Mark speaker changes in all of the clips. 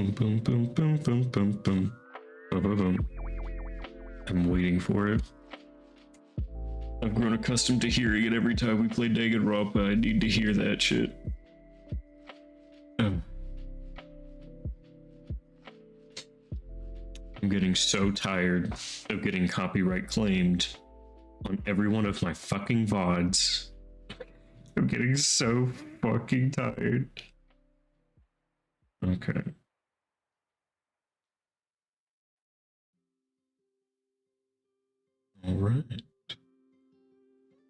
Speaker 1: Boom, boom, boom, boom, boom, boom, boom. Boom, boom, boom. I'm waiting for it. I've grown accustomed to hearing it every time we play Danganronpa. I need to hear that shit. I'm getting so tired of getting copyright claimed on every one of my fucking VODs. I'm getting so fucking tired. Okay. All right.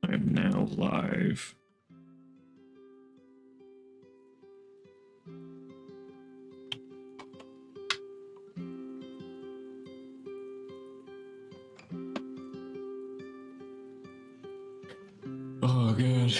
Speaker 1: I am now live. Oh god.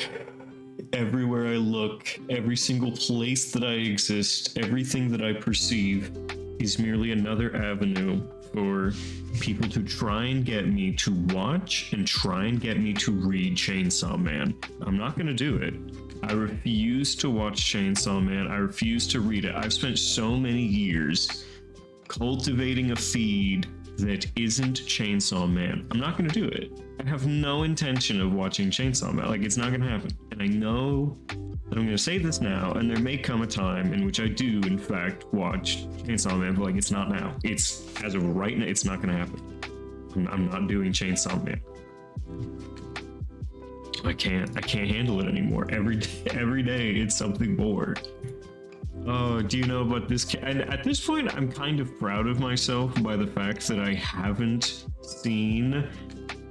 Speaker 1: Everywhere I look, every single place that I exist, everything that I perceive is merely another avenue for people to try and get me to watch and try and get me to read Chainsaw Man. I'm not going to do it. I refuse to watch Chainsaw Man. I refuse to read it. I've spent so many years cultivating a feed that isn't Chainsaw Man. I'm not going to do it. I have no intention of watching Chainsaw Man. Like, it's not going to happen. And I know that I'm going to say this now, and there may come a time in which I do, in fact, watch Chainsaw Man, but like, it's not now. It's, as of right now, it's not going to happen. I'm not doing Chainsaw Man. I can't handle it anymore. Every day it's something more. Oh, do you know about this? And at this point, I'm kind of proud of myself by the fact that I haven't seen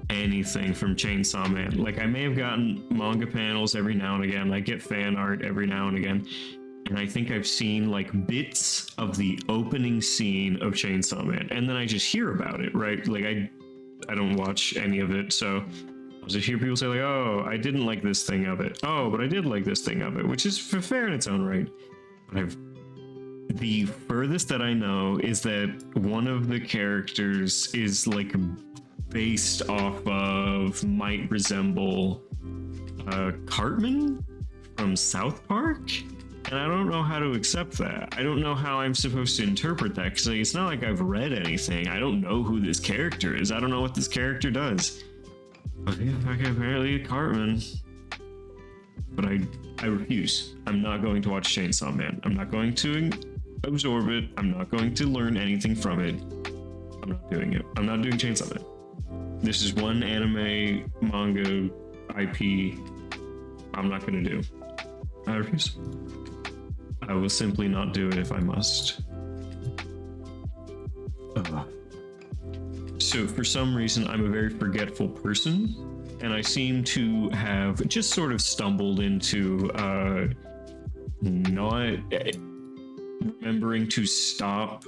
Speaker 1: anything from Chainsaw Man. Like, I may have gotten manga panels every now and again. I get fan art every now and again. And I think I've seen like bits of the opening scene of Chainsaw Man. And then I just hear about it, right? Like, I don't watch any of it. So I just hear people say like, oh, I didn't like this thing of it. Oh, but I did like this thing of it, which is fair in its own right. But the furthest that I know is that one of the characters is like based off of, might resemble Cartman from South Park, and I don't know how to accept that. I don't know how I'm supposed to interpret that, because like, it's not like I've read anything. I don't know who this character is. I don't know what this character does. Okay, apparently Cartman. But I refuse. I'm not going to watch Chainsaw Man. I'm not going to absorb it. I'm not going to learn anything from it. I'm not doing it. I'm not doing Chainsaw Man. This is one anime, manga, IP I'm not going to do. I refuse. I will simply not do it if I must. So for some reason, I'm a very forgetful person, and I seem to have just sort of stumbled into not remembering to stop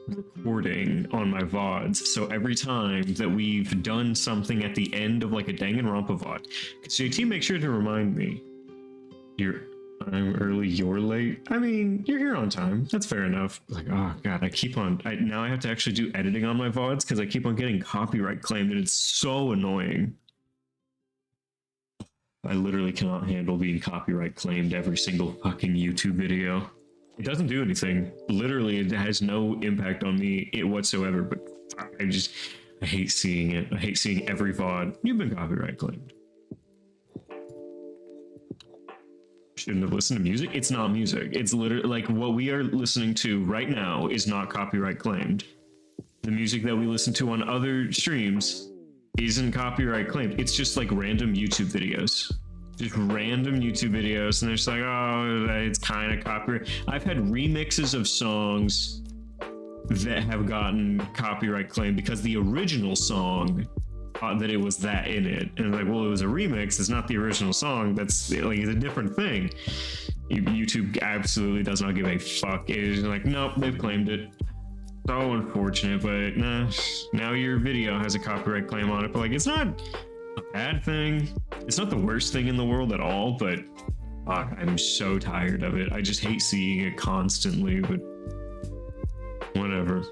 Speaker 1: recording on my VODs. So every time that we've done something at the end of like a Danganronpa VOD, JT, make sure to remind me. I'm early, you're late. I mean, you're here on time. That's fair enough. Like, oh god, now I have to actually do editing on my VODs because I keep on getting copyright claimed, and it's so annoying. I literally cannot handle being copyright claimed every single fucking YouTube video. It doesn't do anything. Literally, it has no impact on me whatsoever, but I hate seeing it. I hate seeing every VOD. You've been copyright claimed. Shouldn't have listened to music. It's not music. It's literally like what we are listening to right now is not copyright claimed. The music that we listen to on other streams isn't copyright claimed. It's just like random YouTube videos. Just random YouTube videos, and they're just like, oh, it's kind of copyright. I've had remixes of songs that have gotten copyright claimed because the original song that it was that in it, and like, well, it was a remix. It's not the original song. That's like, it's a different thing. YouTube absolutely does not give a fuck. It's like, nope, they've claimed it. So unfortunate, but nah, now your video has a copyright claim on it. But like, it's not a bad thing. It's not the worst thing in the world at all, but fuck, I'm so tired of it. I just hate seeing it constantly, but whatever.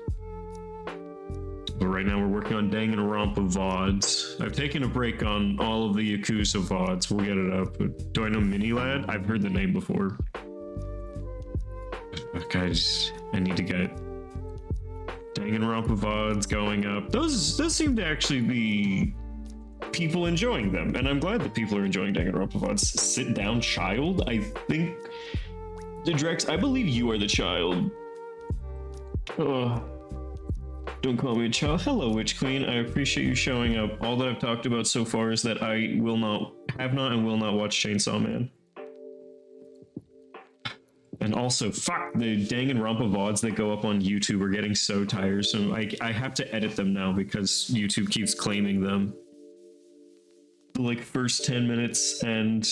Speaker 1: But right now we're working on Danganronpa VODs. I've taken a break on all of the Yakuza VODs. We'll get it up. Do I know Mini Lad? I've heard the name before. Okay, I need to get Danganronpa VODs going up. Those seem to actually be people enjoying them, and I'm glad that people are enjoying Danganronpa VODs. Sit down, child. I think the Drex, I believe you are the child. Don't call me a child. Hello, Witch Queen. I appreciate you showing up. All that I've talked about so far is that I have not and will not watch Chainsaw Man. And also, fuck, the Danganronpa VODs that go up on YouTube are getting so tiresome. I have to edit them now because YouTube keeps claiming them. The, like, first 10 minutes and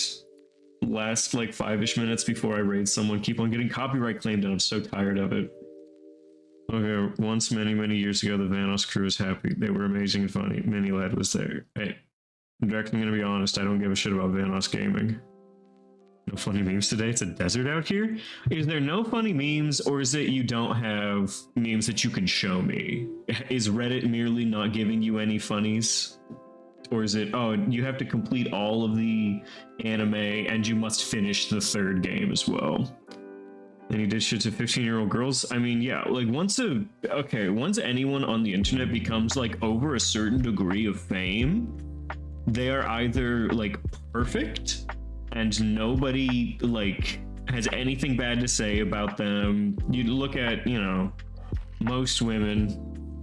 Speaker 1: last, like, 5-ish minutes before I raid someone keep on getting copyright claimed, and I'm so tired of it. Okay, once many years ago, the Vanos crew was happy. They were amazing and funny. Minilad was there. Hey, Drex, I'm gonna be honest, I don't give a shit about Vanos gaming. No funny memes today? It's a desert out here? Is there no funny memes, or is it you don't have memes that you can show me? Is Reddit merely not giving you any funnies? Or is it, oh, you have to complete all of the anime and you must finish the 3rd game as well? And he did shit to 15-year-old girls? I mean, yeah, like once anyone on the internet becomes like over a certain degree of fame, they are either like perfect and nobody like has anything bad to say about them. You look at, you know, most women,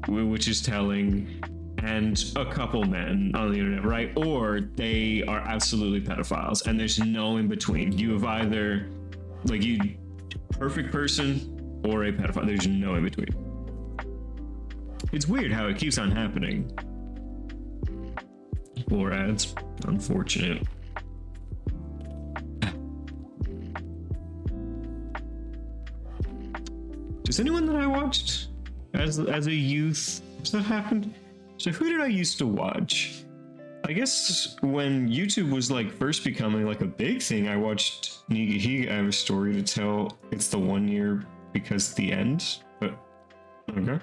Speaker 1: which is telling, and a couple men on the internet, right? Or they are absolutely pedophiles and there's no in between. You have either like perfect person or a pedophile. There's no in between. It's weird how it keeps on happening. More ads. Unfortunate. Does anyone that I watched as a youth, has that happened? So who did I used to watch? I guess when YouTube was like first becoming like a big thing, I watched Nigahiga. I have a story to tell. It's the 1 year because the end, but okay.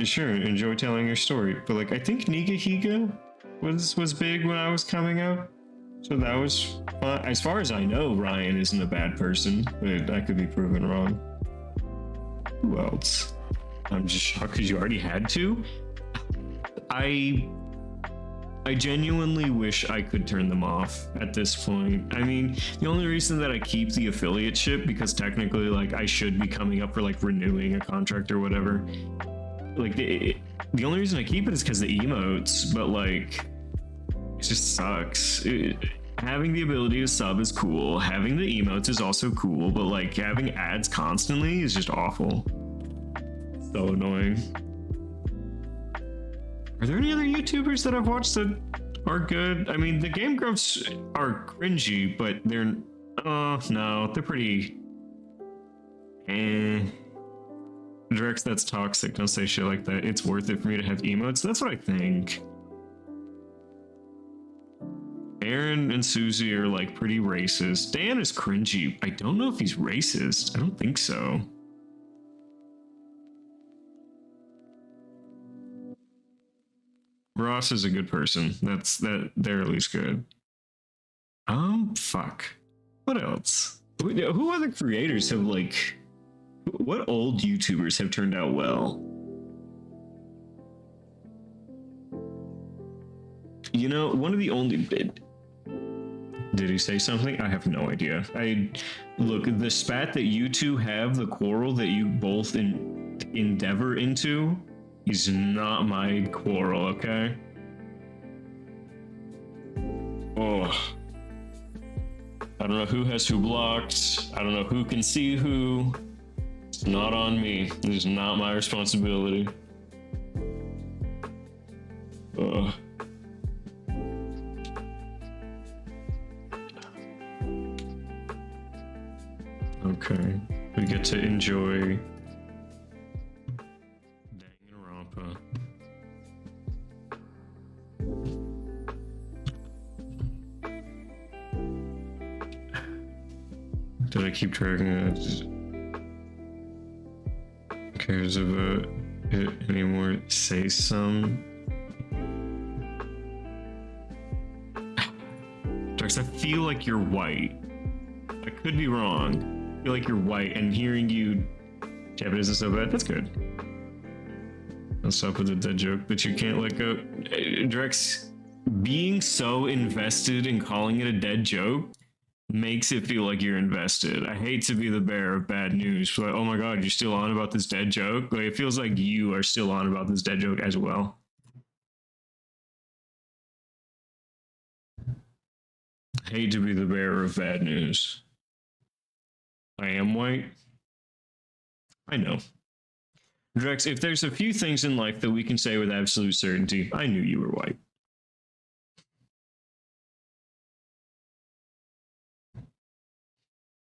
Speaker 1: Sure, enjoy telling your story. But like, I think Nigahiga was big when I was coming up. So that was fun. As far as I know, Ryan isn't a bad person, but I could be proven wrong. Who else? I'm just shocked because you already had to. I genuinely wish I could turn them off at this point. I mean, the only reason that I keep the affiliate ship, because technically, like, I should be coming up for, like, renewing a contract or whatever. Like, the only reason I keep it is because the emotes, but, like, it just sucks. Having the ability to sub is cool. Having the emotes is also cool, but, like, having ads constantly is just awful. So annoying. Are there any other YouTubers that I've watched that are good? I mean, the Game Grumps are cringy, but they're... no, they're pretty... Drex, that's toxic. Don't say shit like that. It's worth it for me to have emotes. That's what I think. Aaron and Susie are, like, pretty racist. Dan is cringy. I don't know if he's racist. I don't think so. Ross is a good person. They're at least good. Fuck. What else? Who other creators have, like, what old YouTubers have turned out well? You know, one of the only... Did he say something? I have no idea. Look, the spat that you two have, the quarrel that you both endeavor into, is not my quarrel, okay? Oh. I don't know who has who blocked. I don't know who can see who. It's not on me. It is not my responsibility. Ugh. Okay. We get to enjoy Danganronpa. Did I keep dragging it? Cares about it anymore? Say some. Darks, I feel like you're white. I could be wrong. feel like you're white, and hearing you Japanese is so bad. That's good. Let's stop with the dead joke that you can't let go. Drex, being so invested in calling it a dead joke makes it feel like you're invested. I hate to be the bearer of bad news, but oh my god, you're still on about this dead joke? Like, it feels like you are still on about this dead joke as well. I hate to be the bearer of bad news. I am white. I know. Drex, if there's a few things in life that we can say with absolute certainty, I knew you were white.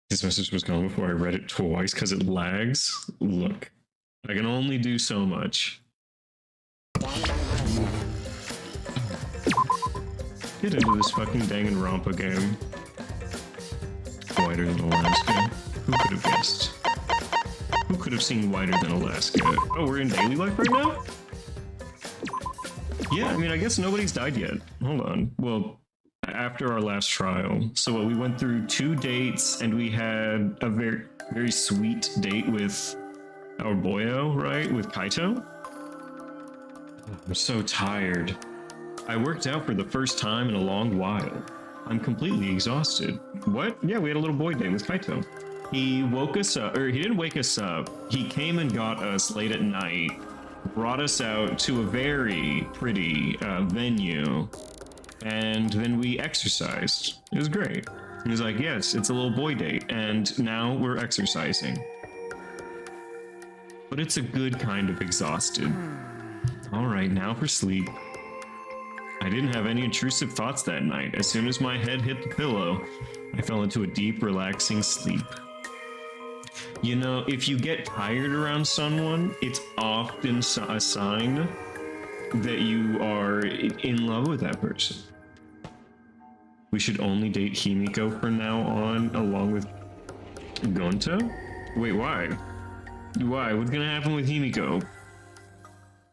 Speaker 1: This message was gone before I read it twice because it lags. Look, I can only do so much. Get into this fucking Danganronpa game. Whiter than Alaska. Who could have guessed? Who could have seen whiter than Alaska? Oh, we're in daily life right now? Yeah, I mean, I guess nobody's died yet. Hold on. Well, after our last trial. So we went through 2 dates, and we had a very, very sweet date with our boyo, right? With Kaito. I'm so tired. I worked out for the first time in a long while. I'm completely exhausted. What? Yeah, we had a little boy date with Kaito. He woke us up, or he didn't wake us up. He came and got us late at night, brought us out to a very pretty venue, and then we exercised. It was great. He was like, yes, it's a little boy date, and now we're exercising. But it's a good kind of exhausted. All right, now for sleep. I didn't have any intrusive thoughts that night. As soon as my head hit the pillow, I fell into a deep, relaxing sleep. You know, if you get tired around someone, it's often a sign that you are in love with that person. We should only date Himiko from now on, along with Gonta? Wait, why? Why? What's gonna happen with Himiko?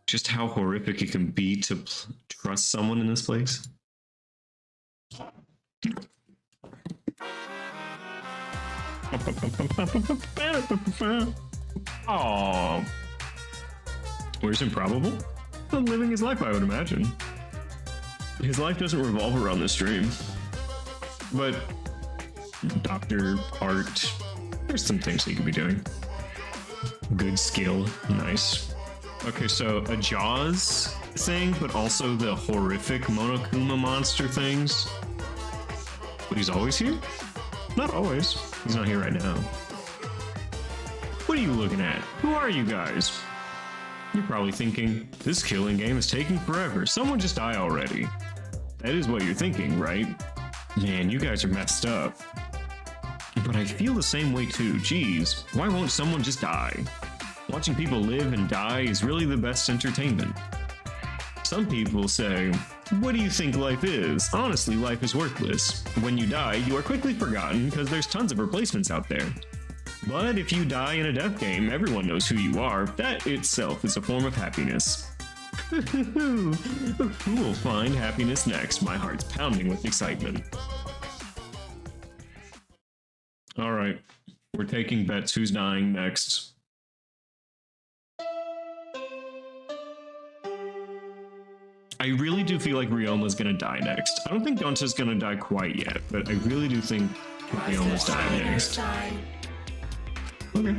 Speaker 1: Just how horrific it can be to trust someone in this place? Oh, where's Improbable? Still living his life, I would imagine. His life doesn't revolve around this stream. But doctor, art, there's some things he could be doing. Good skill, nice. Okay, so a Jaws thing, but also the horrific Monokuma monster things. But he's always here? Not always. He's not here right now. What are you looking at? Who are you guys? You're probably thinking, this killing game is taking forever. Someone just die already. That is what you're thinking, right? Man, you guys are messed up. But I feel the same way too. Jeez, why won't someone just die? Watching people live and die is really the best entertainment. Some people say, what do you think life is? Honestly, life is worthless. When you die, you are quickly forgotten because there's tons of replacements out there. But if you die in a death game, everyone knows who you are. That itself is a form of happiness. Who will find happiness next? My heart's pounding with excitement. All right, we're taking bets. Who's dying next? I really do feel like Ryoma's gonna die next. I don't think Gonta's gonna die quite yet, but I really do think Ryoma's dying next. Okay.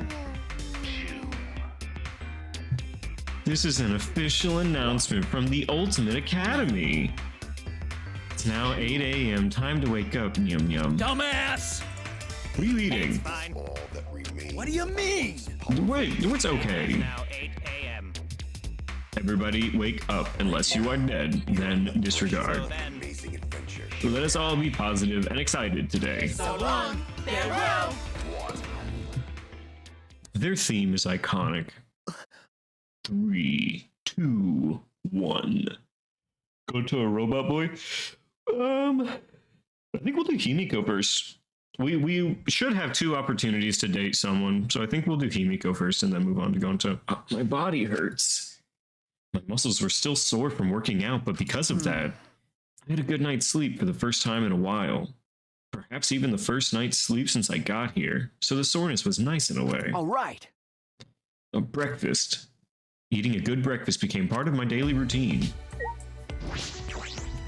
Speaker 1: This is an official announcement from the Ultimate Academy. It's now 8 a.m. Time to wake up, Yum Yum.
Speaker 2: Dumbass!
Speaker 1: What are you eating?
Speaker 2: What do you mean?
Speaker 1: Wait, what's okay?
Speaker 2: Now 8 a.m.
Speaker 1: Everybody wake up unless you are dead, then disregard. Let us all be positive and excited today.
Speaker 2: So long, farewell!
Speaker 1: Their theme is iconic. 3, 2, 1. Go to a robot boy? I think we'll do Himiko first. We should have 2 opportunities to date someone, so I think we'll do Himiko first and then move on to Gonta. Oh, my body hurts. My muscles were still sore from working out, but because of that, I had a good night's sleep for the first time in a while. Perhaps even the first night's sleep since I got here, so the soreness was nice in a way.
Speaker 2: All right.
Speaker 1: A breakfast. Eating a good breakfast became part of my daily routine.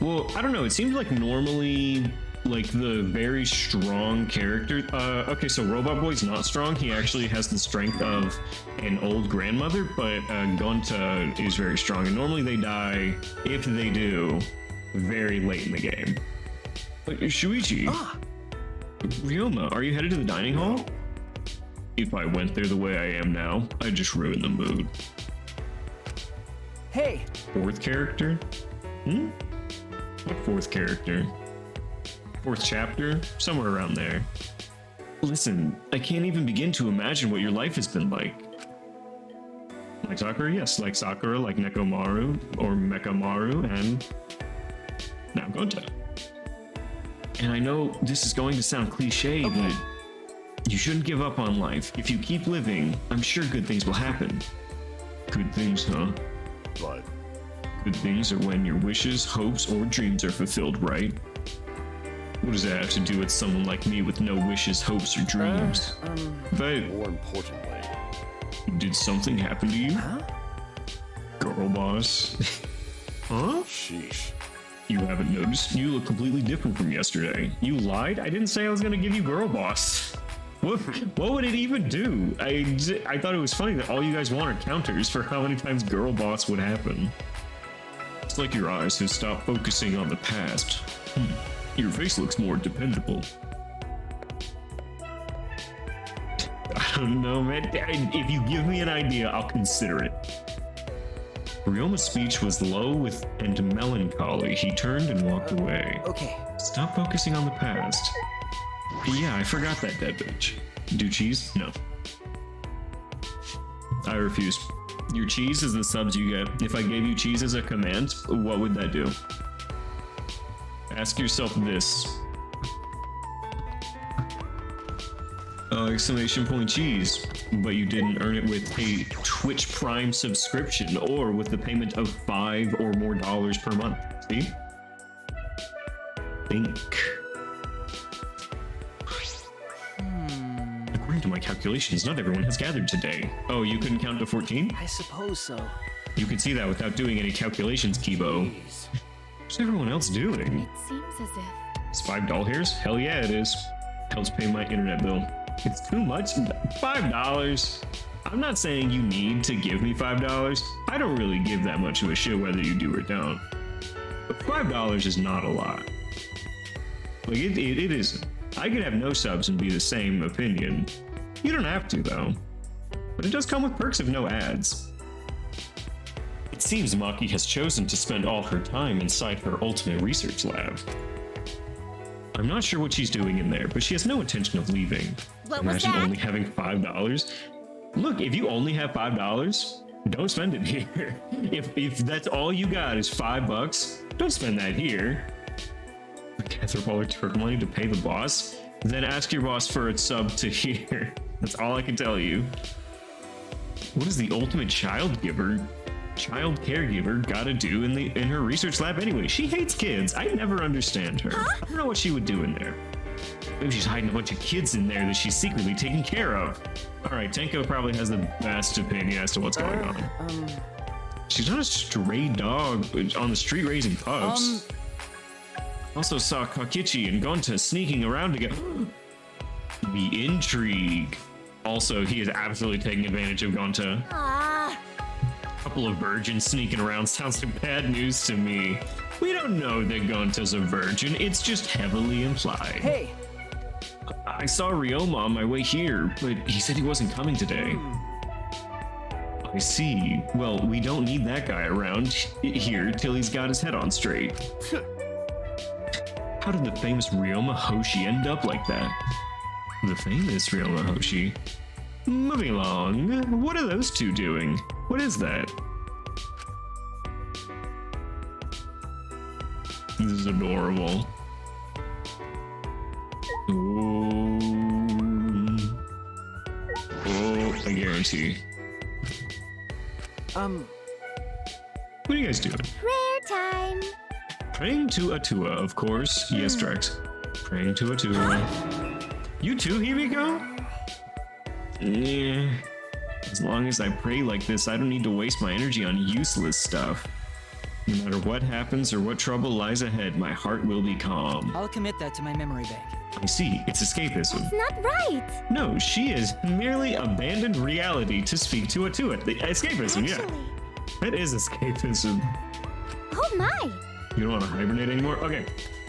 Speaker 1: Well, I don't know, it seems like normally, like the very strong character, okay, so Robot Boy's not strong, he actually has the strength of an old grandmother, but Gonta is very strong, and normally they die, if they do, very late in the game. But Shuichi, Ryoma, are you headed to the dining hall? If I went there the way I am now, I'd just ruin the mood.
Speaker 2: Hey!
Speaker 1: Fourth character? What fourth character? Fourth chapter? Somewhere around there. Listen, I can't even begin to imagine what your life has been like. Like Sakura? Yes, like Sakura, like Nekomaru, or Mekamaru, and now Gonta. And I know this is going to sound cliche, but you shouldn't give up on life. If you keep living, I'm sure good things will happen. Good things, huh?
Speaker 2: But
Speaker 1: good things are when your wishes, hopes, or dreams are fulfilled, right? What does that have to do with someone like me with no wishes, hopes, or dreams? But
Speaker 2: more importantly,
Speaker 1: did something happen to you?
Speaker 2: huh?
Speaker 1: Girl boss? Huh?
Speaker 2: Sheesh.
Speaker 1: You haven't noticed? You look completely different from yesterday. You lied? I didn't say I was gonna give you girl boss. What would it even do? I thought it was funny that all you guys wanted counters for how many times girl boss would happen. It's like your eyes have stopped focusing on the past. Your face looks more dependable. I don't know, man. If you give me an idea, I'll consider it. Ryoma's speech was low and melancholy. He turned and walked away.
Speaker 2: Okay.
Speaker 1: Stop focusing on the past. Yeah, I forgot that dead bitch. Do cheese? No. I refuse. Your cheese is the subs you get. If I gave you cheese as a command, what would that do? Ask yourself this. Exclamation point cheese. But you didn't earn it with a Twitch Prime subscription or with the payment of $5 or more per month. See? Think. According to my calculations, not everyone has gathered today. Oh, you couldn't count to 14?
Speaker 2: I suppose so.
Speaker 1: You can see that without doing any calculations, Kibo.
Speaker 2: Jeez.
Speaker 1: What's everyone else doing?
Speaker 3: It seems as if...
Speaker 1: It's $5 hairs? Hell yeah, it is. Helps pay my internet bill. It's too much? $5? I'm not saying you need to give me $5. I don't really give that much of a shit whether you do or don't. But $5 is not a lot. Like, it isn't. I could have no subs and be the same opinion. You don't have to, though. But it does come with perks of no ads. It seems Maki has chosen to spend all her time inside her ultimate research lab. I'm not sure what she's doing in there, but she has no intention of leaving.
Speaker 3: What was
Speaker 1: Imagine
Speaker 3: that?
Speaker 1: only having $5. Look, if you only have $5, don't spend it here. If that's all you got is $5, don't spend that here. Gather all her Turk money to pay the boss? Then ask your boss for a sub to here. That's all I can tell you. What is the ultimate child caregiver gotta do in her research lab anyway? She hates kids. I never understand her. I don't know what she would do in there. Maybe she's hiding a bunch of kids in there that she's secretly taking care of. Alright, Tenko probably has the best opinion as to what's going on. She's not a stray dog on the street raising pups. Also saw Kakichi and Gonta sneaking around together. The intrigue. Also, he is absolutely taking advantage of Gonta.
Speaker 3: Ah,
Speaker 1: Couple of virgins sneaking around sounds like bad news to me. We don't know that Gonta's a virgin, it's just heavily implied.
Speaker 2: Hey!
Speaker 1: I saw Ryoma on my way here, but he said he wasn't coming today. I see. Well, we don't need that guy around here till he's got his head on straight. How did the famous Ryoma Hoshi end up like that? The famous Ryoma Hoshi? Moving along, what are those two doing? What is that? This is adorable. Oh, I guarantee. What are you guys doing?
Speaker 3: prayer time.
Speaker 1: Praying to Atua, of course. Yes, Drex. Praying to Atua. You too, Himiko? Yeah. As long as I pray like this, I don't need to waste my energy on useless stuff. No matter what happens or what trouble lies ahead, my heart will be calm.
Speaker 3: I'll commit that to my memory bank.
Speaker 1: I see, it's escapism.
Speaker 4: It's not right.
Speaker 1: No, she has merely abandoned reality to speak to Atua. The escapism, yeah.
Speaker 4: Actually.
Speaker 1: That is escapism.
Speaker 4: Oh my.
Speaker 1: You don't want to hibernate anymore? Okay,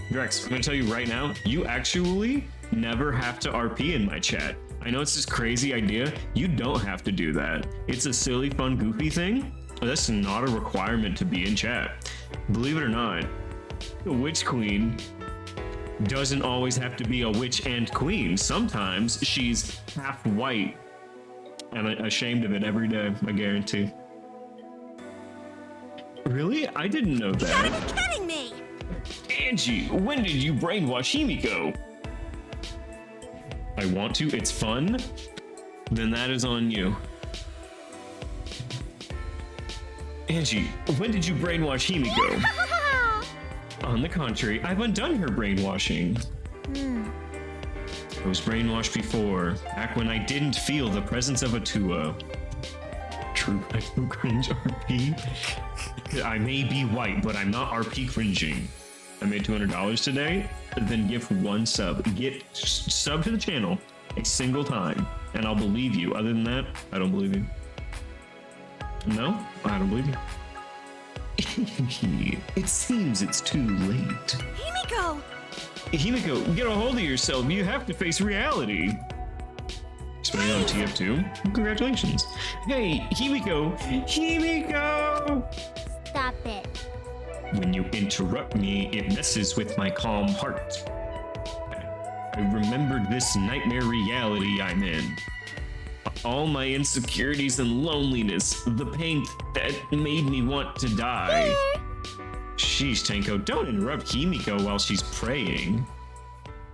Speaker 1: Drex, I'm gonna tell you right now, you actually never have to RP in my chat. I know it's this crazy idea. You don't have to do that. It's a silly, fun, goofy thing. But that's not a requirement to be in chat. Believe it or not, the Witch Queen doesn't always have to be a witch and queen. Sometimes she's half white and ashamed of it every day, I guarantee. Really? I didn't know
Speaker 4: You
Speaker 1: that.
Speaker 4: gotta be kidding me.
Speaker 1: Angie, when did you brainwash Himiko? I want to, it's fun. Then that is on you. Angie, when did you brainwash Himiko? On the contrary, I've undone her brainwashing. I was brainwashed before, back when I didn't feel the presence of Atua. True, I don't cringe RP. I may be white, but I'm not RP cringing. I made $200 today, then give one sub. Get sub to the channel a single time, and I'll believe you. Other than that, I don't believe you. No, I don't believe you. It seems it's too late.
Speaker 4: Himiko!
Speaker 1: Himiko, get a hold of yourself. You have to face reality. Spending on TF2? Congratulations. Hey, Himiko! Himiko!
Speaker 4: Stop it.
Speaker 1: When you interrupt me, it messes with my calm heart. I remembered this nightmare reality I'm in. All my insecurities and loneliness, the pain that made me want to die. Sheesh, Tenko, don't interrupt Himiko while she's praying.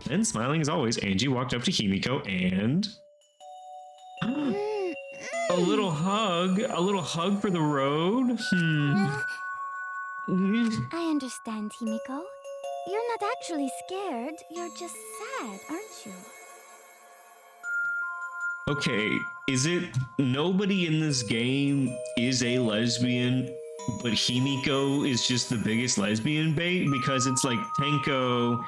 Speaker 1: Then, smiling as always, Angie walked up to Himiko and... a little hug for the road?
Speaker 4: I understand, Himiko. You're not actually scared. You're just sad, aren't you?
Speaker 1: Okay, is it nobody in this game is a lesbian, but Himiko is just the biggest lesbian bait? Because it's like Tenko,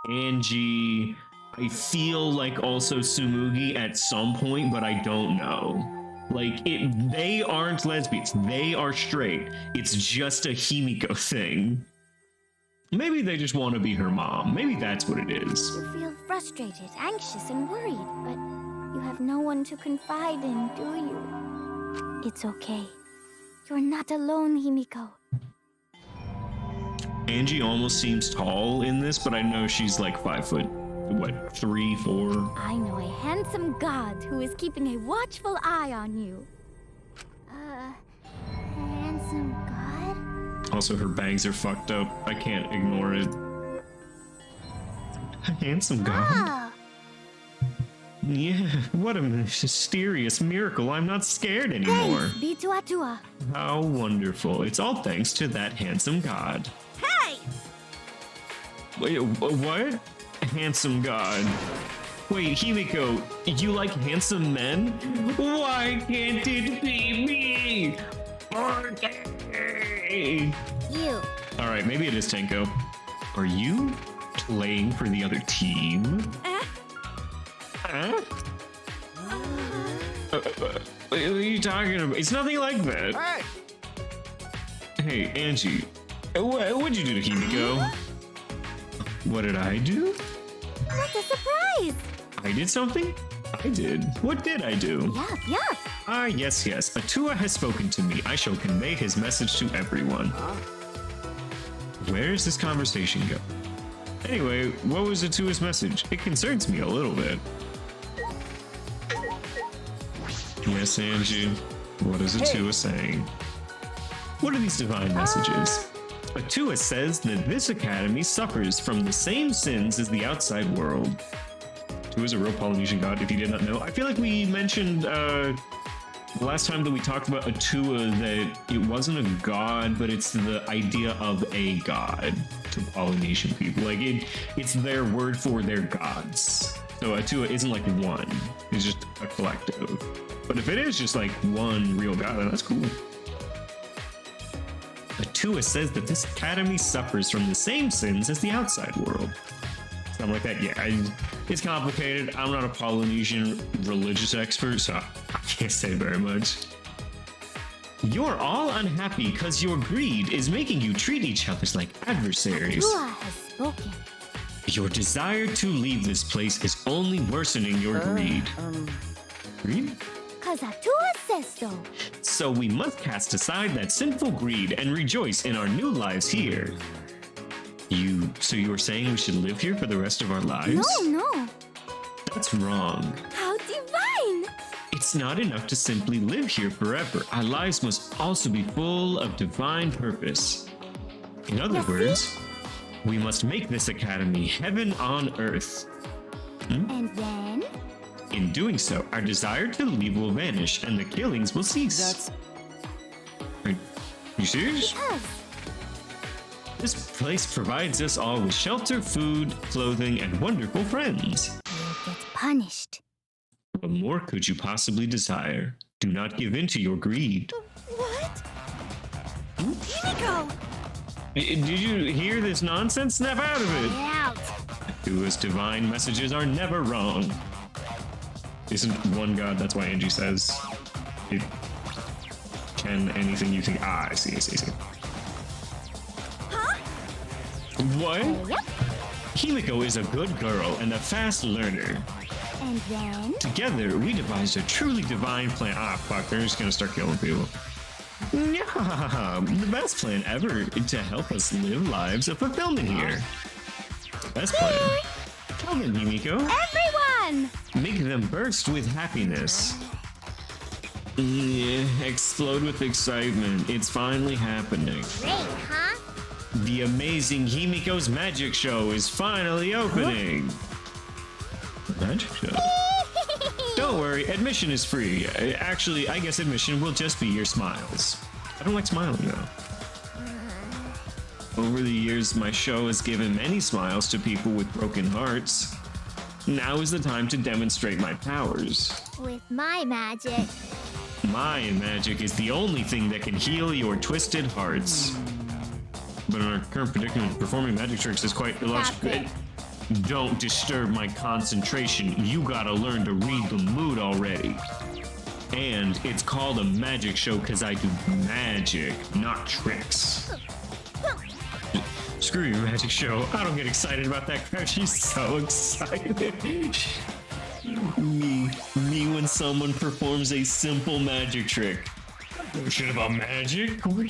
Speaker 1: Angie, I feel like also Tsumugi at some point, but I don't know. Like, they aren't lesbians, they are straight. It's just a Himiko thing. Maybe they just want to be her mom. Maybe that's what it is.
Speaker 4: You feel frustrated, anxious, and worried, but you have no one to confide in, do you? It's okay. You're not alone, Himiko.
Speaker 1: Angie almost seems tall in this, but I know she's like 5 foot, what, 3, 4?
Speaker 4: I know a handsome god who is keeping a watchful eye on you. Handsome god?
Speaker 1: Also, her bangs are fucked up. I can't ignore it. A handsome god?
Speaker 4: Ah,
Speaker 1: Yeah, what a mysterious miracle. I'm not scared anymore.
Speaker 4: thanks be to Atua.
Speaker 1: How wonderful. It's all thanks to that handsome god.
Speaker 4: Hey!
Speaker 1: Wait, what? Handsome god. Wait, Himiko, you like handsome men? Why can't it be me? Okay.
Speaker 4: You.
Speaker 1: All right, maybe it is Tenko. Are you playing for the other team? Huh? What are you talking about? It's nothing like that. Hey, Angie, what'd you do to Himiko? What did I do?
Speaker 4: What a surprise!
Speaker 1: I did something? I did. What did I do?
Speaker 4: Yup.
Speaker 1: Ah, yes. Atua has spoken to me. I shall convey his message to everyone. Where does this conversation go? Anyway, what was Atua's message? It concerns me a little bit. Yes, Angie. What is Atua saying? What are these divine messages? Atua says that this academy suffers from the same sins as the outside world. Atua is a real Polynesian god, if you did not know. I feel like we mentioned the last time that we talked about Atua, that it wasn't a god, but it's the idea of a god to Polynesian people. Like it's their word for their gods. So Atua isn't like one; it's just a collective. But if it is just like one real god, then that's cool. Atua says that this academy suffers from the same sins as the outside world. Something like that. Yeah, it's complicated. I'm not a Polynesian religious expert, so I can't say very much. You're all unhappy because your greed is making you treat each other like adversaries.
Speaker 4: Atua has spoken.
Speaker 1: Your desire to leave this place is only worsening your greed. Greed?
Speaker 4: Cause Atua says so.
Speaker 1: So we must cast aside that sinful greed and rejoice in our new lives here. So you were saying we should live here for the rest of our lives?
Speaker 4: No.
Speaker 1: That's wrong.
Speaker 4: How divine!
Speaker 1: It's not enough to simply live here forever. Our lives must also be full of divine purpose. In other words, we must make this academy heaven on earth.
Speaker 4: And then?
Speaker 1: In doing so, our desire to leave will vanish and the killings will cease. Are you serious?
Speaker 4: Because
Speaker 1: This place provides us all with shelter, food, clothing, and wonderful friends.
Speaker 4: we'll get punished.
Speaker 1: What more could you possibly desire? Do not give in to your greed.
Speaker 4: What? Himiko!
Speaker 1: Did you hear this nonsense? Snap out of it!
Speaker 4: Get out!
Speaker 1: Whose divine messages are never wrong. Isn't one god, that's why Angie says it can anything you think. Ah, I see.
Speaker 4: Huh?
Speaker 1: What?
Speaker 4: Yep.
Speaker 1: Himiko is a good girl and a fast learner.
Speaker 4: And then?
Speaker 1: Together, we devised a truly divine plan. Ah, fuck, they're just gonna start killing people. Yeah, the best plan ever to help us live lives of fulfillment here. Best plan. Tell them, Himiko.
Speaker 4: Everyone!
Speaker 1: Make them burst with happiness. Yeah, explode with excitement. It's finally happening.
Speaker 4: Great, huh?
Speaker 1: The amazing Himiko's Magic Show is finally opening. Magic Show? Don't worry, admission is free. Actually, I guess admission will just be your smiles. I don't like smiling though. Over the years, my show has given many smiles to people with broken hearts. Now is the time to demonstrate my powers.
Speaker 4: With my magic.
Speaker 1: My magic is the only thing that can heal your twisted hearts. But in our current predicament, performing magic tricks is quite illogical. Don't disturb my concentration. You gotta learn to read the mood already. And it's called a magic show because I do magic, not tricks. Screw your magic show. I don't get excited about that crap. She's so excited. Me when someone performs a simple magic trick. No shit about magic. Who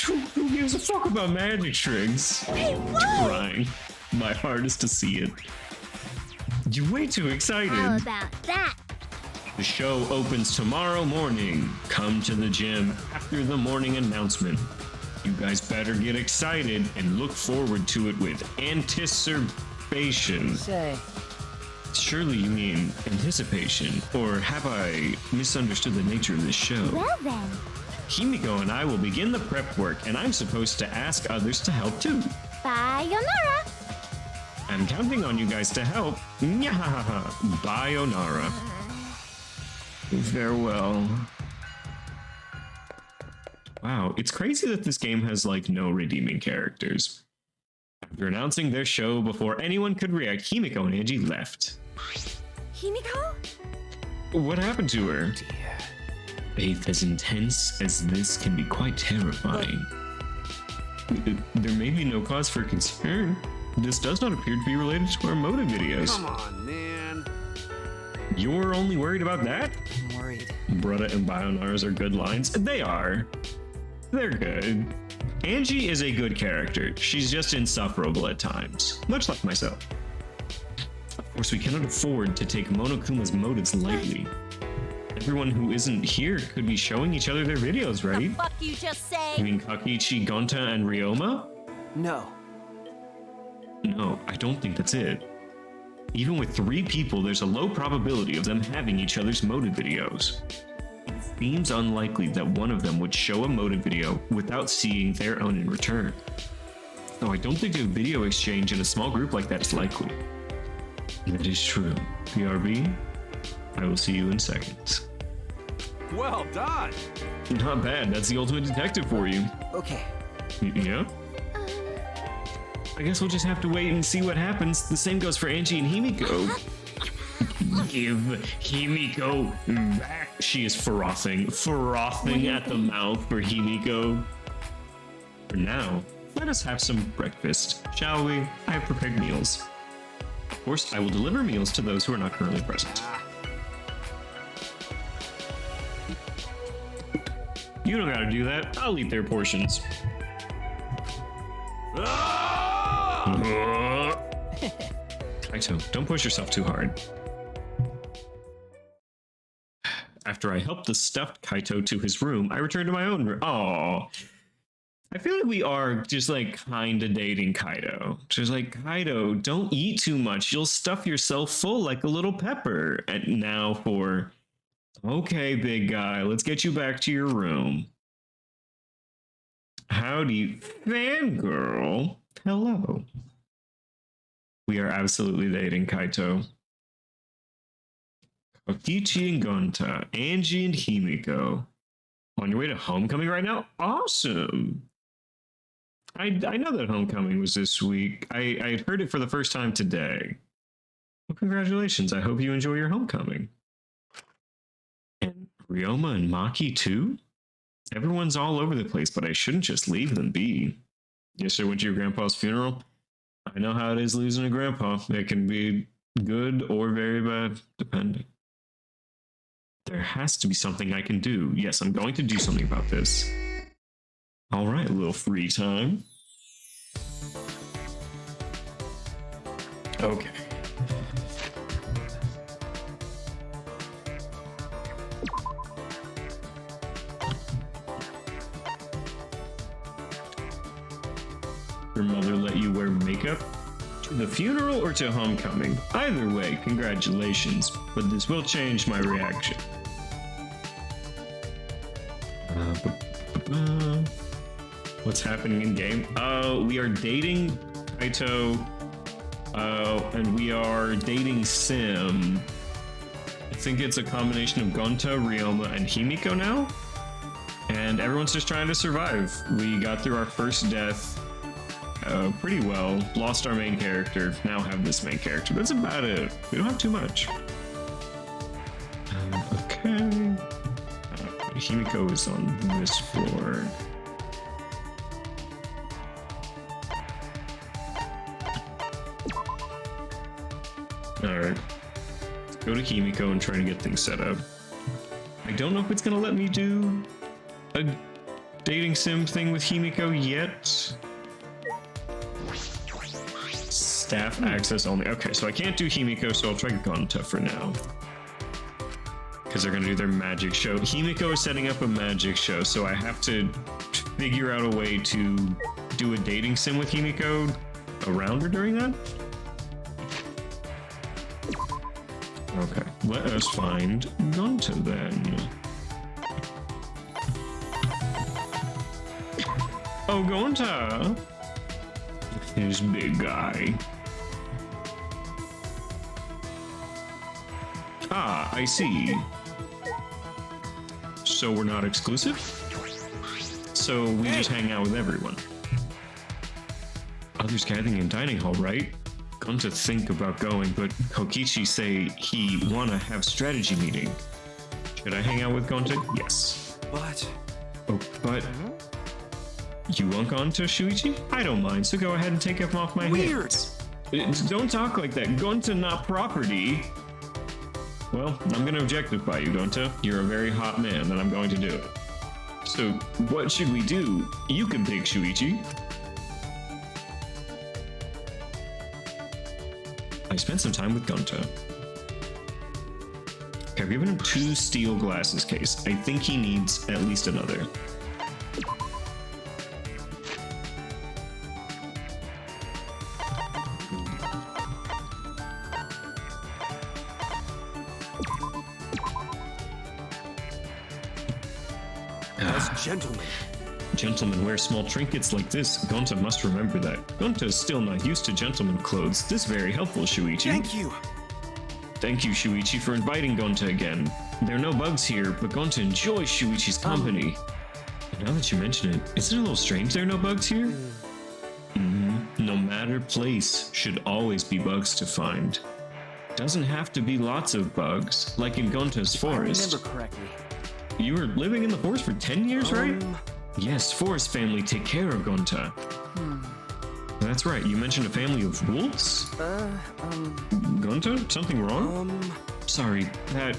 Speaker 1: gives a fuck about magic tricks?
Speaker 4: Hey, whoa!
Speaker 1: Crying. My heart is to see it. You're way too excited.
Speaker 4: How about that?
Speaker 1: The show opens tomorrow morning. Come to the gym after the morning announcement. You guys better get excited and look forward to it with anticipation.
Speaker 3: Say,
Speaker 1: Surely you mean anticipation, or have I misunderstood the nature of this show?
Speaker 4: Well then.
Speaker 1: Himiko and I will begin the prep work, and I'm supposed to ask others to help too.
Speaker 4: Bye, Yonara.
Speaker 1: I'm counting on you guys to help. Nyahaha. Bye, Onara. Farewell. Wow, it's crazy that this game has like no redeeming characters. After announcing their show before anyone could react, Himiko and Angie left.
Speaker 4: Himiko?
Speaker 1: What happened to her? Faith as intense as this can be quite terrifying. There may be no cause for concern. This does not appear to be related to our motive videos.
Speaker 2: Come on, man.
Speaker 1: You're only worried about that?
Speaker 3: I'm worried.
Speaker 1: Brutta and Bionars are good lines. They are. They're good. Angie is a good character. She's just insufferable at times, much like myself. Of course, we cannot afford to take Monokuma's motives lightly. Everyone who isn't here could be showing each other their videos, right?
Speaker 4: Fuck you just say.
Speaker 1: You mean Kakichi, Gonta, and Ryoma?
Speaker 3: No.
Speaker 1: No, I don't think that's it. Even with 3 people, there's a low probability of them having each other's motive videos. seems unlikely that one of them would show a motive video without seeing their own in return. Though I don't think a video exchange in a small group like that is likely. That is true. PRB, I will see you in seconds.
Speaker 2: Well done.
Speaker 1: Not bad, that's the ultimate detective for you.
Speaker 2: Okay.
Speaker 1: Yeah? I guess we'll just have to wait and see what happens. The same goes for Angie and Himiko. Give Himiko back. She is frothing at the mouth for Himiko. For now, let us have some breakfast, shall we? I have prepared meals. Of course, I will deliver meals to those who are not currently present. You don't gotta do that. I'll eat their portions. Kaito, don't push yourself too hard. After I helped the stuffed Kaito to his room, I returned to my own room. Aww. I feel like we are just like kinda dating Kaito. Just like, Kaito, don't eat too much. You'll stuff yourself full like a little pepper. And now for, okay, big guy, let's get you back to your room. Howdy, fangirl. Hello. We are absolutely dating, Kaito. Kokichi and Gonta, Angie and Himiko. On your way to homecoming right now? Awesome. I know that homecoming was this week. I had heard it for the first time today. Well, congratulations. I hope you enjoy your homecoming. And Ryoma and Maki too? Everyone's all over the place, but I shouldn't just leave them be. Yesterday went to your grandpa's funeral. I know how it is losing a grandpa. It can be good or very bad, depending. There has to be something I can do. Yes, I'm going to do something about this. All right, a little free time. Okay. Your mother let you wear makeup? To the funeral or to homecoming? Either way, congratulations, but this will change my reaction. What's happening in game? We are dating Kaito, and we are dating Sim. I think it's a combination of Gonta, Ryoma, and Himiko now. And everyone's just trying to survive. We got through our first death pretty well. Lost our main character. Now have this main character. That's about it. We don't have too much. Okay. Himiko is on this floor. Alright. Let's go to Himiko and try to get things set up. I don't know if it's gonna let me do a dating sim thing with Himiko yet. Staff access only. Okay, so I can't do Himiko, so I'll try Gonta for now. Because they're gonna do their magic show. Himiko is setting up a magic show, so I have to figure out a way to do a dating sim with Himiko around her during that. Okay, let us find Gonta then. Oh, Gonta! This big guy. Ah, I see. So we're not exclusive? So we just hang out with everyone. Others gathering in dining hall, right? Come to think about going, but Kokichi say he wanna have strategy meeting. Should I hang out with Gonta? Yes.
Speaker 2: But...
Speaker 1: Oh, but... You want Gonta, Shuichi? I don't mind, so go ahead and take him off my hands. Don't talk like that. Gonta not property. Well, I'm gonna objectify you, Gonta. You're a very hot man, and I'm going to do it. So, what should we do? You can pick, Shuichi. I spent some time with Gonta. Okay, I've given him 2 steel glasses case. I think he needs at least another.
Speaker 2: As gentlemen.
Speaker 1: Gentlemen wear small trinkets like this. Gonta must remember that. Gonta is still not used to gentleman clothes. This is very helpful, Shuichi.
Speaker 2: Thank you.
Speaker 1: Thank you, Shuichi, for inviting Gonta again. There are no bugs here, but Gonta enjoys Shuichi's company. Now that you mention it, isn't it a little strange there are no bugs here? No matter place, should always be bugs to find. Doesn't have to be lots of bugs, like in Gonta's forest.
Speaker 2: I remember correctly.
Speaker 1: You were living in the forest for 10 years, right? Yes, forest family take care of Gonta. That's right, you mentioned a family of wolves? Gonta, something wrong? Sorry, that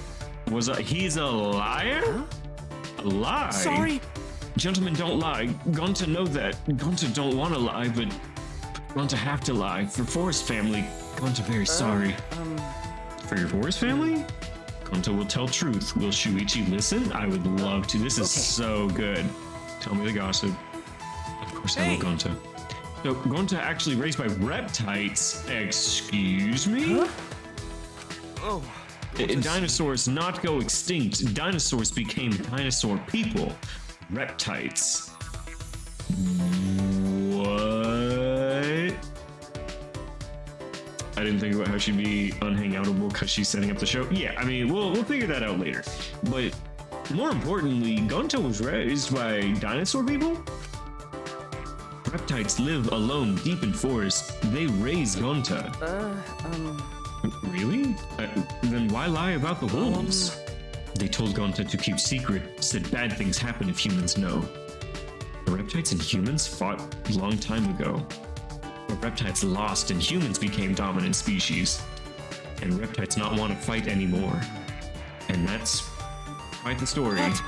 Speaker 1: was he's a liar?
Speaker 2: Huh?
Speaker 1: A lie?
Speaker 2: Sorry.
Speaker 1: Gentlemen don't lie. Gonta know that. Gonta don't want to lie, but Gonta have to lie. For forest family, Gonta very sorry. For your forest family? Gonta will tell truth. Will Shuichi listen? I would love to. This is so good. Tell me the gossip. Of course I will, Gonta. So, Gonta actually raised by reptites. Excuse me?
Speaker 2: Huh? Oh.
Speaker 1: Dinosaurs not go extinct. Dinosaurs became dinosaur people. Reptites. What? I didn't think about how she'd be unhangoutable because she's setting up the show. Yeah, I mean, we'll figure that out later. But more importantly, Gonta was raised by dinosaur people? Reptites live alone deep in forest. They raise Gonta. Really? Then why lie about the wolves? They told Gonta to keep secret, said bad things happen if humans know. The reptiles and humans fought a long time ago. But reptiles lost and humans became dominant species. And reptiles not want to fight anymore. And that's quite the story.
Speaker 2: What?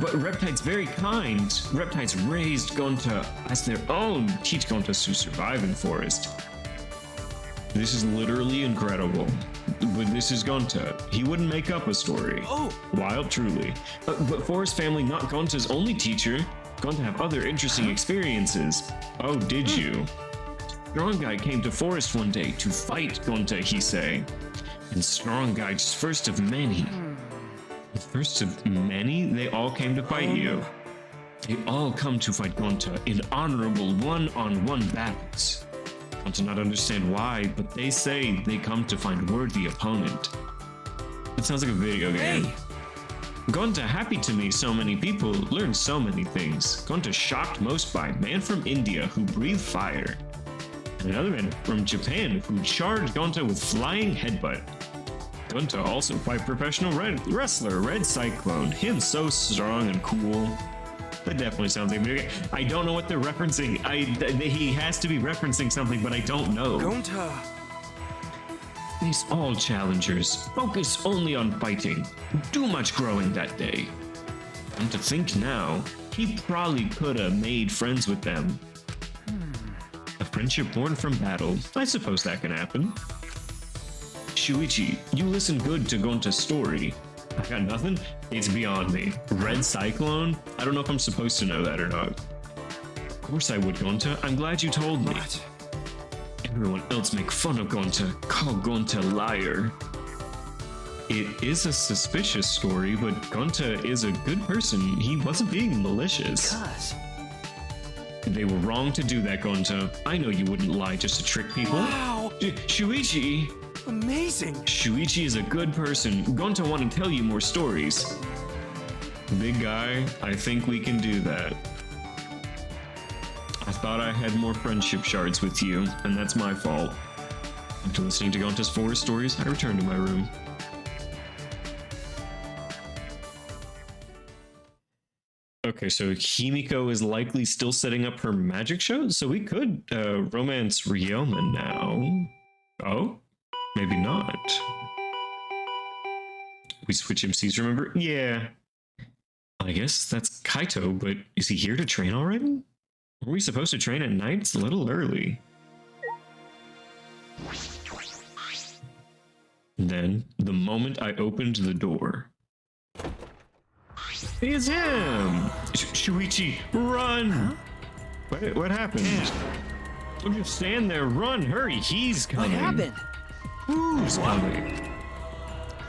Speaker 1: But reptiles very kind. Reptiles raised Gonta as their own, teach Gonta to survive in forest. This is literally incredible. But this is Gonta. He wouldn't make up a story.
Speaker 2: Oh.
Speaker 1: Wild, truly. But Forest family not Gonta's only teacher. Gonta have other interesting experiences. Oh, did you? Strong Guy came to Forest one day to fight Gonta, he say. And Strong Guy just first of many. The first of many? They all came to fight you. They all come to fight Gonta in honorable one-on-one battles. Want to not understand why, but they say they come to find worthy opponent. It sounds like a video game.
Speaker 2: Hey.
Speaker 1: Gonta happy to meet so many people, learn so many things. Gonta shocked most by man from India who breathed fire. And another man from Japan who charged Gonta with flying headbutt. Gonta also fight professional wrestler Red Cyclone. Him so strong and cool. That definitely sounds like a video game. I don't know what they're referencing. He has to be referencing something, but I don't know.
Speaker 2: Gonta.
Speaker 1: Face all challengers. Focus only on fighting. Do much growing that day. And to think now, he probably could have made friends with them. A friendship born from battle. I suppose that can happen. Shuichi, you listen good to Gonta's story. I got nothing? It's beyond me. Red Cyclone? I don't know if I'm supposed to know that or not. Of course I would, Gonta. I'm glad you told me.
Speaker 2: What?
Speaker 1: Everyone else make fun of Gonta, call Gonta liar. It is a suspicious story, but Gonta is a good person. He wasn't being malicious.
Speaker 2: Cuz.
Speaker 1: They were wrong to do that, Gonta. I know you wouldn't lie just to trick people.
Speaker 2: Wow.
Speaker 1: Shuichi!
Speaker 2: Amazing.
Speaker 1: Shuichi is a good person. Gonta want to tell you more stories. Big guy, I think we can do that. I thought I had more friendship shards with you, and that's my fault. After listening to Gonta's forest stories, I returned to my room. Okay, so Himiko is likely still setting up her magic show, so we could romance Ryoma now. Oh? Maybe not. We switch MCs, remember? Yeah. I guess that's Kaito, but is he here to train already? Were we supposed to train at night? It's a little early. Then, the moment I opened the door... It's him! Shuichi, run! Huh? What happened? Don't just stand there, run, hurry, he's coming.
Speaker 2: What happened?
Speaker 1: Who's coming?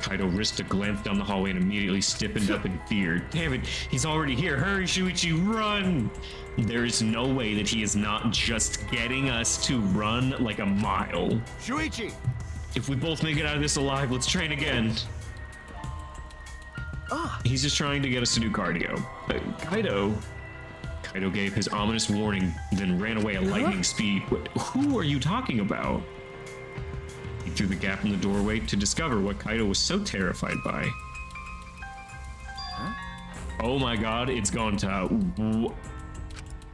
Speaker 1: Kaido risked a glance down the hallway and immediately stiffened up in fear. Damn it, he's already here. Hurry, Shuichi, run! There is no way that he is not just getting us to run like a mile.
Speaker 2: Shuichi!
Speaker 1: If we both make it out of this alive, let's train again. He's just trying to get us to do cardio. Kaido gave his ominous warning, then ran away at lightning speed. Who are you talking about? He threw the gap in the doorway to discover what Kaido was so terrified by. Oh my god, it's Gonta.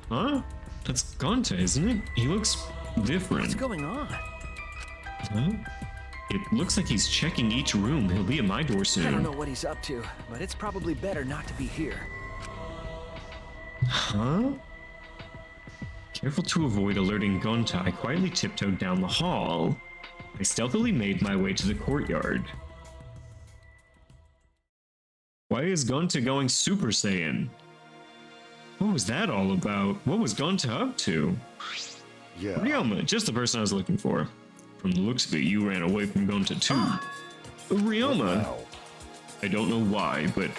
Speaker 1: Huh? That's Gonta, isn't it? He looks different.
Speaker 2: What's going on?
Speaker 1: Huh? It looks like he's checking each room. He'll be at my door soon.
Speaker 2: I don't know what he's up to, but it's probably better not to be here.
Speaker 1: Huh? Careful to avoid alerting Gonta, I quietly tiptoed down the hall. I stealthily made my way to the courtyard. Why is Gonta going Super Saiyan? What was that all about? What was Gonta up to?
Speaker 3: Yeah.
Speaker 1: Ryoma, just the person I was looking for. From the looks of it, you ran away from Gonta too. Ryoma.
Speaker 3: Wow.
Speaker 1: I don't know why, but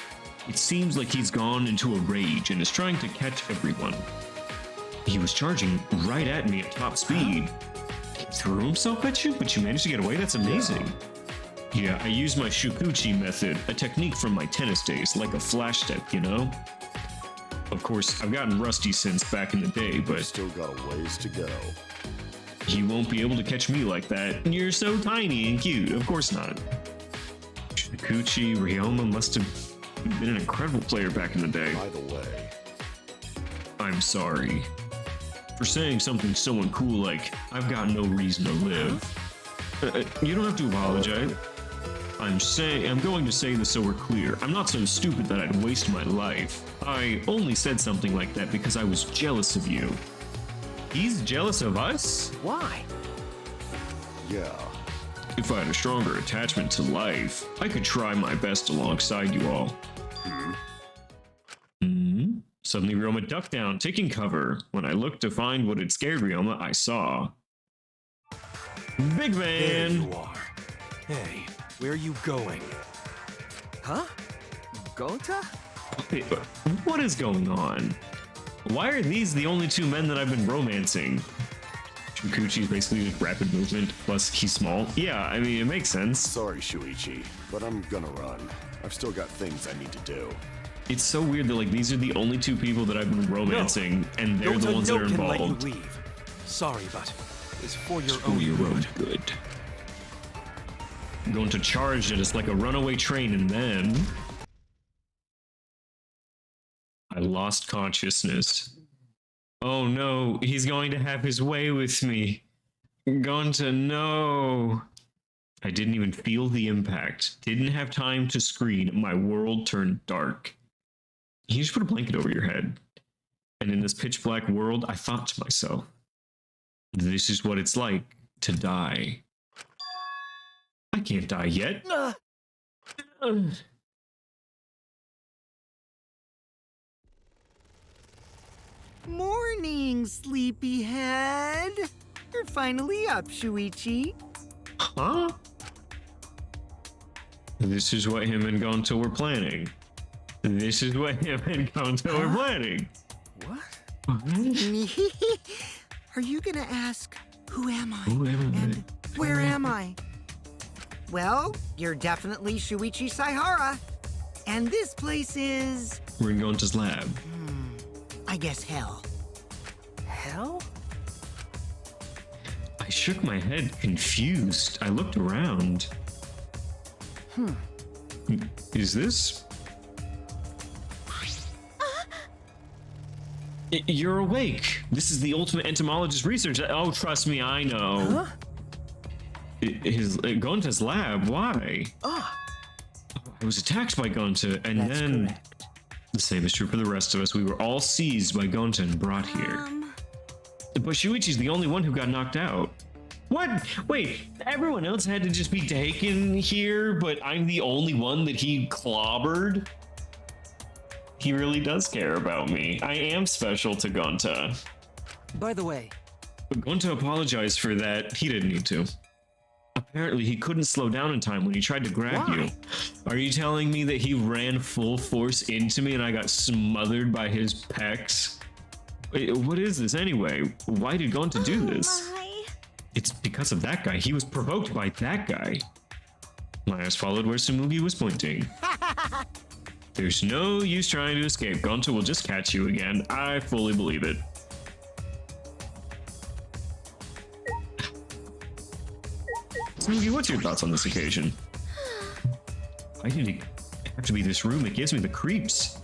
Speaker 1: it seems like he's gone into a rage and is trying to catch everyone. He was charging right at me at top speed. He threw himself at you, but you managed to get away? That's amazing. Yeah, I used my Shukuchi method, a technique from my tennis days, like a flash step, you know? Of course, I've gotten rusty since back in the day, but
Speaker 3: Still got a ways to go.
Speaker 1: he won't be able to catch me like that. You're so tiny and cute. Of course not. Shukuchi, Ryoma must have been an incredible player back in the day.
Speaker 3: By the way,
Speaker 1: I'm sorry. For saying something so uncool like, I've got no reason to live. You don't have to apologize. I'm going to say this so we're clear. I'm not so stupid that I'd waste my life. I only said something like that because I was jealous of you. He's jealous of us?
Speaker 2: Why?
Speaker 3: yeah.
Speaker 1: If I had a stronger attachment to life, I could try my best alongside you all. Suddenly Ryoma ducked down, taking cover. When I looked to find what had scared Ryoma, I saw... Big
Speaker 2: There
Speaker 1: Man!
Speaker 2: you are. Hey, where are you going? Huh? Gonta?
Speaker 1: Wait, what is going on? Why are these the only two men that I've been romancing? Shukuchi's basically just rapid movement, plus he's small. Yeah, I mean, it makes sense.
Speaker 3: Sorry, Shuichi, but I'm gonna run. I've still got things I need to do.
Speaker 1: It's so weird that, like, these are the only two people that I've been romancing, and they're the
Speaker 2: Gonta
Speaker 1: ones that are
Speaker 2: can let you
Speaker 1: involved.
Speaker 2: leave. Sorry, but it's for your
Speaker 1: For
Speaker 2: own
Speaker 1: your own
Speaker 2: good.
Speaker 1: good. I'm going to charge it as like a runaway train, and then... I lost consciousness. Oh no, he's going to have his way with me. Gonta, no. I didn't even feel the impact. Didn't have time to scream. My world turned dark. You just put a blanket over your head. And in this pitch black world, I thought to myself, this is what it's like to die. I can't die yet.
Speaker 5: Morning, sleepyhead. You're finally up, Shuichi.
Speaker 1: Huh? This is what him and Gonta were planning. This is what him and Gonta were planning.
Speaker 2: What?
Speaker 5: Are you gonna ask, who am I?
Speaker 1: Who am I?
Speaker 5: And where am I? Well, you're definitely Shuichi Saihara. And this place is,
Speaker 1: We're in Gonta's lab.
Speaker 5: I guess, hell.
Speaker 2: Hell?
Speaker 1: I shook my head, confused. I looked around. Is this? You're awake. This is the ultimate entomologist research. Oh, trust me, I know.
Speaker 2: Huh?
Speaker 1: Gonta's lab. Why?
Speaker 2: Ah,
Speaker 1: I was attacked by Gonta, and
Speaker 5: That's
Speaker 1: then
Speaker 5: correct.
Speaker 1: the same is true for the rest of us. We were all seized by Gonta and brought here. But Shuichi's the only one who got knocked out. What? Wait, everyone else had to just be taken here, but I'm the only one that he clobbered? He really does care about me. I am special to Gonta.
Speaker 2: by the way,
Speaker 1: But Gonta apologized for that. He didn't need to. Apparently, he couldn't slow down in time when he tried to grab you. Are you telling me that he ran full force into me and I got smothered by his pecs? Wait, what is this anyway? Why did Gonta do this?
Speaker 4: My.
Speaker 1: It's because of that guy. He was provoked by that guy. My ass followed where Tsumugi was pointing. There's no use trying to escape. Gonta will just catch you again. I fully believe it. Tsumugi, what's your thoughts on this occasion? Why did it have to be this room? It gives me the creeps.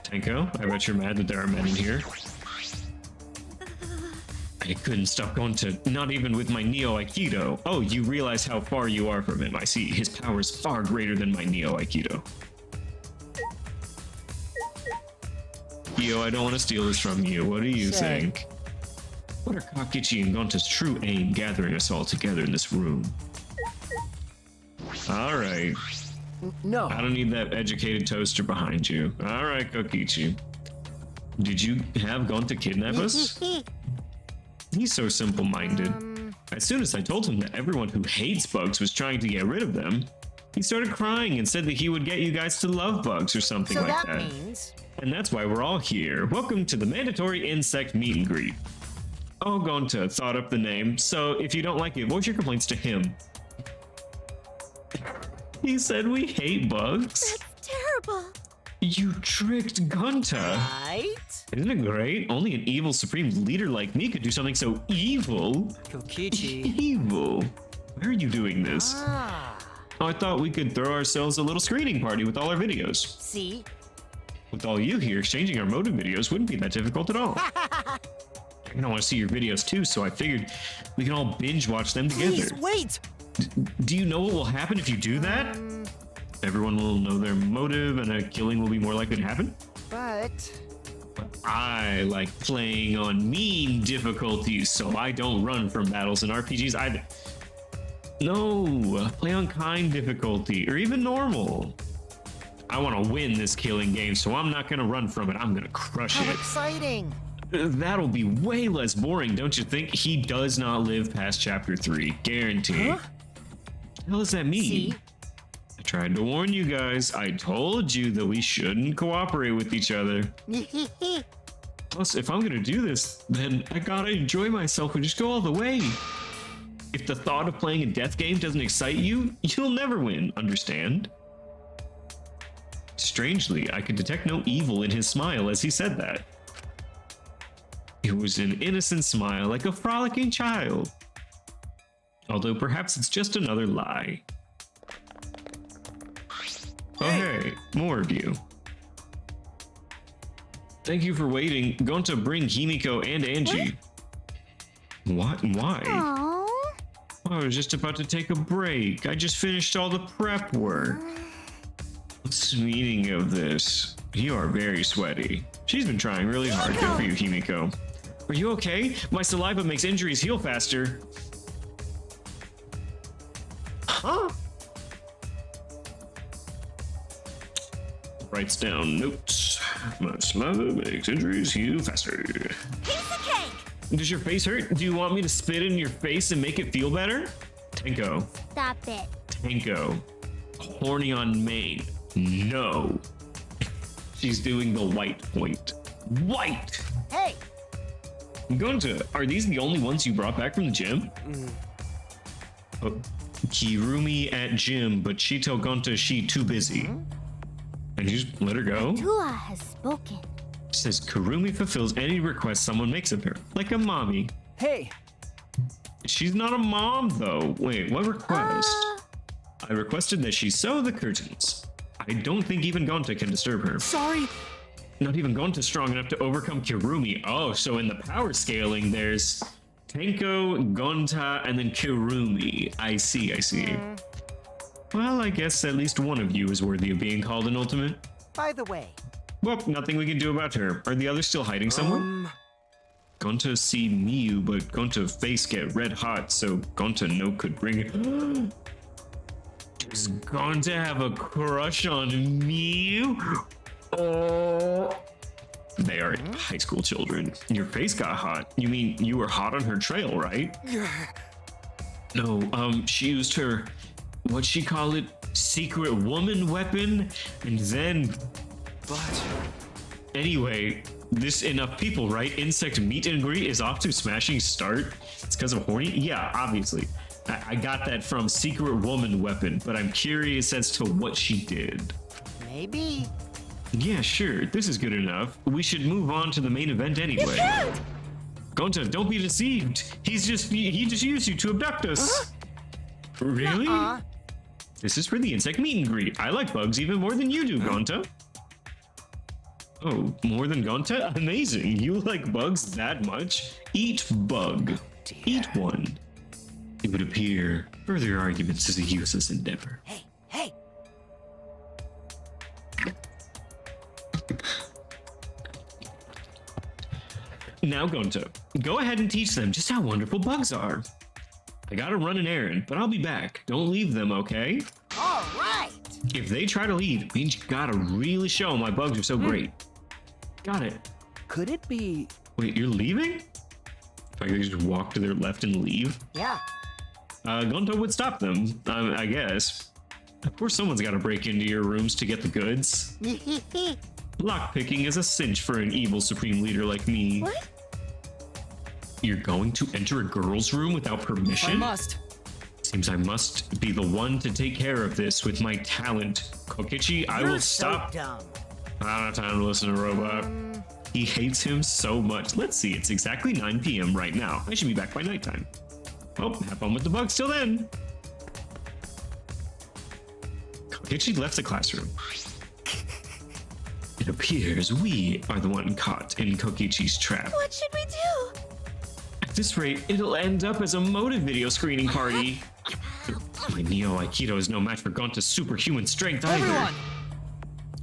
Speaker 1: Tenko, I bet you're mad that there are men in here. I couldn't stop Gonta, not even with my Neo Aikido. Oh, you realize how far you are from him. I see. His power is far greater than my Neo Aikido. Yo, I don't want to steal this from you. What do you think? What are Kakichi and Gonta's true aim gathering us all together in this room? Alright.
Speaker 2: No.
Speaker 1: I don't need that educated toaster behind you. Alright, Kokichi. Did you have Gonta kidnap us? He's so simple-minded. As soon as I told him that everyone who hates bugs was trying to get rid of them, he started crying and said that he would get you guys to love bugs or something
Speaker 5: So
Speaker 1: like
Speaker 5: that means...
Speaker 1: And that's why we're all here. Welcome to the mandatory insect meet and greet. Oh, Gonta thought up the name, so if you don't like it, voice your complaints to him. He said we hate bugs?
Speaker 4: That's terrible.
Speaker 1: You tricked Gonta.
Speaker 5: Right?
Speaker 1: Isn't it great? Only an evil supreme leader like me could do something so evil.
Speaker 5: Kokichi.
Speaker 1: Evil? Why are you doing this?
Speaker 5: Ah.
Speaker 1: Oh, I thought we could throw ourselves a little screening party with all our videos.
Speaker 5: See?
Speaker 1: With all you here, exchanging our motive videos wouldn't be that difficult at all. I don't want to see your videos too, so I figured we can all binge watch them together.
Speaker 5: Please, wait!
Speaker 1: Do you know what will happen if you do that? Everyone will know their motive and a killing will be more likely to happen?
Speaker 5: But...
Speaker 1: I like playing on mean difficulties, so I don't run from battles in RPGs either. No, play on kind difficulty, or even normal. I want to win this killing game, so I'm not going to run from it. I'm going to crush
Speaker 5: How
Speaker 1: it.
Speaker 5: exciting!
Speaker 1: That'll be way less boring, don't you think? He does not live past chapter 3, guaranteed.
Speaker 5: Huh?
Speaker 1: What the hell does that mean?
Speaker 5: See?
Speaker 1: I tried to warn you guys. I told you that we shouldn't cooperate with each other. Plus, if I'm gonna do this, then I gotta enjoy myself and just go all the way. If the thought of playing a death game doesn't excite you, you'll never win, understand? Strangely, I could detect no evil in his smile as he said that. It was an innocent smile, like a frolicking child. Although perhaps it's just another lie. Oh hey, more of you. Thank you for waiting. Going to bring Himiko and Angie. What? Why?
Speaker 4: Aww.
Speaker 1: I was just about to take a break. I just finished all the prep work. What's the meaning of this? You are very sweaty. She's been trying really hard. Good for you, Himiko. Are you okay? My saliva makes injuries heal faster. Huh? Writes down notes. My saliva makes injuries heal faster.
Speaker 4: Piece of cake.
Speaker 1: Does your face hurt? Do you want me to spit in your face and make it feel better? Tenko.
Speaker 4: Stop it.
Speaker 1: Tenko. Horny on main. No. She's doing the white point. White!
Speaker 5: Hey!
Speaker 1: Gonta, are these the only ones you brought back from the gym? Oh, Kirumi at gym, but she told Gonta she too busy. And you just let her go?
Speaker 4: Tua has spoken.
Speaker 1: Says Kirumi fulfills any request someone makes of her, like a mommy.
Speaker 2: Hey!
Speaker 1: She's not a mom, though. Wait, what request? I requested that she sew the curtains. I don't think even Gonta can disturb her.
Speaker 2: Sorry!
Speaker 1: Not even Gonta's strong enough to overcome Kirumi. Oh, so in the power scaling, there's Tenko, Gonta, and then Kirumi. I see. Well, I guess at least one of you is worthy of being called an ultimate.
Speaker 5: By the way...
Speaker 1: Well, nothing we can do about her. Are the others still hiding somewhere? Gonta see Miyu, but Gonta face get red hot, so Gonta no could bring it. Does Gonta have a crush on Miyu? Oh. They are high school children. Your face got hot. You mean you were hot on her trail, right? No, she used her, what'd she call it? Secret woman weapon? And then,
Speaker 2: But
Speaker 1: anyway, this enough people, right? Insect meet and greet is off to a smashing start. It's because of horny? Yeah, obviously. I got that from secret woman weapon, but I'm curious as to what she did.
Speaker 5: Maybe.
Speaker 1: Yeah, sure. This is good enough. We should move on to the main event anyway. Gonta, don't be deceived. He just used you to abduct us. Really?
Speaker 5: Nuh-uh.
Speaker 1: This is for the insect meet and greet. I like bugs even more than you do, Gonta. Oh, more than Gonta? Amazing. You like bugs that much? Eat bug. Eat one. It would appear further arguments is a useless endeavor.
Speaker 5: Hey, hey.
Speaker 1: Now, Gonta, go ahead and teach them just how wonderful bugs are. I gotta run an errand, but I'll be back. Don't leave them, okay?
Speaker 5: All right.
Speaker 1: If they try to leave, it means you gotta really show them why bugs are so great. Got it.
Speaker 2: could it be?
Speaker 1: Wait, you're leaving? If I could just walk to their left and leave?
Speaker 5: Yeah.
Speaker 1: Gonta would stop them, I guess. Of course someone's gotta break into your rooms to get the goods. Lockpicking is a cinch for an evil supreme leader like me.
Speaker 4: What?
Speaker 1: You're going to enter a girl's room without permission?
Speaker 2: I must.
Speaker 1: Seems I must be the one to take care of this with my talent. Kokichi, I will
Speaker 5: You're
Speaker 1: stop.
Speaker 5: So dumb.
Speaker 1: I don't have time to listen to Robot. He hates him so much. Let's see, it's exactly 9 p.m. right now. I should be back by nighttime. Well, have fun with the bugs till then. Kokichi left the classroom. It appears we are the one caught in Kokichi's trap.
Speaker 4: What should we do?
Speaker 1: At this rate, it'll end up as a motive video screening party. My Neo Aikido is no match for Gonta's superhuman strength either.
Speaker 2: Everyone!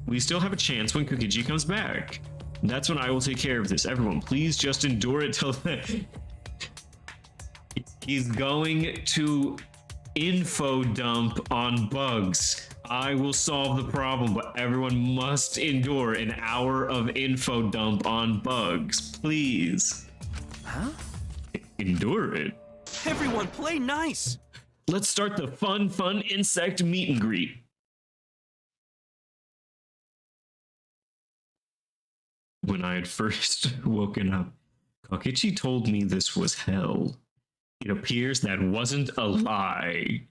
Speaker 1: We still have a chance when Kokichi comes back. That's when I will take care of this. Everyone, please just endure it till then. He's going to info dump on bugs. I will solve the problem, but everyone must endure an hour of info dump on bugs. Please.
Speaker 2: Huh?
Speaker 1: Endure it.
Speaker 2: Everyone, play nice!
Speaker 1: Let's start the fun insect meet and greet. When I had first woken up, Kokichi told me this was hell. It appears that wasn't a lie.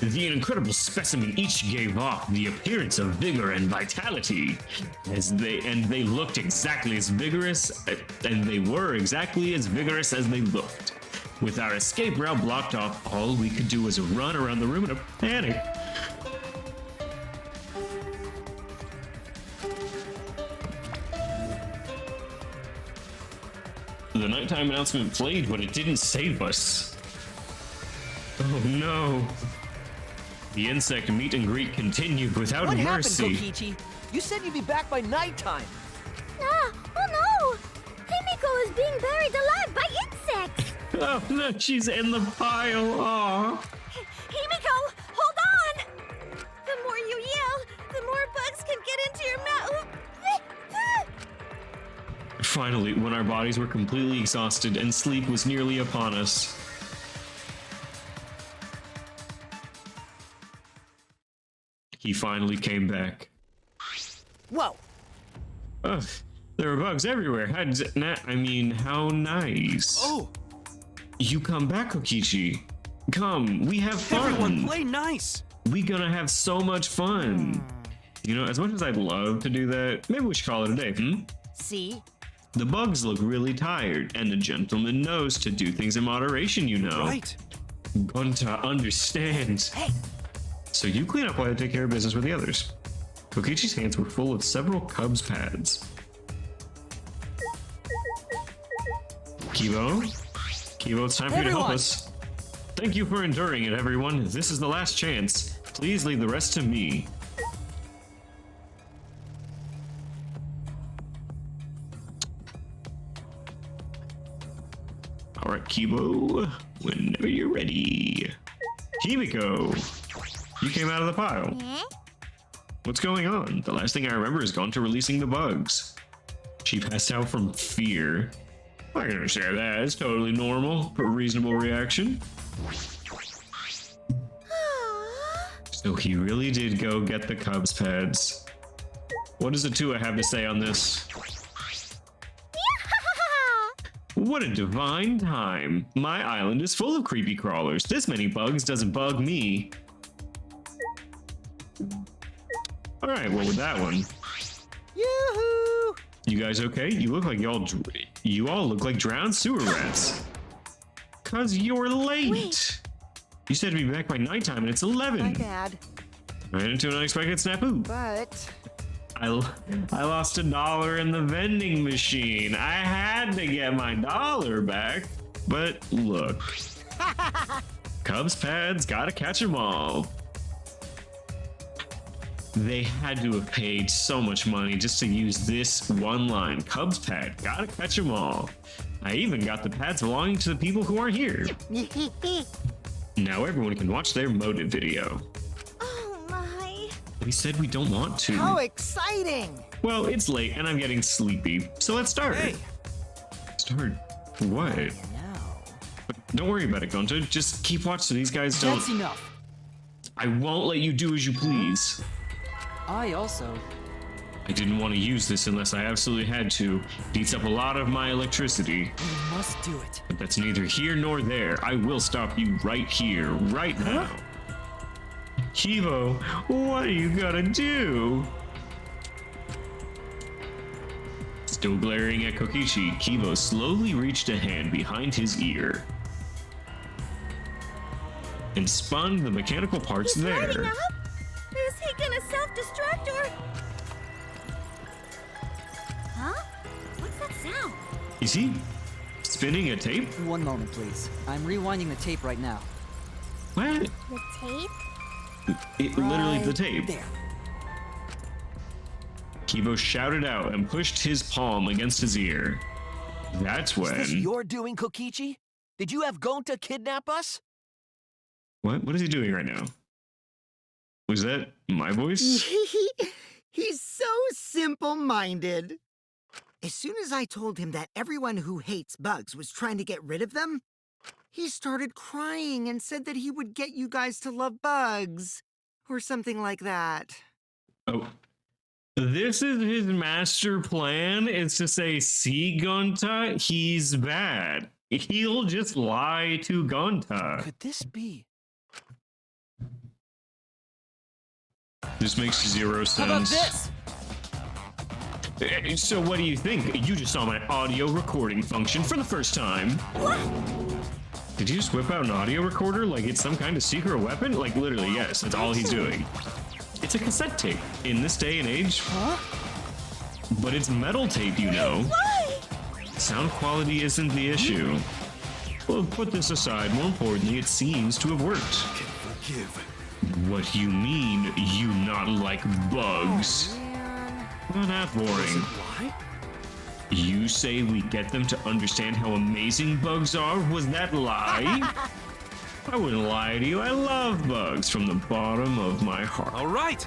Speaker 1: The incredible specimen each gave off the appearance of vigor and vitality, they looked exactly as vigorous, and they were exactly as vigorous as they looked. With our escape route blocked off, all we could do was run around the room in a panic. The nighttime announcement played, but it didn't save us. Oh no. The insect meet and greet continued without
Speaker 2: What
Speaker 1: mercy.
Speaker 2: happened, Kokichi? You said you'd be back by nighttime.
Speaker 4: Ah, oh no! Himiko is being buried alive by insects!
Speaker 1: Oh no, she's in the pile. Aw.
Speaker 4: Himiko, hold on! The more you yell, the more bugs can get into your mouth.
Speaker 1: Finally, when our bodies were completely exhausted and sleep was nearly upon us, he finally came back.
Speaker 2: Whoa!
Speaker 1: Ugh, there were bugs everywhere. How nice.
Speaker 2: Oh!
Speaker 1: You come back, Kokichi. Come, we have fun.
Speaker 2: Everyone, play nice!
Speaker 1: We gonna have so much fun. You know, as much as I'd love to do that, maybe we should call it a day,
Speaker 5: See?
Speaker 1: The bugs look really tired, and the gentleman knows to do things in moderation, you know.
Speaker 2: Right.
Speaker 1: Gonta understands.
Speaker 5: Hey,
Speaker 1: So you clean up while I take care of business with the others. Kokichi's hands were full of several Cubs pads. Kibo, it's time for you to help
Speaker 2: Everyone!
Speaker 1: us. Thank you for enduring it, everyone. This is the last chance. Please leave the rest to me. All right, Kibo, whenever you're ready. Himiko, you came out of the pile. What's going on? The last thing I remember is Gonta releasing the bugs. She passed out from fear. I can understand that. It's totally normal. A reasonable reaction. So he really did go get the Cubs pads. What does Atua have to say on this? What a divine time. My island is full of creepy crawlers. This many bugs doesn't bug me. All right, well with that one.
Speaker 5: Yoo-hoo!
Speaker 1: You guys okay? You look like you all look like drowned sewer rats. Cause you're late.
Speaker 4: Wait.
Speaker 1: You said to be back by nighttime and it's 11.
Speaker 5: My bad.
Speaker 1: Ran into an unexpected snafu.
Speaker 5: But
Speaker 1: I lost $1 in the vending machine. I had to get my $1 back. But look. Cubs pads, gotta catch 'em all. They had to have paid so much money just to use this one line. Cubs pad, gotta catch 'em all. I even got the pads belonging to the people who aren't here. Now everyone can watch their motive video.
Speaker 4: Oh my.
Speaker 1: We said we don't want to.
Speaker 5: how exciting!
Speaker 1: Well, it's late and I'm getting sleepy, so let's start.
Speaker 2: Hey.
Speaker 1: Start what?
Speaker 5: No.
Speaker 1: Don't worry about it, Gonta. Just keep watching so these guys don't.
Speaker 6: That's enough.
Speaker 1: I won't let you do as you please.
Speaker 6: I also.
Speaker 1: I didn't want to use this unless I absolutely had to. It eats up a lot of my electricity.
Speaker 6: We must do it.
Speaker 1: But that's neither here nor there. I will stop you right here, right now. Kivo, what are you gonna do? Still glaring at Kokichi, Kivo slowly reached a hand behind his ear and spun the mechanical parts
Speaker 4: He's
Speaker 1: there.
Speaker 4: lighting up? Is he gonna self-destruct or? Huh? What's that sound?
Speaker 1: Is he spinning a tape?
Speaker 6: One moment, please. I'm rewinding the tape right now.
Speaker 1: What?
Speaker 4: The tape?
Speaker 1: Literally the
Speaker 6: Right
Speaker 1: tape.
Speaker 6: There.
Speaker 1: Kivo shouted out and pushed his palm against his ear. That's
Speaker 2: Is this
Speaker 1: when.
Speaker 2: your doing, Kokichi? Did you have Gonta kidnap us?
Speaker 1: What? What is he doing right now? Was that my voice?
Speaker 5: He's so simple-minded. As soon as I told him that everyone who hates bugs was trying to get rid of them, he started crying and said that he would get you guys to love bugs. Or something like that.
Speaker 1: Oh. This is his master plan, is to say, see Gonta, he's bad. He'll just lie to Gonta.
Speaker 2: Could this be?
Speaker 1: This makes zero
Speaker 6: How about
Speaker 1: sense.
Speaker 6: this?
Speaker 1: So what do you think? You just saw my audio recording function for the first time.
Speaker 4: What?
Speaker 1: Did you just whip out an audio recorder like it's some kind of secret weapon? Like literally, yes, that's all he's doing. It's a cassette tape in this day and age.
Speaker 6: Huh?
Speaker 1: But it's metal tape, you know.
Speaker 4: Why?
Speaker 1: Sound quality isn't the issue. Well, put this aside, more importantly, it seems to have worked.
Speaker 2: Forgive.
Speaker 1: What you mean, you not like bugs? Well, not boring.
Speaker 2: Why?
Speaker 1: You say we get them to understand how amazing bugs are? Was that lie? I wouldn't lie to you. I love bugs from the bottom of my heart.
Speaker 2: All right.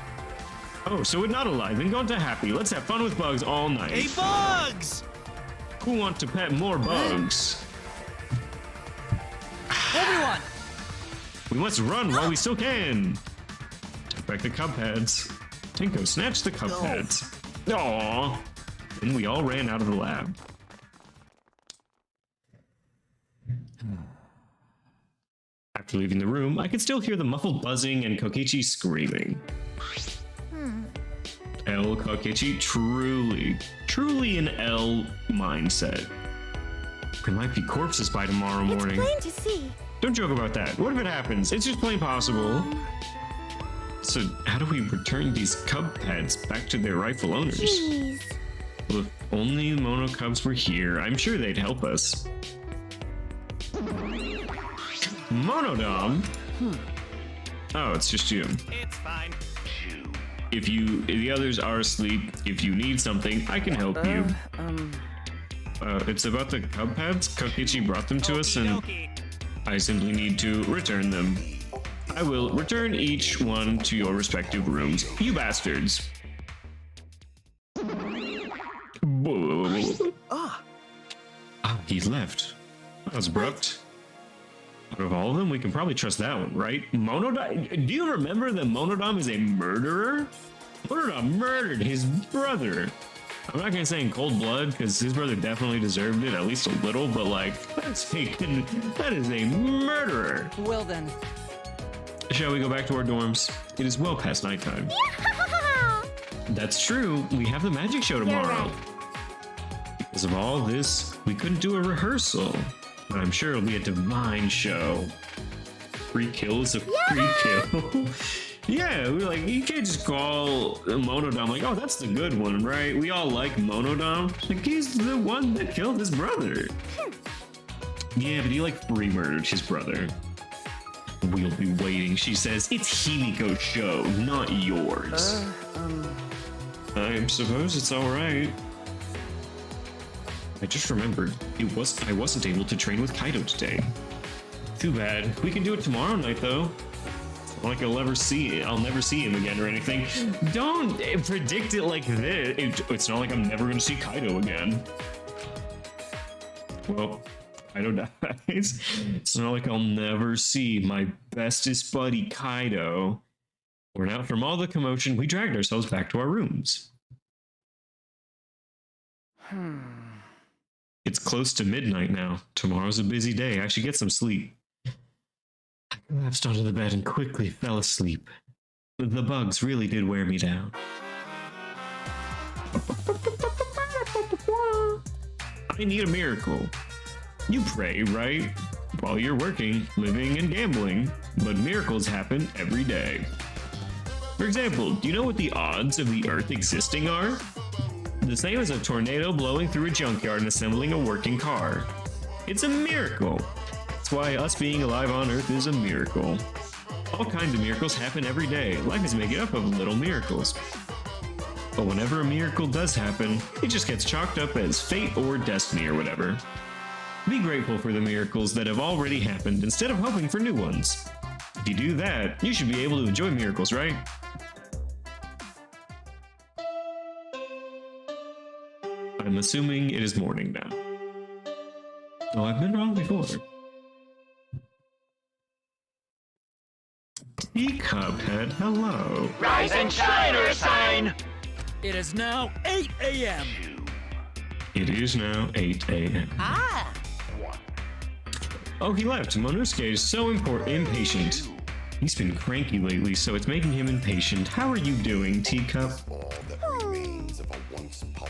Speaker 1: Oh, so we're not alive. Then go to happy. Let's have fun with bugs all night.
Speaker 2: Hey, bugs!
Speaker 1: Who want to pet more bugs?
Speaker 6: Everyone!
Speaker 1: We must run while we still can. Take back the cub pads. Tinko, snatch the cub pads. Aww. Then we all ran out of the lab. After leaving the room, I could still hear the muffled buzzing and Kokichi screaming. L Kokichi, truly an L mindset. There might be corpses by tomorrow morning.
Speaker 4: It's plain to see.
Speaker 1: Don't joke about that. What if it happens? It's just plain possible. So how do we return these cub pads back to their rightful owners?
Speaker 4: Jeez.
Speaker 1: Well, if only mono cubs were here, I'm sure they'd help us. Monodom? Oh, it's just you.
Speaker 2: It's fine.
Speaker 1: If the others are asleep, if you need something, I can help you. It's about the cub pads. Kokichi brought them to us, and I simply need to return them. I will return each one to your respective rooms. You bastards. He left. That was abrupt. Out of all of them, we can probably trust that one, right? Monodam? Do you remember that Monodam is a murderer? Monodam murdered his brother. I'm not gonna say in cold blood, because his brother definitely deserved it, at least a little, but like, that is a murderer.
Speaker 6: Well then.
Speaker 1: Shall we go back to our dorms? It is well past nighttime. That's true, we have the magic show tomorrow. Because of all this, we couldn't do a rehearsal. But I'm sure it'll be a divine show. Free kill is a free kill. Yeah, we're like, you can't just call Monodam like, oh, that's the good one, right? We all like Monodam. Like, he's the one that killed his brother. Yeah, but he like free murdered his brother. We'll be waiting. She says, it's Himiko's show, not yours. I suppose it's all right. I just remembered, I wasn't able to train with Kaido today. Too bad. We can do it tomorrow night, though. It's not like I'll never see him again or anything. Don't predict it like this. It's not like I'm never going to see Kaido again. Well, Kaido dies. It's not like I'll never see my bestest buddy Kaido. Worn out from all the commotion, we dragged ourselves back to our rooms. It's close to midnight now. Tomorrow's a busy day. I should get some sleep. I collapsed onto the bed and quickly fell asleep. The bugs really did wear me down. I need a miracle. You pray, right? While you're working, living, and gambling. But miracles happen every day. For example, do you know what the odds of the Earth existing are? The same as a tornado blowing through a junkyard and assembling a working car. It's a miracle. That's why us being alive on Earth is a miracle. All kinds of miracles happen every day. Life is made up of little miracles. But whenever a miracle does happen, it just gets chalked up as fate or destiny or whatever. Be grateful for the miracles that have already happened instead of hoping for new ones. If you do that, you should be able to enjoy miracles, right? I'm assuming it is morning now. Oh, I've been wrong before. Teacuphead, hello.
Speaker 7: Rise and shine, or sign!
Speaker 6: It is now 8 a.m.
Speaker 1: It is now 8 a.m.
Speaker 7: Ah!
Speaker 1: Oh, he left. Monosuke is so impatient. He's been cranky lately, so it's making him impatient. How are you doing, Teacup?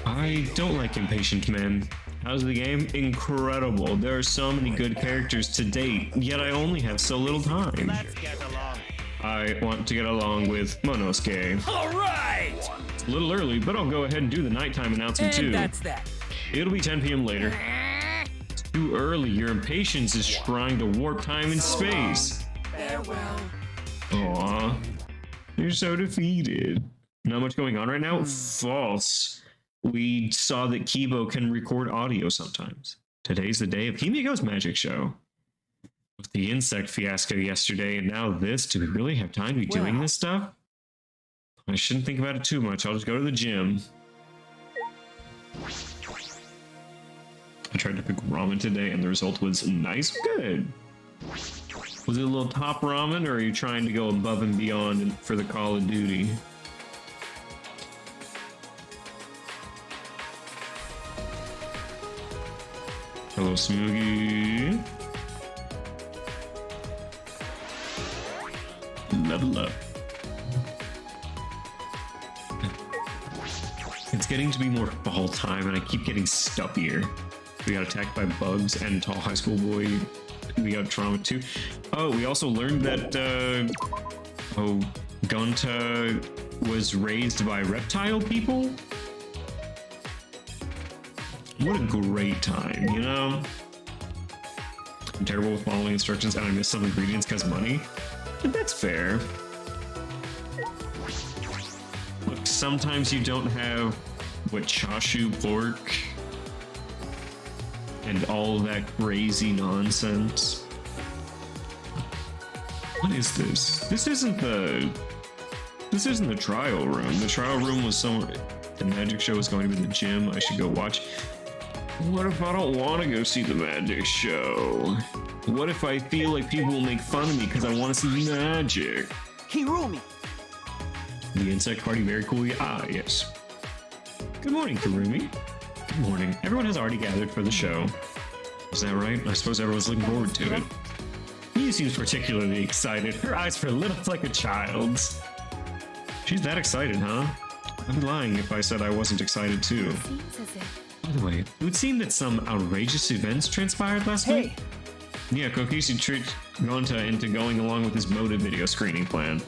Speaker 1: I don't like impatient men. How's the game? Incredible. There are so many good characters to date, yet I only have so little time.
Speaker 7: Let's get along.
Speaker 1: I want to get along with Monosuke.
Speaker 7: Alright!
Speaker 1: It's a little early, but I'll go ahead and do the nighttime announcement too.
Speaker 6: And that's that.
Speaker 1: It'll be 10 p.m. later. It's too early. Your impatience is trying to warp time and space.
Speaker 6: Farewell.
Speaker 1: Aw. You're so defeated. Not much going on right now? False. We saw that Kibo can record audio sometimes. Today's the day of Himiko's magic show. With the insect fiasco yesterday and now this, do we really have time to be doing this stuff? I shouldn't think about it too much. I'll just go to the gym. I tried to pick ramen today and the result was nice. Good. Was it a little top ramen or are you trying to go above and beyond for the Call of Duty? Hello, Smoogie. Level up. It's getting to be more fall time and I keep getting stuffier. We got attacked by bugs and tall high school boy. We got trauma too. Oh, we also learned that Gonta was raised by reptile people. What a great time, you know? I'm terrible with following instructions and I miss some ingredients because money. But that's fair. Look, sometimes you don't have what chashu pork and all that crazy nonsense. What is this? This isn't the trial room. The trial room was somewhere. The magic show is going to be the gym. I should go watch. What if I don't want to go see the magic show? What if I feel like people will make fun of me because I want to see magic?
Speaker 5: Hirumi!
Speaker 1: The insect party, very cool. Ah, yes. Good morning, Kirumi. Good morning. Everyone has already gathered for the show. Is that right? I suppose everyone's looking forward to it. Miyu seems particularly excited. Her eyes were lit up like a child's. She's that excited, huh? I'd be lying if I said I wasn't excited too.
Speaker 4: Seems as if.
Speaker 1: By the way, it would seem that some outrageous events transpired last week. Yeah, Kokichi tricked Gonta into going along with his motive video screening plan.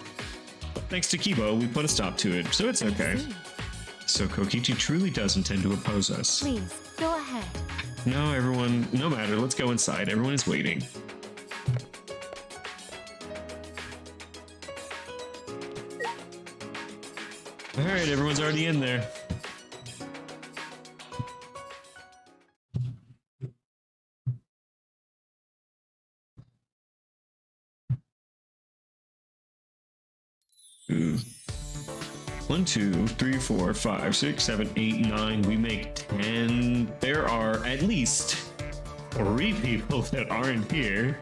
Speaker 1: But thanks to Kibo, we put a stop to it, so it's okay. So Kokichi truly does intend to oppose us.
Speaker 4: Please, go ahead.
Speaker 1: No, everyone, no matter, let's go inside. Everyone is waiting. Alright, everyone's already in there. Ooh. 1, 2, 3, 4, 5, 6, 7, 8, 9. We make 10. There are at least 3 people that aren't here.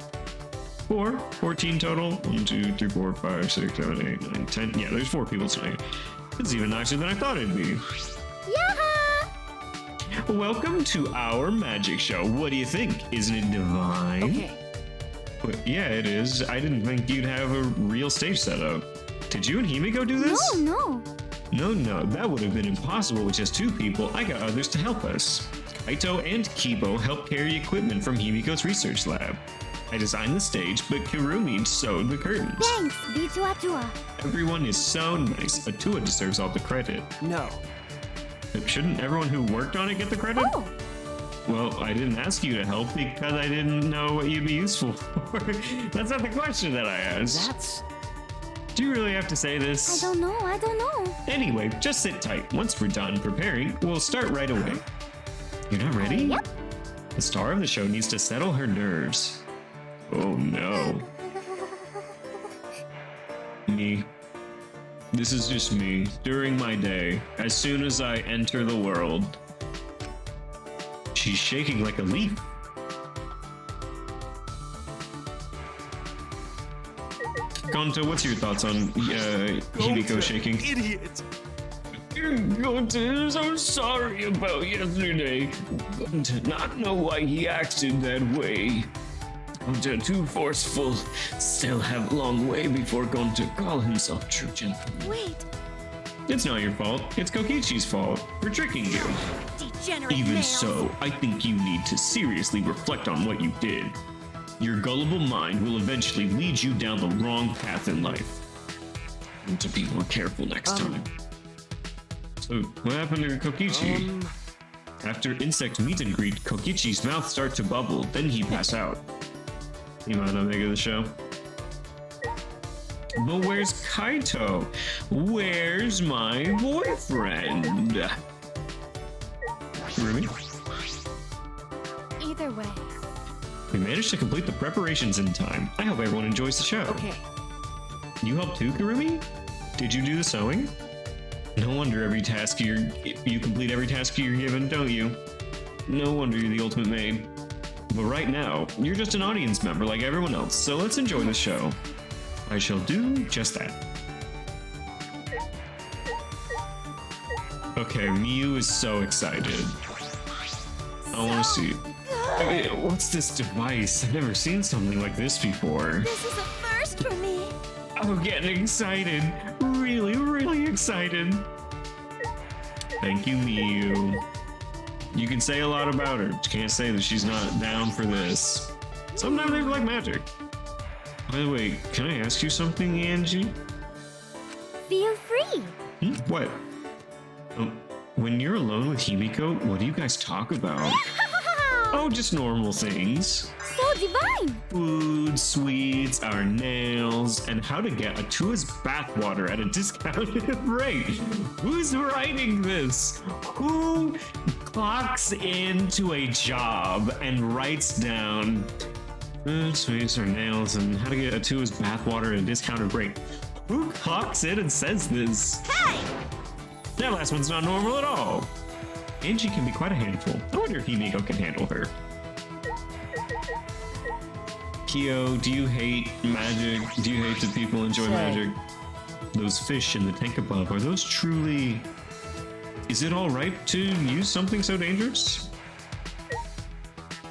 Speaker 1: 14 total. 1, 2, 3, 4, 5, 6, 7, 8, 9, 10. Yeah, there's 4 people tonight. It's even nicer than I thought it'd be.
Speaker 4: Yaha!
Speaker 1: Welcome to our magic show. What do you think? Isn't it divine?
Speaker 5: Okay.
Speaker 1: But yeah, it is. I didn't think you'd have a real stage setup. Did you and Himiko do this?
Speaker 4: No.
Speaker 1: No, that would have been impossible with just 2 people. I got others to help us. Kaito and Kibo helped carry equipment from Himiko's research lab. I designed the stage, but Kirumi sewed the curtains.
Speaker 4: Thanks, Bitua.
Speaker 1: Everyone is so nice. Atua deserves all the credit.
Speaker 5: No.
Speaker 1: Shouldn't everyone who worked on it get the credit?
Speaker 4: Oh,
Speaker 1: Well, I didn't ask you to help because I didn't know what you'd be useful for. That's not the question that I asked.
Speaker 5: That's...
Speaker 1: Do you really have to say this?
Speaker 4: I don't know.
Speaker 1: Anyway, just sit tight. Once we're done preparing, we'll start right away. You're not ready?
Speaker 4: Yep.
Speaker 1: The star of the show needs to settle her nerves. Oh no. Me. This is just me, during my day, as soon as I enter the world. She's shaking like a leaf. Gonta, what's your thoughts on Himiko shaking?
Speaker 2: Idiot!
Speaker 1: Gonta, I'm so sorry about yesterday. Gonta not know why he acted that way. Gonta too forceful. Still have a long way before Gonta call himself true gentleman.
Speaker 4: Wait.
Speaker 1: It's not your fault. It's Kokichi's fault for tricking you.
Speaker 4: Degenerate
Speaker 1: Even
Speaker 4: males.
Speaker 1: so, I think you need to seriously reflect on what you did. Your gullible mind will eventually lead you down the wrong path in life. And to be more careful next time. So, what happened to Kokichi? After insect meet and greet, Kokichi's mouth starts to bubble, then he pass out. You mind not making the show? But where's Kaito? Where's my boyfriend? Ruby?
Speaker 4: Either way.
Speaker 1: We managed to complete the preparations in time. I hope everyone enjoys the show.
Speaker 5: Okay.
Speaker 1: You helped too, Kirumi? Did you do the sewing? No wonder you complete every task you're given, don't you? No wonder you're the ultimate maid. But right now, you're just an audience member like everyone else, so let's enjoy the show. I shall do just that. Okay, Miyu is so excited. I want to see. Hey, what's this device? I've never seen something like this before.
Speaker 4: This is a first for me.
Speaker 1: I'm getting excited. Really, really excited. Thank you, Miyu. You can say a lot about her. You can't say that she's not down for this. Sometimes they like magic. By the way, can I ask you something, Angie?
Speaker 4: Feel free.
Speaker 1: What? When you're alone with Himiko, what do you guys talk about? Oh, just normal things.
Speaker 4: So divine.
Speaker 1: Food, sweets, our nails, and how to get Atua's bathwater at a discounted rate. Who's writing this? Who clocks into a job and writes down food, sweets, or nails, and how to get Atua's bathwater at a discounted rate? Who clocks in and says this?
Speaker 4: Hey!
Speaker 1: That last one's not normal at all. Angie can be quite a handful. I wonder if Himiko can handle her. Kyo, do you hate magic? Do you hate that people enjoy magic? Those fish in the tank above, are those truly... Is it alright to use something so dangerous?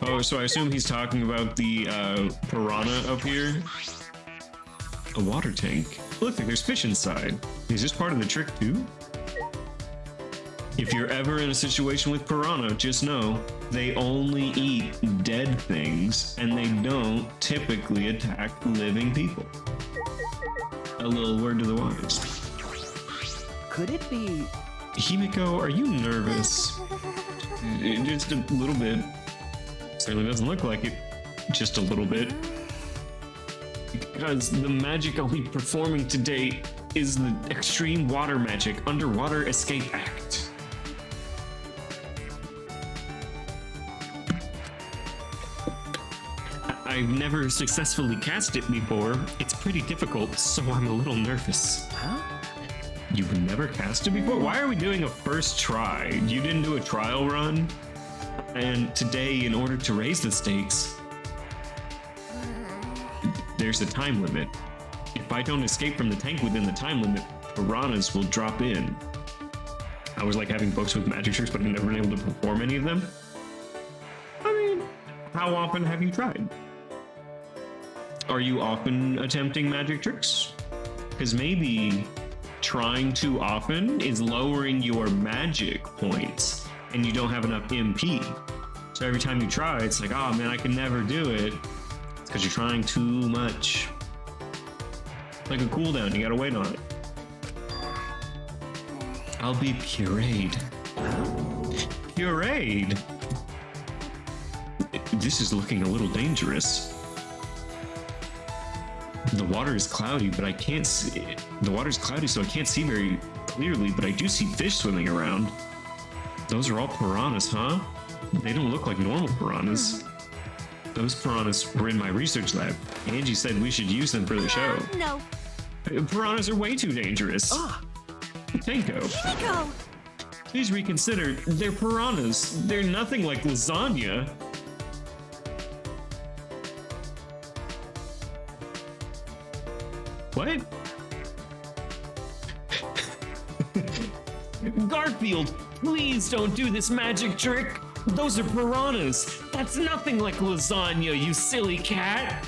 Speaker 1: Oh, so I assume he's talking about the piranha up here? A water tank. Look, there's fish inside. Is this part of the trick too? If you're ever in a situation with piranha, just know they only eat dead things and they don't typically attack living people. A little word to the wise.
Speaker 2: Could it be...
Speaker 1: Himiko, are you nervous? Just a little bit. Certainly doesn't look like it. Just a little bit. Because the magic I'll be performing today is the Extreme Water Magic Underwater Escape Act. I've never successfully cast it before. It's pretty difficult, so I'm a little nervous.
Speaker 2: Huh?
Speaker 1: You've never cast it before? Why are we doing a first try? You didn't do a trial run? And today, in order to raise the stakes, there's a time limit. If I don't escape from the tank within the time limit, piranhas will drop in. I was like having books with magic tricks, but I've never been able to perform any of them. I mean, how often have you tried? Are you often attempting magic tricks? Because maybe trying too often is lowering your magic points and you don't have enough MP. So every time you try, it's like, oh man, I can never do it. It's because you're trying too much. Like a cooldown, you gotta wait on it. I'll be pureed. Pureed? This is looking a little dangerous. The water is cloudy, but I can't see it. The water's cloudy, so I can't see very clearly, but I do see fish swimming around. Those are all piranhas, huh? They don't look like normal piranhas. Those piranhas were in my research lab. Angie said we should use them for the show.
Speaker 4: No.
Speaker 1: Piranhas are way too dangerous. Tenko.
Speaker 4: Himiko!
Speaker 1: Please reconsider. They're piranhas. They're nothing like lasagna. What? Garfield, please don't do this magic trick. Those are piranhas. That's nothing like lasagna, you silly cat.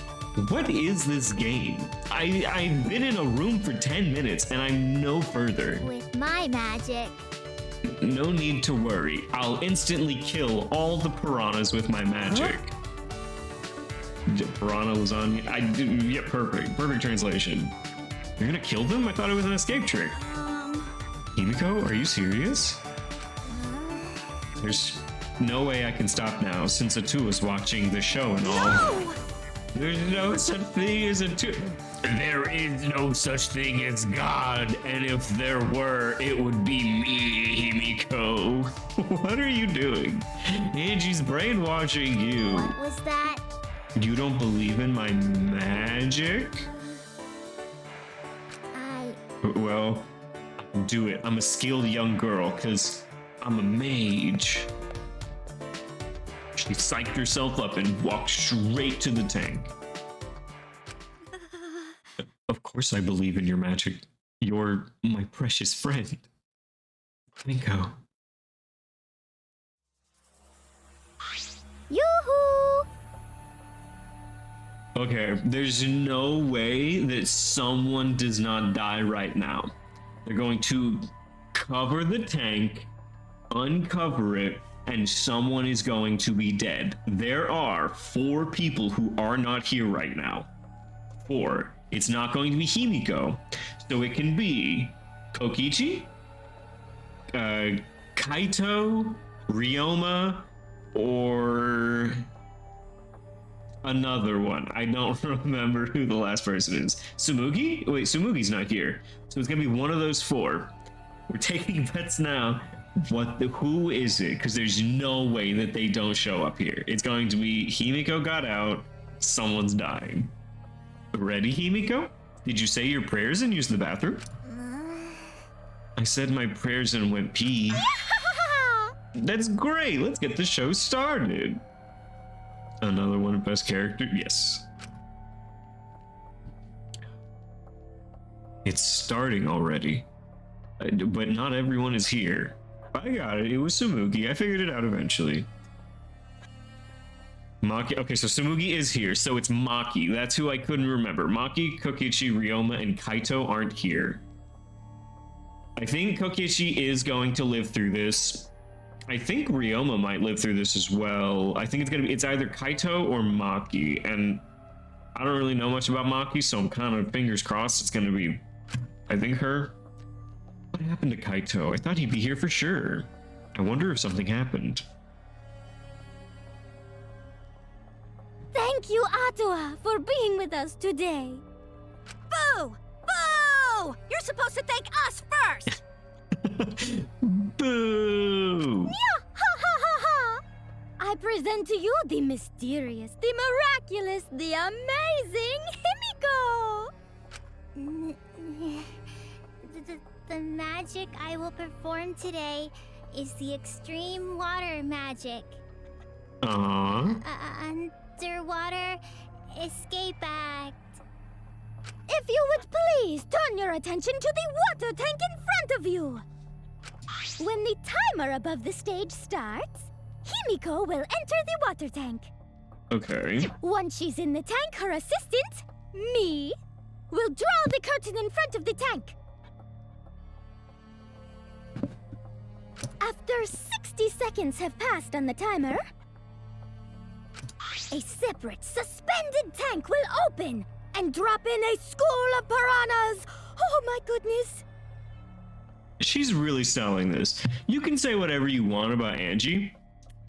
Speaker 1: What is this game? I've been in a room for 10 minutes and I'm no further.
Speaker 4: With my magic.
Speaker 1: No need to worry. I'll instantly kill all the piranhas with my magic. Piranha lasagna. Yeah, perfect. Perfect translation. You're gonna kill them? I thought it was an escape trick. Himiko, are you serious? There's no way I can stop now since Atu is watching the show and all.
Speaker 4: No!
Speaker 1: There's no such thing as Atu. There is no such thing as God, and if there were, it would be me, Himiko. What are you doing? Angie's brainwashing you.
Speaker 4: What was that?
Speaker 1: You don't believe in my magic? Well, do it. I'm a skilled young girl, because I'm a mage. She psyched herself up and walked straight to the tank. Of course I believe in your magic. You're my precious friend. Himiko.
Speaker 4: Yoo-hoo!
Speaker 1: Okay, there's no way that someone does not die right now. They're going to cover the tank, uncover it, and someone is going to be dead. There are 4 people who are not here right now. 4. It's not going to be Himiko, so it can be Kokichi, Kaito, Ryoma, or another one. I don't remember who the last person is. Tsumugi? Wait, Tsumugi's not here. So it's gonna be one of those 4. We're taking bets now. Who is it? Because there's no way that they don't show up here. It's going to be Himiko got out, someone's dying. Ready, Himiko? Did you say your prayers and use the bathroom? I said my prayers and went pee. That's great. Let's get the show started. Another one of best character. Yes. It's starting already. But not everyone is here. I got it. It was Samugi. I figured it out eventually. Maki. Okay, so Samugi is here. So it's Maki. That's who I couldn't remember. Maki, Kokichi, Ryoma, and Kaito aren't here. I think Kokichi is going to live through this. I think Ryoma might live through this as well. I think it's either Kaito or Maki, and I don't really know much about Maki, so I'm kind of fingers crossed it's gonna be, I think, her. What happened to Kaito? I thought he'd be here for sure. I wonder if something happened.
Speaker 4: Thank you, Atua, for being with us today.
Speaker 8: Boo! Boo! You're supposed to thank us first!
Speaker 1: Boo!
Speaker 4: Yeah, ha ha ha ha! I present to you the mysterious, the miraculous, the amazing Himiko!
Speaker 9: The magic I will perform today is the extreme water magic. Underwater escape act.
Speaker 4: If you would please turn your attention to the water tank in front of you. When the timer above the stage starts, Himiko will enter the water tank.
Speaker 1: Okay.
Speaker 4: Once she's in the tank, her assistant, me, will draw the curtain in front of the tank. After 60 seconds have passed on the timer, a separate, suspended tank will open and drop in a school of piranhas. Oh my goodness.
Speaker 1: She's really selling this. You can say whatever you want about Angie.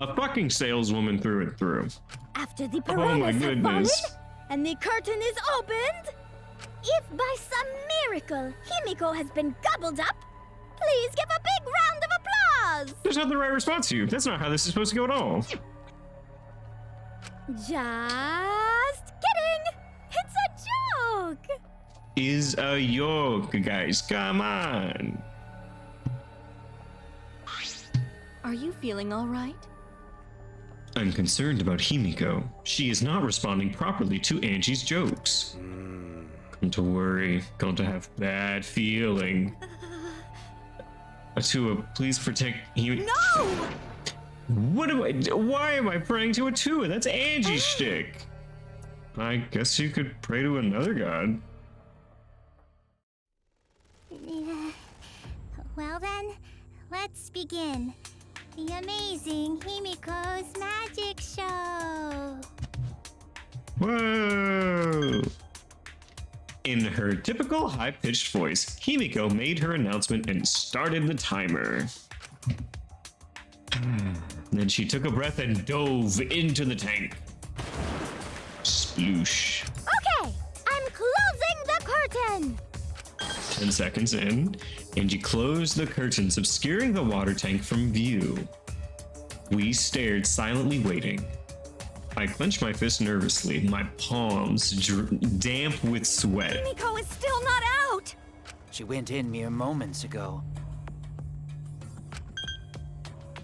Speaker 1: A fucking saleswoman through and through.
Speaker 4: After the
Speaker 1: Oh my
Speaker 4: piranhas have fallen
Speaker 1: goodness.
Speaker 4: and the curtain is opened, if by some miracle Himiko has been gobbled up, please give a big round of applause.
Speaker 1: There's not the right response to you. That's not how this is supposed to go at all.
Speaker 4: Just kidding. It's a joke.
Speaker 1: Is a yoke, guys. Come on.
Speaker 8: Are you feeling all right?
Speaker 1: I'm concerned about Himiko. She is not responding properly to Angie's jokes. Going to worry. Going to have bad feeling. Atua, please protect Himiko.
Speaker 8: No!
Speaker 1: What am I? Why am I praying to Atua? That's Angie's shtick. I guess you could pray to another god.
Speaker 9: Well then, let's begin. The amazing Himiko's magic show.
Speaker 1: Whoa! In her typical high-pitched voice, Himiko made her announcement and started the timer. Then she took a breath and dove into the tank. Sploosh.
Speaker 4: Okay, I'm closing the curtain.
Speaker 1: 10 seconds in, Angie closed the curtains, obscuring the water tank from view. We stared, silently waiting. I clenched my fist nervously, my palms damp with sweat.
Speaker 8: Himiko is still not out!
Speaker 10: She went in mere moments ago.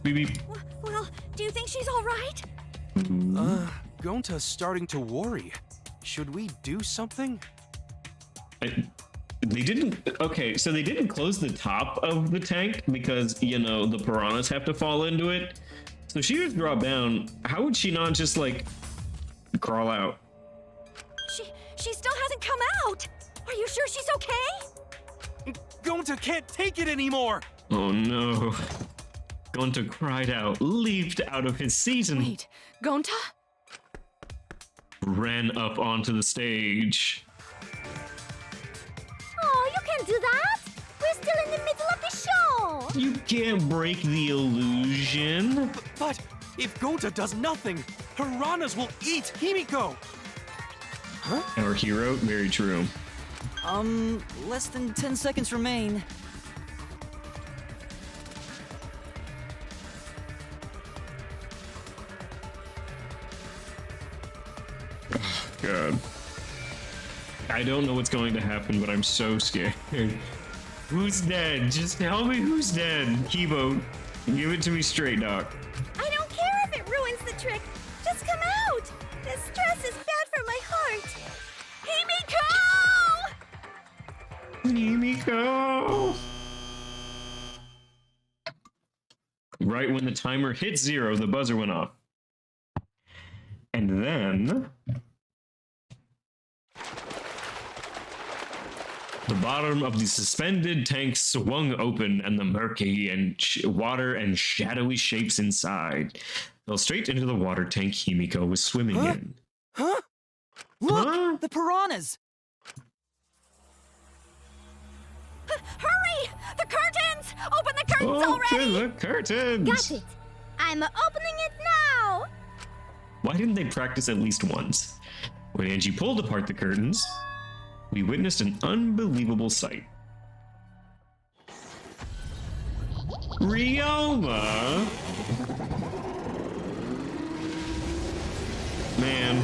Speaker 1: Beep, beep.
Speaker 8: Well, do you think she's all right?
Speaker 2: Gonta's starting to worry. Should we do something?
Speaker 1: They didn't. Okay, so they didn't close the top of the tank because, you know, the piranhas have to fall into it. So she was dropped down. How would she not just, like, crawl out?
Speaker 8: She still hasn't come out! Are you sure she's okay?
Speaker 2: Gonta can't take it anymore!
Speaker 1: Oh no. Gonta cried out, leaped out of his seat, and
Speaker 8: Wait, Gonta?
Speaker 1: ran up onto the stage.
Speaker 4: Oh, you can't do that. We're still in the middle of the show.
Speaker 1: You can't break the illusion.
Speaker 2: But if Gonta does nothing, piranhas will eat Himiko!
Speaker 1: Our hero, very true.
Speaker 10: Less than 10 seconds remain.
Speaker 1: God. I don't know what's going to happen, but I'm so scared. Who's dead? Just tell me who's dead. Kibo, Give it to me straight, Doc.
Speaker 8: I don't care if it ruins the trick. Just come out. This stress is bad for my heart. Himiko!
Speaker 1: Himiko! Right when the timer hit 0, the buzzer went off. And then the bottom of the suspended tank swung open, and the murky and water and shadowy shapes inside fell straight into the water tank Himiko was swimming in.
Speaker 10: Huh? Look!
Speaker 1: Huh?
Speaker 10: The piranhas!
Speaker 8: Hurry! The curtains! Open the curtains
Speaker 1: Open
Speaker 8: already!
Speaker 1: the curtains!
Speaker 4: Got it. I'm opening it now.
Speaker 1: Why didn't they practice at least once? When Angie pulled apart the curtains, we witnessed an unbelievable sight. Ryoma! Man.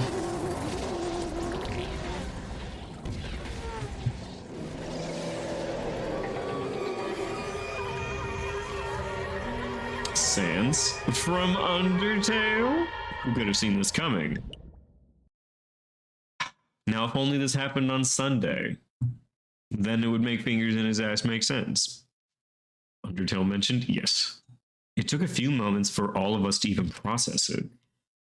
Speaker 1: Sans from Undertale? Who could have seen this coming? Now, if only this happened on Sunday, then it would make fingers in his ass make sense. Undertale mentioned, yes. It took a few moments for all of us to even process it.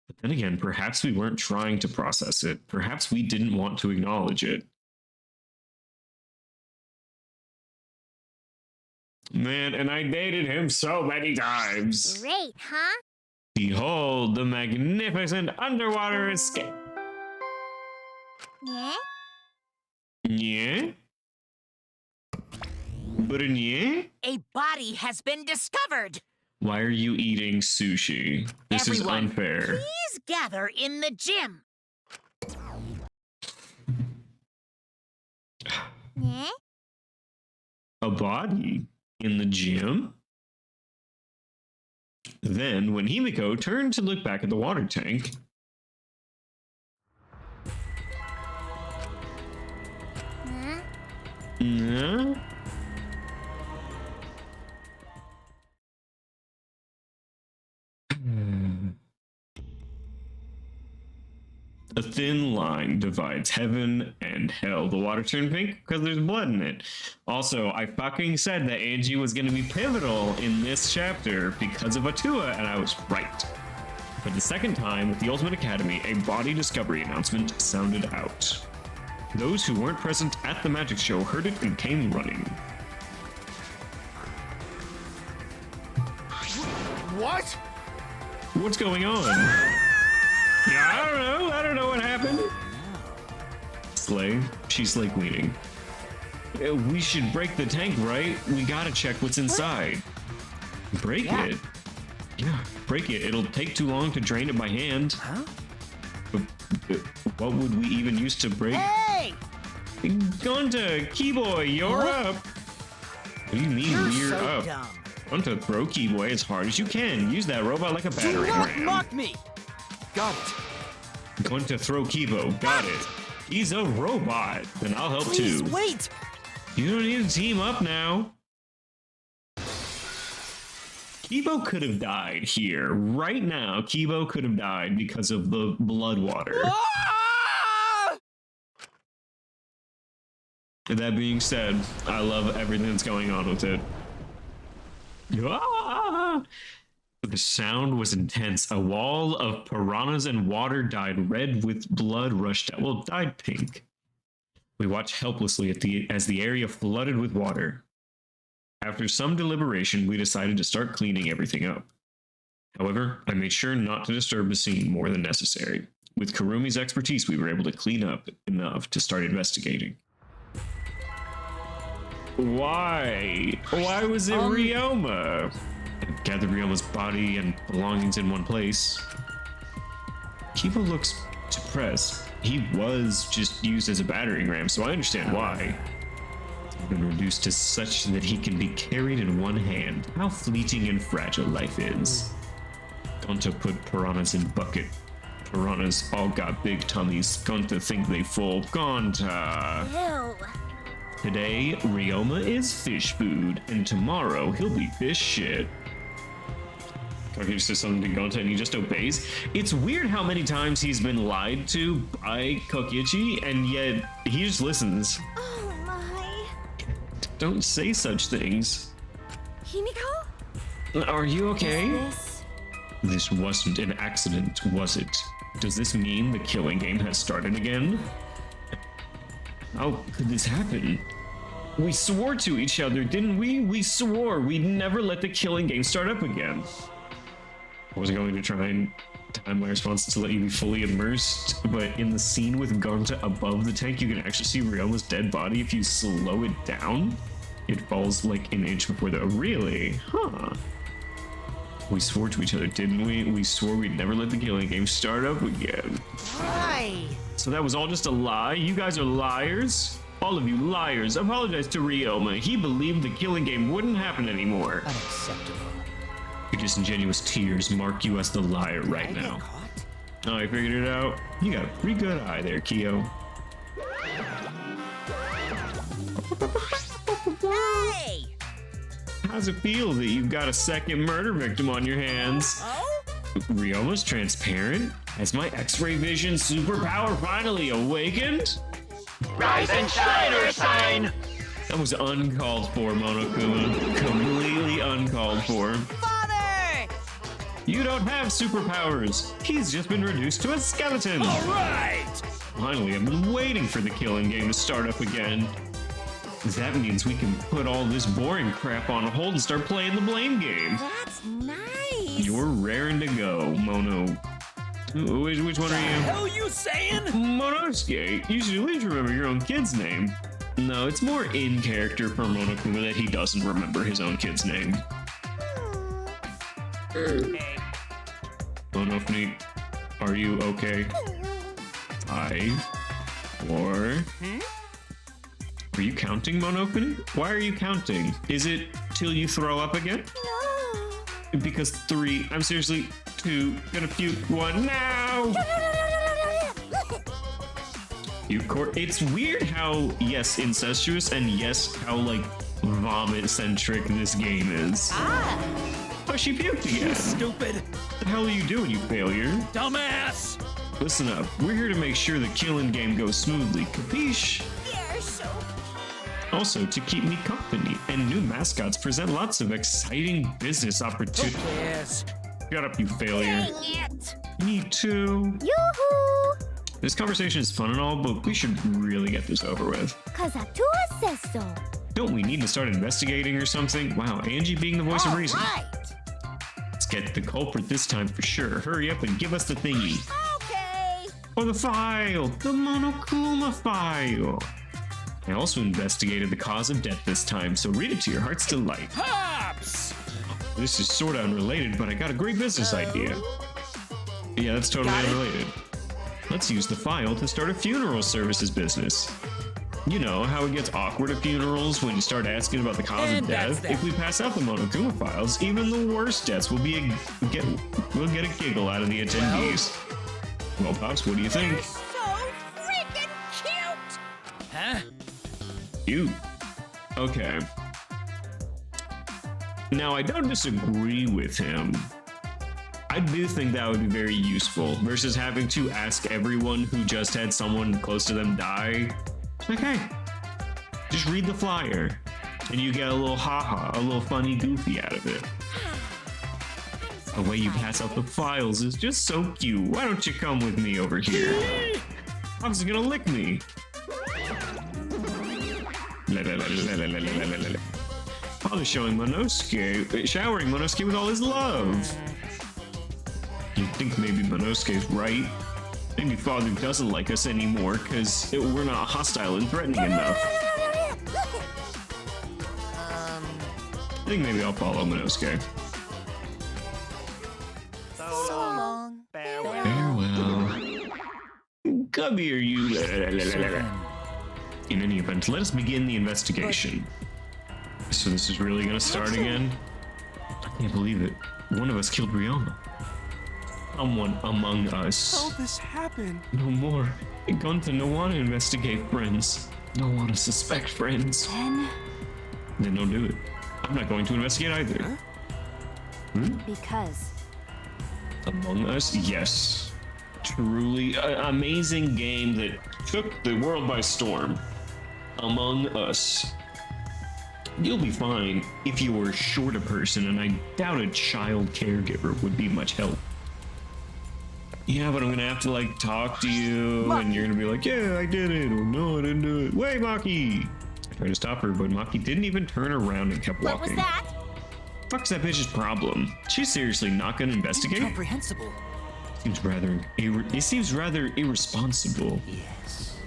Speaker 1: But then again, perhaps we weren't trying to process it. Perhaps we didn't want to acknowledge it. Man, and I dated him so many times.
Speaker 9: Great, huh?
Speaker 1: Behold the magnificent underwater escape.
Speaker 9: Yeah?
Speaker 1: Yeah? But yeah?
Speaker 11: A body has been discovered.
Speaker 1: Why are you eating sushi? This
Speaker 11: Everyone,
Speaker 1: is unfair.
Speaker 11: Please gather in the gym.
Speaker 9: Yeah?
Speaker 1: A body in the gym? Then, when Himiko turned to look back at the water tank,
Speaker 9: Huh?
Speaker 1: yeah? A thin line divides heaven and hell. The water turned pink because there's blood in it. Also, I fucking said that Angie was going to be pivotal in this chapter because of Atua, and I was right. For the second time, with the Ultimate Academy, a body discovery announcement sounded out. Those who weren't present at the magic show heard it and came running.
Speaker 3: What?
Speaker 1: What's going on? Yeah, I don't know what happened. Slay. She's Slay cleaning. We should break the tank, right? We gotta check what's inside. Break it? Yeah, break it. It'll take too long to drain it by hand.
Speaker 11: Huh?
Speaker 1: What would we even use to break?
Speaker 11: Hey!
Speaker 1: Gonta, Keyboy, you're up. What do you mean
Speaker 11: You're
Speaker 1: we're
Speaker 11: so
Speaker 1: up?
Speaker 11: dumb.
Speaker 1: Gonta, throw Keyboy as hard as you can. Use that robot like a
Speaker 10: Do
Speaker 1: battering
Speaker 10: not
Speaker 1: ram.
Speaker 10: mock me! Got it.
Speaker 1: Going to throw Kibo. Got it. He's a robot. Then I'll help
Speaker 10: Please,
Speaker 1: too.
Speaker 10: wait!
Speaker 1: You don't need to team up now. Kibo could have died here. Right now, Kibo could have died because of the blood water.
Speaker 10: Ah!
Speaker 1: That being said, I love everything that's going on with it. Ah! The sound was intense. A wall of piranhas and water dyed red with blood rushed out. Well, dyed pink. We watched helplessly as the area flooded with water. After some deliberation, we decided to start cleaning everything up. However, I made sure not to disturb the scene more than necessary. With Kurumi's expertise, we were able to clean up enough to start investigating. Why? Why was it Ryoma? Gathered Ryoma's body and belongings in one place. Kibo looks depressed. He was just used as a battering ram, so I understand why. He's been reduced to such that he can be carried in one hand. How fleeting and fragile life is. Gonta put piranhas in bucket. Piranhas all got big tummies. Gonta think they full. Gonta.
Speaker 9: Ew.
Speaker 1: Today, Ryoma is fish food, and tomorrow he'll be fish shit. Kageyoshi says something to Gonta and he just obeys. It's weird how many times he's been lied to by Kageyoshi and yet he just listens.
Speaker 8: Oh my.
Speaker 1: Don't say such things.
Speaker 8: Himiko?
Speaker 1: Are you okay?
Speaker 8: This?
Speaker 1: This wasn't an accident, was it? Does this mean the killing game has started again? How could this happen? We swore to each other, didn't we? We swore we'd never let the killing game start up again. I was going to try and time my response to let you be fully immersed, but in the scene with Gonta above the tank, you can actually see Ryoma's dead body if you slow it down. It falls like an inch before the... Really? Huh. We swore to each other, didn't we? We swore we'd never let the killing game start up again.
Speaker 11: Why?
Speaker 1: So that was all just a lie? You guys are liars? All of you liars. Apologize to Ryoma. He believed the killing game wouldn't happen anymore.
Speaker 10: Unacceptable.
Speaker 1: Your disingenuous tears mark you as the liar right now. Oh, I figured it out. You got a pretty good eye there, Kyo.
Speaker 11: Hey!
Speaker 1: How's it feel that you've got a second murder victim on your hands?
Speaker 11: Oh?
Speaker 1: Ryoma's transparent? Has my X-ray vision superpower finally awakened?
Speaker 7: Rise and shine, Ursine!
Speaker 1: That was uncalled for, Monokuma. Completely uncalled for.
Speaker 11: Father!
Speaker 1: You don't have superpowers. He's just been reduced to a skeleton.
Speaker 7: All right!
Speaker 1: Finally, I've been waiting for the killing game to start up again. That means we can put all this boring crap on hold and start playing the blame game.
Speaker 8: That's nice.
Speaker 1: You're raring to go, Mono. Which one are you?
Speaker 7: Hell you saying?
Speaker 1: Monosuke. You should at least remember your own kid's name. No, it's more in character for Monokuma that he doesn't remember his own kid's name. Monofni, are you okay? 5, 4. Are you counting, Monokuni? Why are you counting? Is it till you throw up again?
Speaker 8: No.
Speaker 1: Because 3. I'm seriously 2. Gonna puke 1 now. It's weird how, yes, incestuous, and yes, how, like, vomit-centric this game is. Oh, she puked again.
Speaker 7: Stupid.
Speaker 1: What the hell are you doing, you failure?
Speaker 7: Dumbass!
Speaker 1: Listen up. We're here to make sure the killing game goes smoothly. Capiche?
Speaker 8: You're so...
Speaker 1: Also, to keep me company, and new mascots present lots of exciting business opportunities.
Speaker 7: Yes.
Speaker 1: Shut up, you failure.
Speaker 8: Dang it.
Speaker 1: Me too.
Speaker 8: Yoo-hoo.
Speaker 1: This conversation is fun and all, but we should really get this over with.
Speaker 4: Cause Atua says so.
Speaker 1: Don't we need to start investigating or something? Wow, Angie being the voice of reason.
Speaker 11: Right.
Speaker 1: Let's get the culprit this time for sure. Hurry up and give us the thingy.
Speaker 8: Okay.
Speaker 1: Or the file! The Monokuma file! I also investigated the cause of death this time, so read it to your heart's delight.
Speaker 7: Hops!
Speaker 1: This is sorta unrelated, but I got a great business idea. Yeah, that's totally unrelated. Let's use the file to start a funeral services business. You know how it gets awkward at funerals when you start asking about the cause of death? If we pass out the Monokuma files, even the worst deaths will get a giggle out of the attendees. Well, Pops, what do you think?
Speaker 8: So freaking cute.
Speaker 7: Huh?
Speaker 1: Cute. Okay. Now, I don't disagree with him. I do think that would be very useful versus having to ask everyone who just had someone close to them die. Like, hey, just read the flyer and you get a little haha, a little funny goofy out of it. The way you pass out the files is just so cute. Why don't you come with me over here? Pops is gonna lick me. Father's showering Monosuke with all his love. You think maybe Monosuke's right? Maybe Father doesn't like us anymore because we're not hostile and threatening enough. I think maybe I'll follow Monosuke.
Speaker 11: So long.
Speaker 1: Farewell. Come here, you. In any event, let us begin the investigation. So this is really gonna start again? I can't believe it. One of us killed Ryoma. Someone among us.
Speaker 2: How this happened?
Speaker 1: No more. Gonta no want to investigate friends. No want to suspect friends. Then don't do it. I'm not going to investigate either.
Speaker 8: Because
Speaker 1: Among Us, yes. Truly amazing game that took the world by storm. Among Us. You'll be fine if you were a shorter person, and I doubt a child caregiver would be much help. Yeah, but I'm gonna have to like talk to you, and you're gonna be like, yeah, I did it, or no, I didn't do it. Wait, Maki! I tried to stop her, but Maki didn't even turn around and kept walking.
Speaker 8: What was that?
Speaker 1: Fuck's that bitch's problem? She's seriously not gonna investigate?
Speaker 10: Incomprehensible.
Speaker 1: It seems rather irresponsible.
Speaker 10: Yes.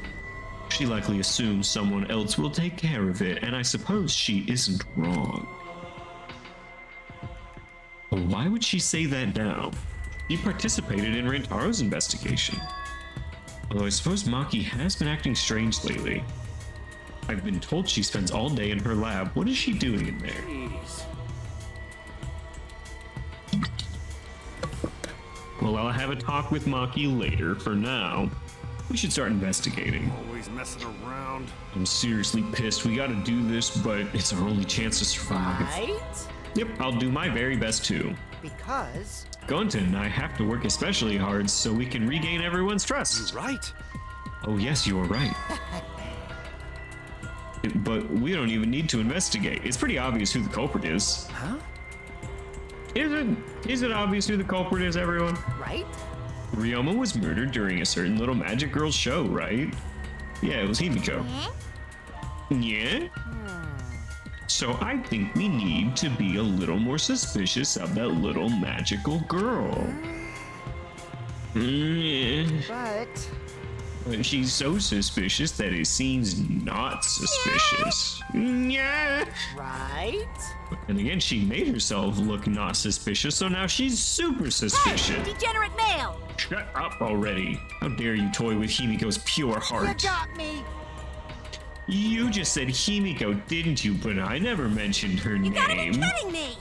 Speaker 1: She likely assumes someone else will take care of it, and I suppose she isn't wrong. But why would she say that now? She participated in Rantaro's investigation. Although I suppose Maki has been acting strange lately. I've been told she spends all day in her lab. What is she doing in there?
Speaker 10: Jeez.
Speaker 1: Well, I'll have a talk with Maki later. For now, we should start investigating.
Speaker 3: Always messing around.
Speaker 1: I'm seriously pissed. We gotta do this, but it's our only chance to survive.
Speaker 11: Right?
Speaker 1: Yep, I'll do my very best too.
Speaker 11: Because...
Speaker 1: Gunton and I have to work especially hard so we can regain everyone's trust.
Speaker 2: You're right.
Speaker 1: Oh yes, you are right. But we don't even need to investigate. It's pretty obvious who the culprit is.
Speaker 11: Huh?
Speaker 1: Is it obvious who the culprit is, everyone?
Speaker 11: Right?
Speaker 1: Ryoma was murdered during a certain little magic girl show, right? Yeah, it was Himiko. Yeah? So I think we need to be a little more suspicious of that little magical girl.
Speaker 11: But...
Speaker 1: But she's so suspicious that it seems not suspicious. Yeah.
Speaker 11: Right?
Speaker 1: And again, she made herself look not suspicious, so now she's super suspicious.
Speaker 8: Hey, degenerate male!
Speaker 1: Shut up already. How dare you toy with Himiko's pure heart?
Speaker 11: You got me!
Speaker 1: You just said Himiko, didn't you? But I never mentioned her
Speaker 8: You
Speaker 1: name.
Speaker 8: gotta be kidding me!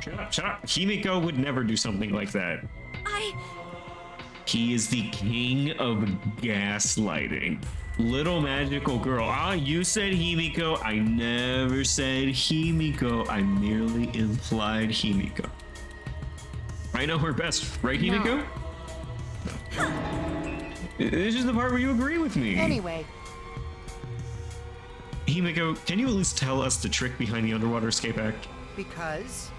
Speaker 1: Shut up, shut up. Himiko would never do something like that. He is the king of gaslighting. Little magical girl. Ah, you said Himiko. I never said Himiko. I merely implied Himiko. I know her best, right, Himiko? This is the part where you agree with me.
Speaker 11: Anyway.
Speaker 1: Himiko, can you at least tell us the trick behind the underwater escape act?
Speaker 11: Because...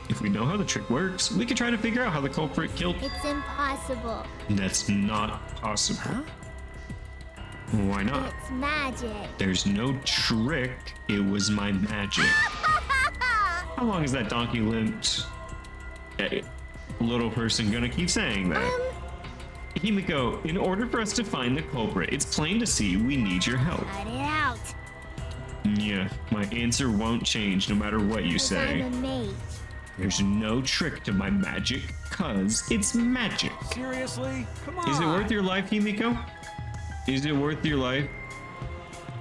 Speaker 1: If we know how the trick works, we can try to figure out how the culprit killed.
Speaker 9: It's impossible.
Speaker 1: That's not possible.
Speaker 11: Huh?
Speaker 1: Why not?
Speaker 9: It's magic.
Speaker 1: There's no trick. It was my magic. How long is that donkey limped? Hey, little person gonna keep saying that. Himiko, in order for us to find the culprit, it's plain to see we need your help.
Speaker 9: Cut it out.
Speaker 1: Yeah, my answer won't change no matter what you
Speaker 9: 'Cause
Speaker 1: say.
Speaker 9: I'm a mage.
Speaker 1: There's no trick to my magic, cause it's magic.
Speaker 2: Seriously? Come on.
Speaker 1: Is it worth your life, Himiko? Is it worth your life?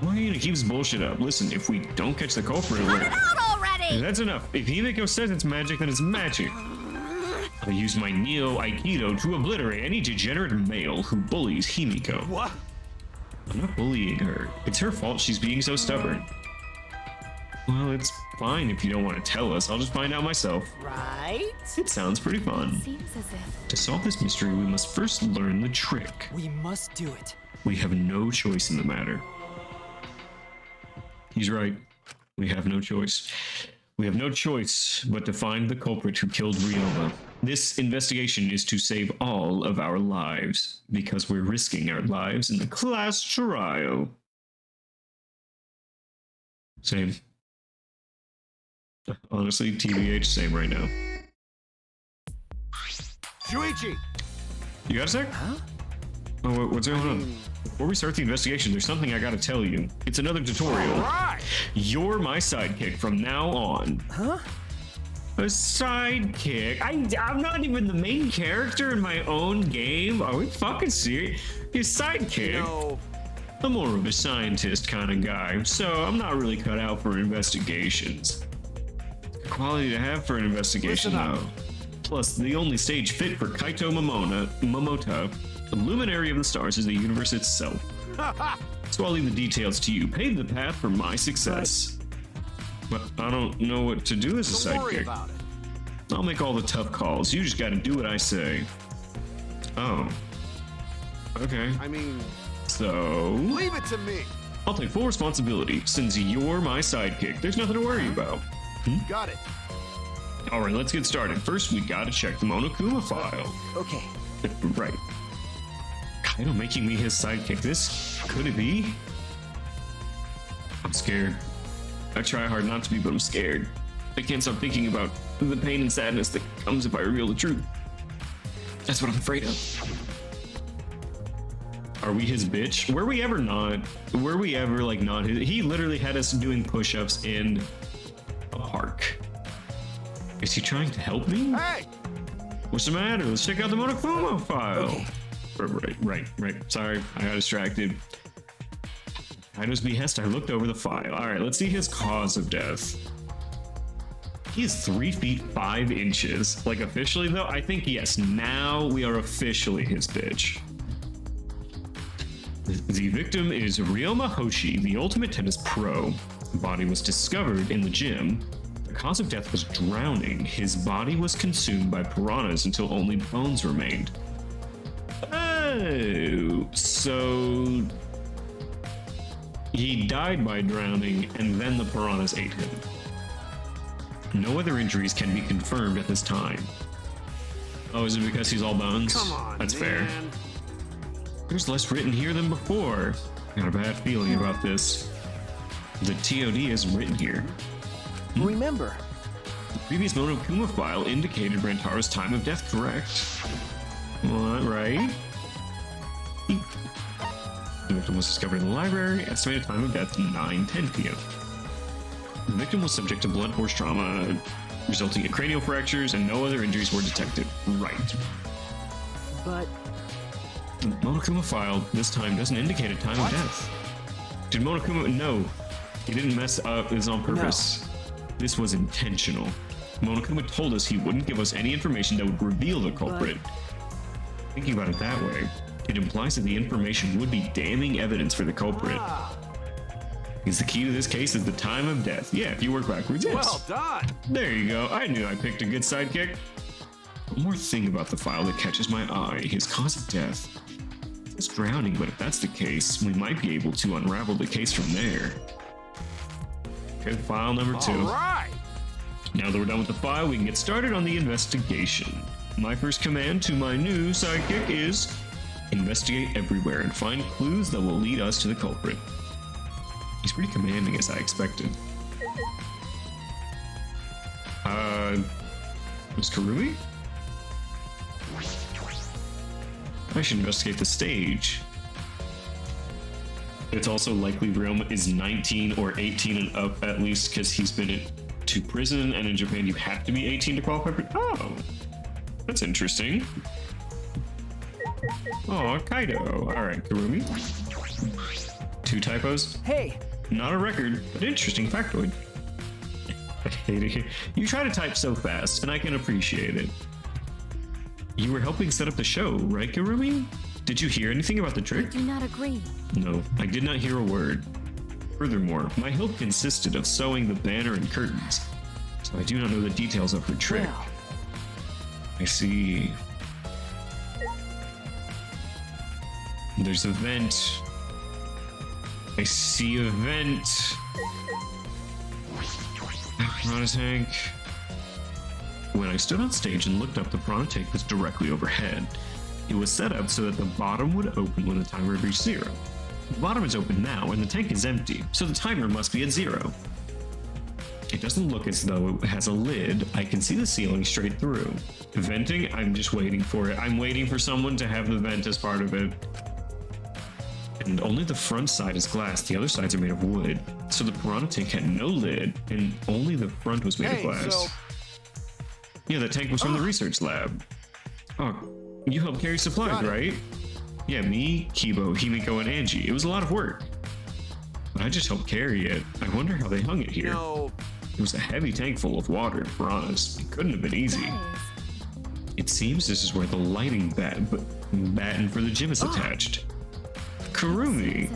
Speaker 1: Why are you gonna keep this bullshit up? Listen, if we don't catch the culprit,
Speaker 8: Cut it out already!
Speaker 1: that's enough. If Himiko says it's magic, then it's magic. I'll use my Neo Aikido to obliterate any degenerate male who bullies Himiko.
Speaker 2: What?
Speaker 1: I'm not bullying her. It's her fault she's being so stubborn. Well, it's fine if you don't want to tell us. I'll just find out myself.
Speaker 11: Right?
Speaker 1: It sounds pretty fun.
Speaker 8: Seems as if...
Speaker 1: To solve this mystery, we must first learn the trick.
Speaker 10: We must do it.
Speaker 1: We have no choice in the matter. He's right. We have no choice. We have no choice but to find the culprit who killed Ryoma. This investigation is to save all of our lives, because we're risking our lives in the class trial. Same. Honestly, TBH, same right now.
Speaker 2: Shuichi!
Speaker 1: You got a sec?
Speaker 10: Huh?
Speaker 1: Oh, what's going on? Before we start the investigation, there's something I gotta tell you. It's another tutorial.
Speaker 2: Right!
Speaker 1: You're my sidekick from now on.
Speaker 10: Huh?
Speaker 1: A sidekick? I'm not even the main character in my own game. Are we fucking serious? Your sidekick?
Speaker 2: No.
Speaker 1: I'm more of a scientist kind of guy, so I'm not really cut out for investigations. Quality to have for an investigation,
Speaker 2: Listen up.
Speaker 1: though. Plus, the only stage fit for Kaito Momota, the luminary of the stars, is the universe itself. So I'll leave the details to you. Pave the path for my success. But I don't know what to do as a
Speaker 2: Don't worry
Speaker 1: sidekick.
Speaker 2: about it.
Speaker 1: I'll make all the tough calls. You just gotta do what I say. Oh. Okay.
Speaker 3: I mean,
Speaker 1: So...
Speaker 3: leave it to me.
Speaker 1: I'll take full responsibility. Since you're my sidekick, there's nothing to worry about.
Speaker 3: Got it.
Speaker 1: Alright, let's get started. First, we gotta check the Monokuma file.
Speaker 11: Okay.
Speaker 1: Right. Kaido making me his sidekick. This could it be? I'm scared. I try hard not to be, but I'm scared. I can't stop thinking about the pain and sadness that comes if I reveal the truth. That's what I'm afraid of. Are we his bitch? Were we ever not? Were we ever like not his? He literally had us doing push-ups in a park. Is he trying to help me?
Speaker 3: Hey!
Speaker 1: What's the matter? Let's check out the Monokuma file.
Speaker 11: Okay.
Speaker 1: Right. Sorry, I got distracted. Kaido's behest, I looked over the file. All right, let's see his cause of death. He is 3 feet 5 inches. Like officially though, I think yes, now we are officially his bitch. The victim is Ryoma Hoshi, the ultimate tennis pro. The body was discovered in the gym. The cause of death was drowning. His body was consumed by piranhas until only bones remained. Oh, so he died by drowning and then the piranhas ate him. No other injuries can be confirmed at this time. Oh, is it because he's all bones?
Speaker 3: Come on,
Speaker 1: That's
Speaker 3: man.
Speaker 1: fair. There's less written here than before. Got a bad feeling about this. The TOD is written here.
Speaker 11: Remember,
Speaker 1: The previous Monokuma file indicated Rantaro's time of death correct. What, right? The victim was discovered in the library. Estimated time of death 9:10 p.m. The victim was subject to blunt force trauma, resulting in cranial fractures, and no other injuries were detected. Right.
Speaker 11: but
Speaker 1: The Monokuma file this time doesn't indicate a time of death. Did Monokuma? No, he didn't mess up this on purpose. This was intentional. Monokuma told us he wouldn't give us any information that would reveal the culprit. Thinking about it that way, it implies that the information would be damning evidence for the culprit. Because the key to this case is the time of death. Yeah, if you work backwards, yes.
Speaker 3: Well done.
Speaker 1: There you go. I knew I picked a good sidekick. One more thing about the file that catches my eye, his cause of death. It's drowning, but if that's the case, we might be able to unravel the case from there. Okay, file number 2.
Speaker 3: All right.
Speaker 1: Now that we're done with the file, we can get started on the investigation. My first command to my new sidekick is investigate everywhere and find clues that will lead us to the culprit. He's pretty commanding as I expected. Was Karumi? I should investigate the stage. It's also likely Ryoma is 19 or 18 and up at least because he's been to prison, and in Japan you have to be 18 to qualify for. Oh, that's interesting. Oh, Kaido. All right, Karumi. 2 typos.
Speaker 11: hey,
Speaker 1: Not a record, but interesting factoid. I hate it. You try to type so fast, and I can appreciate it. You were helping set up the show, right, Karumi? Did you hear anything about the trick?
Speaker 4: Do not agree.
Speaker 1: No, I did not hear a word. Furthermore, my help consisted of sewing the banner and curtains, so I do not know the details of her trick.
Speaker 11: well,
Speaker 1: I see. There's a vent. I see a vent. Piranha tank. When I stood on stage and looked up, the piranha tank was directly overhead. It was set up so that the bottom would open when the timer reached 0. The bottom is open now and the tank is empty, so the timer must be at 0. It doesn't look as though it has a lid. I can see the ceiling straight through. Venting, I'm just waiting for it. I'm waiting for someone to have the vent as part of it. And only the front side is glass, the other sides are made of wood. So the piranha tank had no lid, and only the front was made of glass. Yeah, the tank was from the research lab. Oh, you helped carry supplies, right? Yeah, me, Kibo, Himiko, and Angie. It was a lot of work. But I just helped carry it. I wonder how they hung it here.
Speaker 3: No.
Speaker 1: It was a heavy tank full of water and piranhas. It couldn't have been easy. It seems this is where the lighting batten for the gym is attached. Karumi,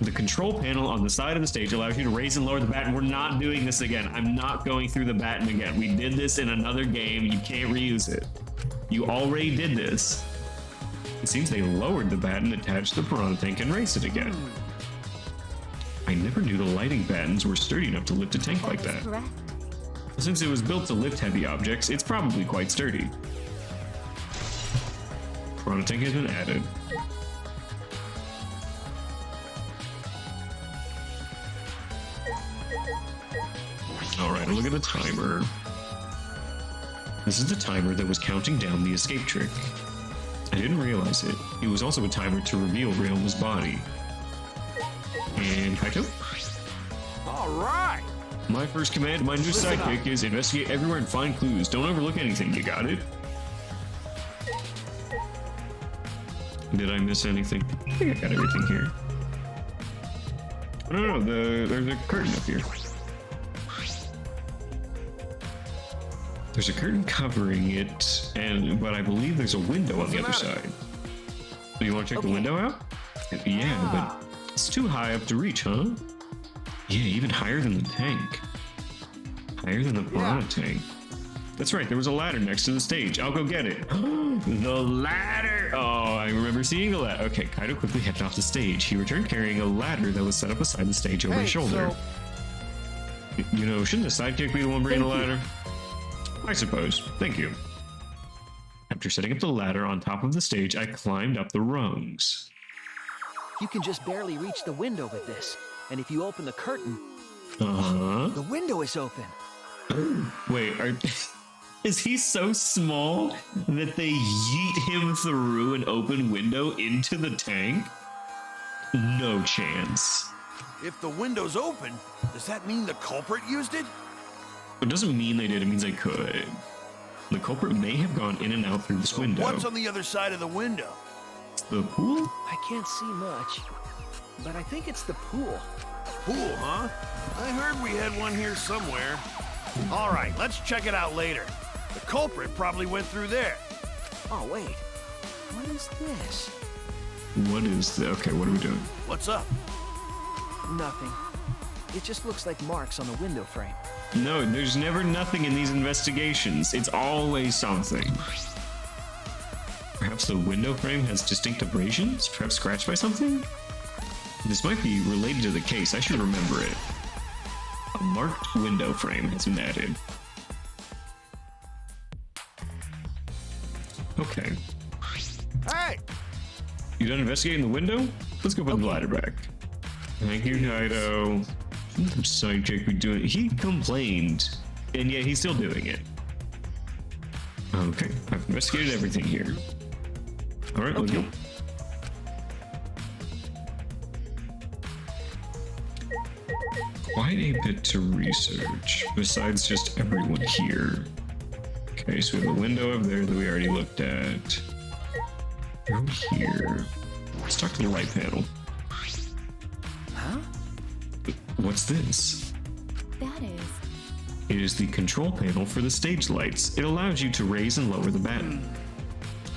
Speaker 1: The control panel on the side of the stage allows you to raise and lower the baton. We're not doing this again. I'm not going through the baton again. We did this in another game. You can't reuse it. You already did this. It seems they lowered the baton, attached the piranha tank, and raised it again. I never knew the lighting batons were sturdy enough to lift a tank like that.
Speaker 4: Correct.
Speaker 1: Since it was built to lift heavy objects, it's probably quite sturdy. Piranha tank has been added. Alright, look at the timer. This is the timer that was counting down the escape trick. I didn't realize it. It was also a timer to reveal Ryoma's body. And Kaito?
Speaker 2: Alright!
Speaker 1: My first command to my new sidekick is investigate everywhere and find clues. Don't overlook anything, you got it? Did I miss anything? I think I got everything here. Oh, no, there's a curtain up here. There's a curtain covering it, but I believe there's a window on the other side. Do you want to check the window out? Yeah, but it's too high up to reach, huh? Yeah, even higher than the tank. Higher than the piranha tank. That's right, there was a ladder next to the stage. I'll go get it. The ladder! Oh, I remember seeing the ladder. Okay, Kaito quickly headed off the stage. He returned carrying a ladder that was set up beside the stage over his shoulder. You know, shouldn't the sidekick be the one bringing the ladder? I suppose. Thank you. After setting up the ladder on top of the stage, I climbed up the rungs.
Speaker 11: You can just barely reach the window with this. And if you open the curtain,
Speaker 1: the
Speaker 11: window is open.
Speaker 1: Wait, is he so small that they yeet him through an open window into the tank? No chance.
Speaker 2: If the window's open, does that mean the culprit used it?
Speaker 1: It doesn't mean they did, it means they could. The culprit may have gone in and out through this window.
Speaker 2: What's on the other side of the window?
Speaker 1: The pool?
Speaker 11: I can't see much, but I think it's the pool.
Speaker 2: Pool, huh? I heard we had one here somewhere. All right, let's check it out later. The culprit probably went through there.
Speaker 11: Oh, wait. What is this?
Speaker 1: What is the... Okay, what are we doing?
Speaker 2: What's up?
Speaker 11: Nothing. It just looks like marks on the window frame.
Speaker 1: No, there's never nothing in these investigations. It's always something. Perhaps the window frame has distinct abrasions? Perhaps scratched by something? This might be related to the case. I should remember it. A marked window frame has been added. Okay.
Speaker 2: Hey!
Speaker 1: You done investigating the window? Let's go put the ladder back. Thank you, Kaito. What the sidekick be doing? He complained, and yet he's still doing it. Okay, I've investigated everything here. All right, let's go. Quite a bit to research, besides just everyone here. Okay, so we have a window over there that we already looked at. Over here. Let's talk to the light panel.
Speaker 11: Huh?
Speaker 1: What's this?
Speaker 4: That is.
Speaker 1: It is the control panel for the stage lights. It allows you to raise and lower the baton.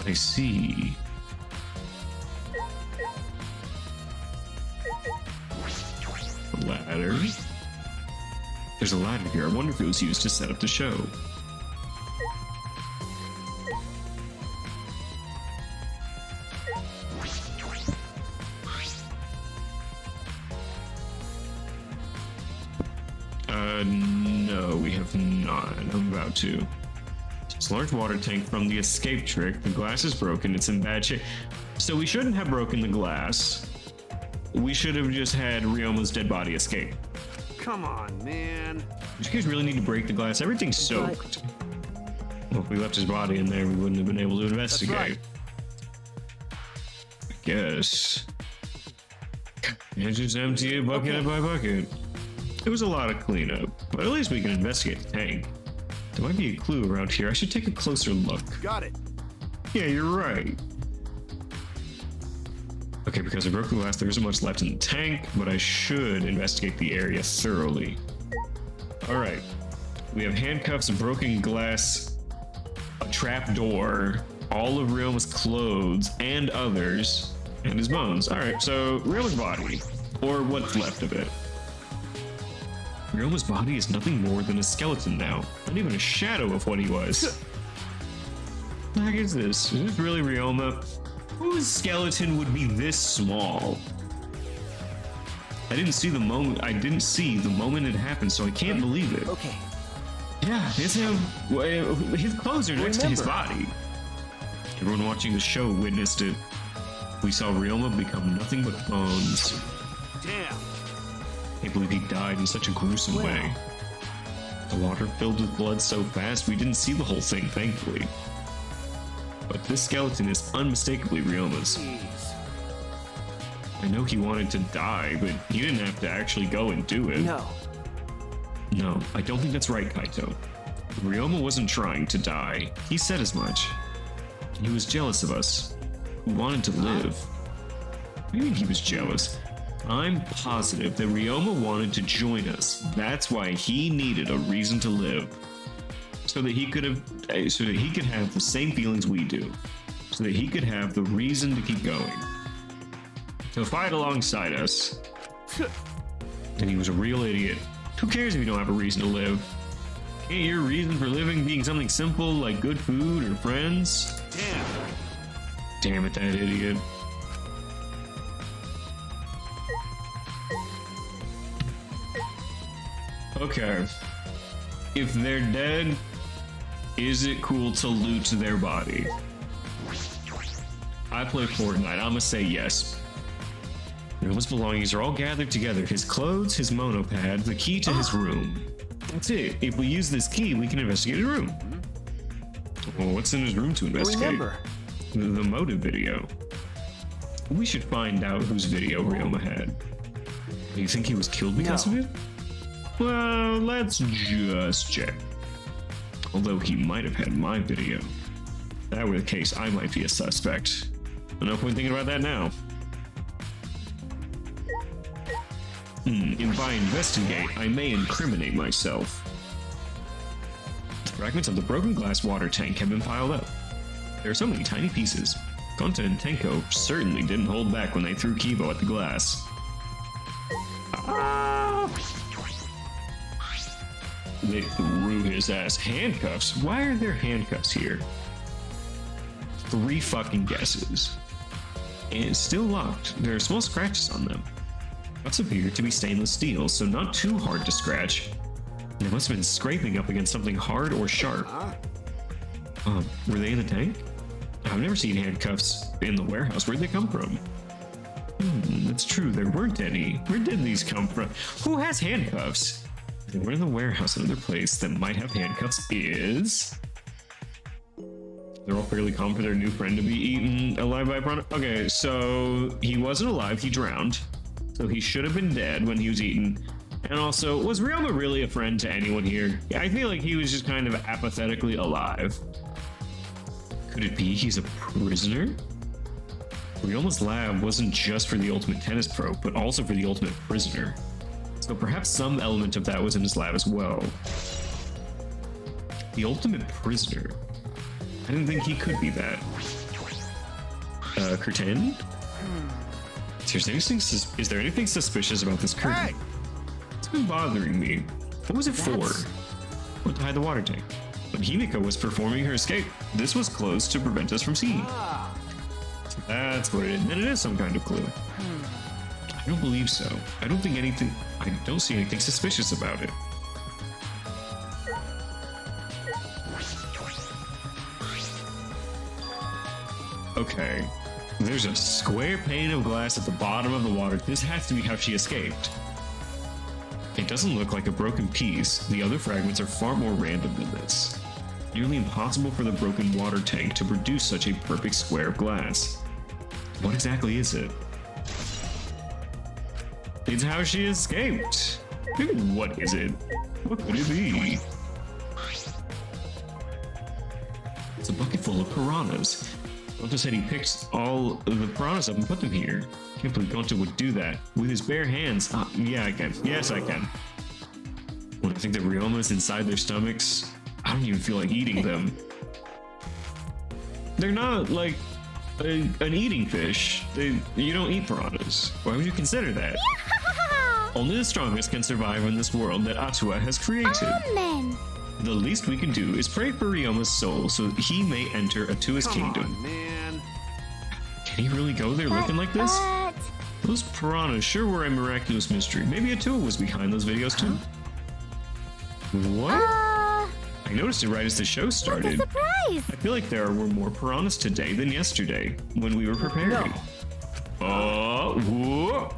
Speaker 1: I see. Ladder. There's a ladder here. I wonder if it was used to set up the show. No, we have not. I'm about to. It's a large water tank from the escape trick. The glass is broken. It's in bad shape. So we shouldn't have broken the glass. We should have just had Ryoma's dead body escape.
Speaker 2: Come on, man.
Speaker 1: Did you guys really need to break the glass? Everything's soaked. Well, if we left his body in there, we wouldn't have been able to investigate.
Speaker 2: That's right.
Speaker 1: I guess. And just empty it bucket by bucket. It was a lot of cleanup, but at least we can investigate the tank. There might be a clue around here. I should take a closer look.
Speaker 2: Got it.
Speaker 1: Yeah, you're right. Okay, because I broke the glass, there isn't much left in the tank, but I should investigate the area thoroughly. Alright. We have handcuffs, broken glass, a trap door, all of Ryoma's clothes, and others, and his bones. Alright, so Ryoma's body. Or what's left of it. Ryoma's body is nothing more than a skeleton now. Not even a shadow of what he was. What the heck is this? Is this really Ryoma? Whose skeleton would be this small? I didn't see the moment it happened, so I can't believe it.
Speaker 11: Okay.
Speaker 1: Yeah, it's him. His clothes are next to his body. Everyone watching the show witnessed it. We saw Ryoma become nothing but bones.
Speaker 2: Damn.
Speaker 1: I can't believe he died in such a gruesome way. The water filled with blood so fast we didn't see the whole thing, thankfully. But this skeleton is unmistakably Ryoma's.
Speaker 2: Jeez.
Speaker 1: I know he wanted to die, but he didn't have to actually go and do it. No, I don't think that's right, Kaito. Ryoma wasn't trying to die. He said as much. He was jealous of us. We wanted to live. What do you mean he was jealous? I'm positive that Ryoma wanted to join us. That's why he needed a reason to live. So that he could have the same feelings we do. So that he could have the reason to keep going. To fight alongside us. And he was a real idiot. Who cares if you don't have a reason to live? Can't your reason for living being something simple like good food or friends? Damn it, that idiot. Okay. If they're dead, is it cool to loot their body? I play Fortnite, I'ma say yes. Ryoma's belongings are all gathered together. His clothes, his monopad, the key to his room. That's it. If we use this key, we can investigate his room. Well, what's in his room to investigate? The motive video. We should find out whose video Ryoma had. Do you think he was killed because of it? Well, let's just check. Although he might have had my video. If that were the case, I might be a suspect. No point thinking about that now. If I investigate, I may incriminate myself. The fragments of the broken glass water tank have been piled up. There are so many tiny pieces. Gonta and Tenko certainly didn't hold back when they threw Kibo at the glass. They threw his ass. Handcuffs? Why are there handcuffs here? 3 fucking guesses. And it's still locked. There are small scratches on them. Cuffs appear to be stainless steel, so not too hard to scratch. They must have been scraping up against something hard or sharp. Were they in the tank? I've never seen handcuffs in the warehouse. Where'd they come from? That's true, there weren't any. Where did these come from? Who has handcuffs? If they were in the warehouse, another place that might have handcuffs is... They're all fairly calm for their new friend to be eaten alive by a piranha. Okay, so he wasn't alive, he drowned. So he should have been dead when he was eaten. And also, was Ryoma really a friend to anyone here? Yeah, I feel like he was just kind of apathetically alive. Could it be he's a prisoner? Ryoma's lab wasn't just for the ultimate tennis pro, but also for the ultimate prisoner. So perhaps some element of that was in his lab as well. The ultimate prisoner? I didn't think he could be that. Curtain? Is there anything suspicious about this curtain?
Speaker 2: Hey!
Speaker 1: It's been bothering me. What was it for? What, to hide the water tank? When Himiko was performing her escape, this was closed to prevent us from seeing. So that's what it is. And it is some kind of clue. I don't believe so. I don't see anything suspicious about it. Okay. There's a square pane of glass at the bottom of the water. This has to be how she escaped. It doesn't look like a broken piece. The other fragments are far more random than this. Nearly impossible for the broken water tank to produce such a perfect square of glass. What exactly is it? It's how she escaped. What is it? What could it be? It's a bucket full of piranhas. Gonta said he picked all the piranhas up and put them here. Can't believe Gonta would do that. With his bare hands. Yeah, I can. Yes, I can. When I think that Ryoma's inside their stomachs, I don't even feel like eating them. They're not, like, an eating fish. You don't eat piranhas. Why would you consider that? Only the strongest can survive in this world that Atua has created.
Speaker 4: Amen.
Speaker 1: The least we can do is pray for Ryoma's soul so that he may enter Atua's kingdom.
Speaker 2: On, man.
Speaker 1: Can he really go there looking like this? Those piranhas sure were a miraculous mystery. Maybe Atua was behind those videos too. What? I noticed it right as the show started.
Speaker 4: What a surprise!
Speaker 1: I feel like there were more piranhas today than yesterday when we were preparing. Whoa.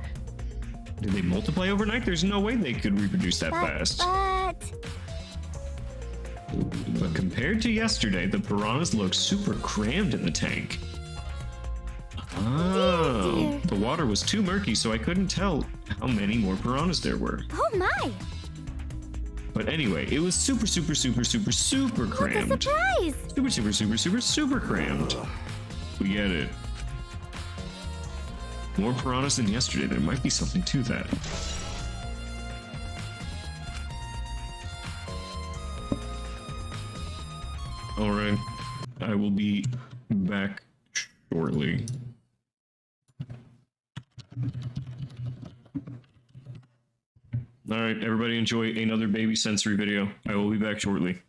Speaker 1: Did they multiply overnight? There's no way they could reproduce that fast. But compared to yesterday, the piranhas look super crammed in the tank. Oh, the water was too murky, so I couldn't tell how many more piranhas there were.
Speaker 4: Oh my!
Speaker 1: But anyway, it was super crammed.
Speaker 4: What a surprise!
Speaker 1: Super crammed. We get it. More piranhas than yesterday. There might be something to that. Alright. I will be back shortly. Alright, everybody enjoy another baby sensory video. I will be back shortly.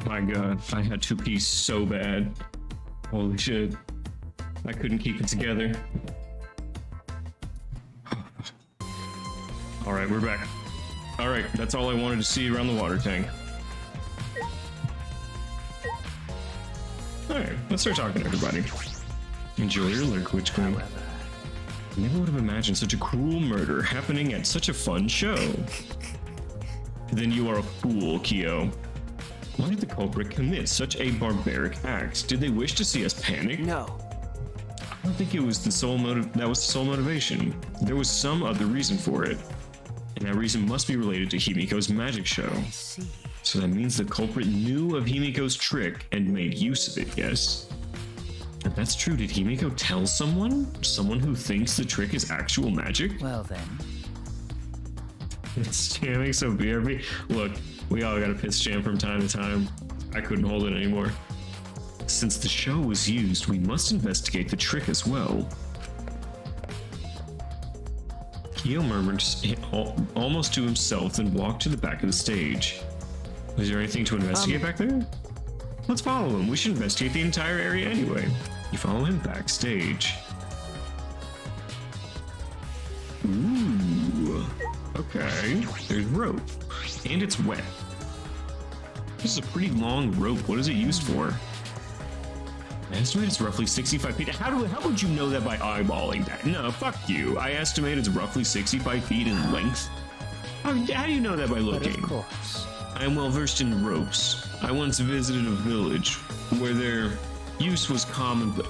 Speaker 1: My god, I had to pee so bad. Holy shit. I couldn't keep it together. Alright, we're back. Alright, that's all I wanted to see around the water tank. Alright, let's start talking to everybody. Enjoy your lurk, Witch Queen. I never would have imagined such a cruel murder happening at such a fun show. Then you are a fool, Kyo. Why did the culprit commit such a barbaric act? Did they wish to see us panic?
Speaker 11: No.
Speaker 1: I don't think it was the sole that was the sole motivation. There was some other reason for it. And that reason must be related to Himiko's magic show.
Speaker 11: I see.
Speaker 1: So that means the culprit knew of Himiko's trick and made use of it, yes? If that's true, did Himiko tell someone? Someone who thinks the trick is actual magic?
Speaker 11: Well then.
Speaker 1: It's jamming so BRB. Look, we all got a piss jam from time to time. I couldn't hold it anymore. Since the show was used, we must investigate the trick as well. Kyo murmured almost to himself, then walked to the back of the stage. Is there anything to investigate back there? Let's follow him. We should investigate the entire area anyway. You follow him backstage. Ooh. Okay. There's rope. And it's wet. This is a pretty long rope. What is it used for? I estimate it's roughly 65 feet. How would you know that by eyeballing that? No, fuck you. I estimate it's roughly 65 feet in length. How do you know that by looking?
Speaker 11: But of course.
Speaker 1: I am well versed in ropes. I once visited a village where their use was common, but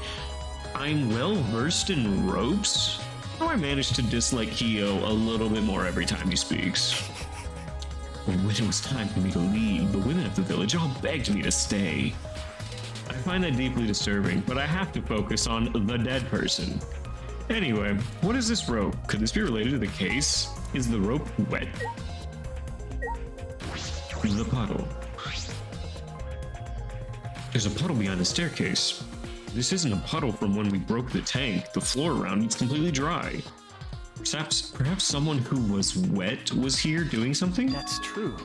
Speaker 1: I'm well versed in ropes? How I managed to dislike Kyo a little bit more every time he speaks. When it was time for me to leave, the women of the village all begged me to stay. I find that deeply disturbing, but I have to focus on the dead person. Anyway, what is this rope? Could this be related to the case? Is the rope wet? The puddle. There's a puddle behind the staircase. This isn't a puddle from when we broke the tank. The floor around it's completely dry. Perhaps someone who was wet was here doing something?
Speaker 11: That's true.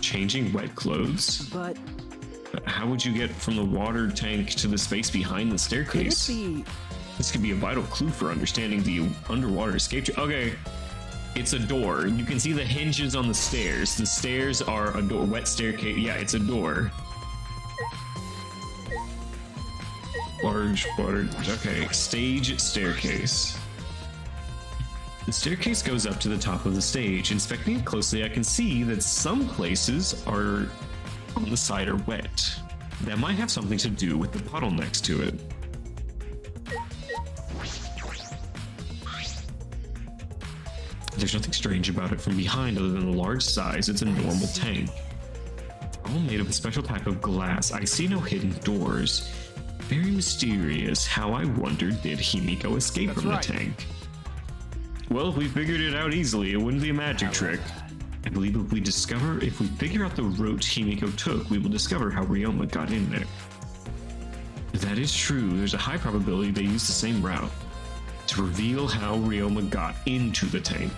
Speaker 1: Changing wet clothes?
Speaker 11: But
Speaker 1: how would you get from the water tank to the space behind the staircase?
Speaker 11: could it be...
Speaker 1: This could be a vital clue for understanding the underwater escape. Okay, it's a door. You can see the hinges on the stairs. The stairs are a door. Wet staircase. Yeah, it's a door. Large water. Okay, stage staircase. The staircase goes up to the top of the stage. Inspecting it closely, I can see that some places are on the side are wet. That might have something to do with the puddle next to it. There's nothing strange about it from behind other than the large size. It's a normal tank. All made of a special type of glass. I see no hidden doors. Very mysterious. How I wonder, did Himiko escape from the tank? Well, if we figured it out easily, it wouldn't be a magic trick. I believe if we figure out the route Himiko took, we will discover how Ryoma got in there. If that is true, there's a high probability they used the same route to reveal how Ryoma got into the tank.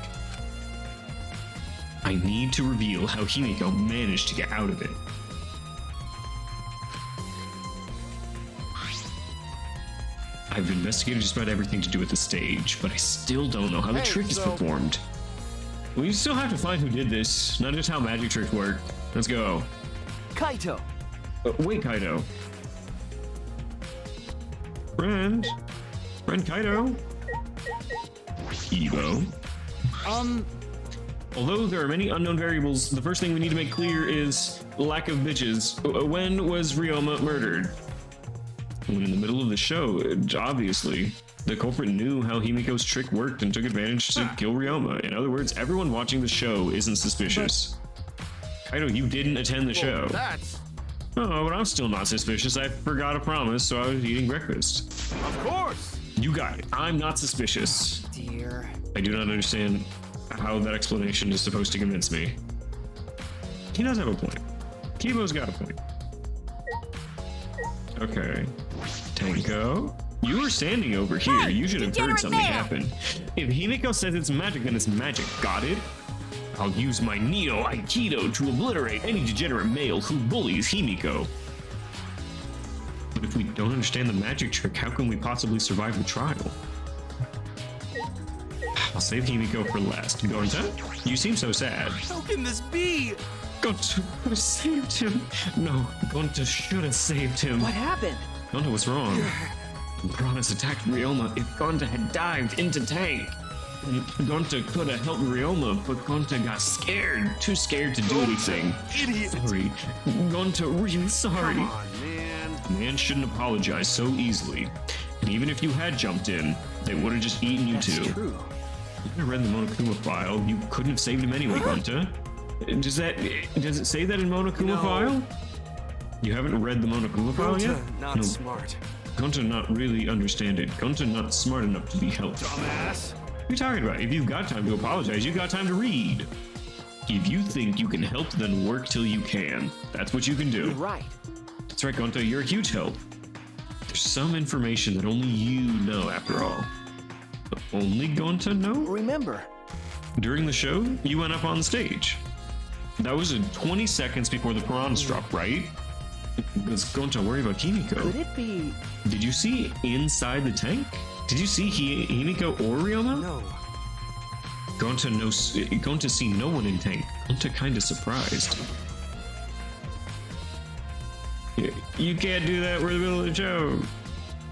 Speaker 1: I need to reveal how Himiko managed to get out of it. I've investigated just about everything to do with the stage, but I still don't know how the trick is performed. We still have to find who did this, not just how magic tricks work. Let's go.
Speaker 11: Kaito!
Speaker 1: Wait, Kaito. Friend Kaito. Evo. Although there are many unknown variables, the first thing we need to make clear is lack of bitches. When was Ryoma murdered? When in the middle of the show, obviously. The culprit knew how Himiko's trick worked and took advantage to kill Ryoma. In other words, everyone watching the show isn't suspicious. Kaito, you didn't attend the show. Oh, but I'm still not suspicious. I forgot a promise, so I was eating breakfast.
Speaker 2: Of course!
Speaker 1: You got it. I'm not suspicious.
Speaker 11: Dear.
Speaker 1: I do not understand how that explanation is supposed to convince me. He does have a point. Kibo's got a point. Okay. Tango? You were standing over here.
Speaker 8: Hey,
Speaker 1: you should have heard something
Speaker 8: male.
Speaker 1: happen. If Himiko says it's magic, then it's magic. Got it? I'll use my Neo Aikido to obliterate any degenerate male who bullies Himiko. But if we don't understand the magic trick, how can we possibly survive the trial? I'll save Himiko for last. Gonta, you seem so sad.
Speaker 2: How can this be?
Speaker 1: Gonta could have saved him. No, Gonta should have saved him.
Speaker 11: What happened?
Speaker 1: Gonta was wrong. Piranhas attacked Ryoma. If Gonta had dived into tank, Gonta could have helped Ryoma, but Gonta got scared. Too scared to do anything.
Speaker 2: Idiot!
Speaker 1: Sorry. Gonta, really sorry.
Speaker 2: Come on, man.
Speaker 1: Man shouldn't apologize so easily. And even if you had jumped in, they would have just eaten you
Speaker 11: That's
Speaker 1: too.
Speaker 11: true.
Speaker 1: If you read the Monokuma file, you couldn't have saved him anyway, Gonta. Does it say that in Monokuma file? You haven't read the Monokuma file yet?
Speaker 2: Not smart.
Speaker 1: Gonta not really understand it. Gonta not smart enough to be helped.
Speaker 2: Dumbass.
Speaker 1: What are you talking about? If you've got time to apologize, you've got time to read. If you think you can help, then work till you can. That's what you can do.
Speaker 11: You're right.
Speaker 1: That's right, Gonta, you're a huge help. There's some information that only you know after all. But only Gonta know?
Speaker 11: Remember.
Speaker 1: During the show, you went up on stage. That was in 20 seconds before the piranhas dropped, right? Because Gonta, worry about Himiko.
Speaker 11: Could it be...
Speaker 1: Did you see inside the tank? Did you see Himiko or Ryoma?
Speaker 11: No.
Speaker 1: Gonta see no one in tank. Gonta kinda surprised. You can't do that. We're in the middle of the show.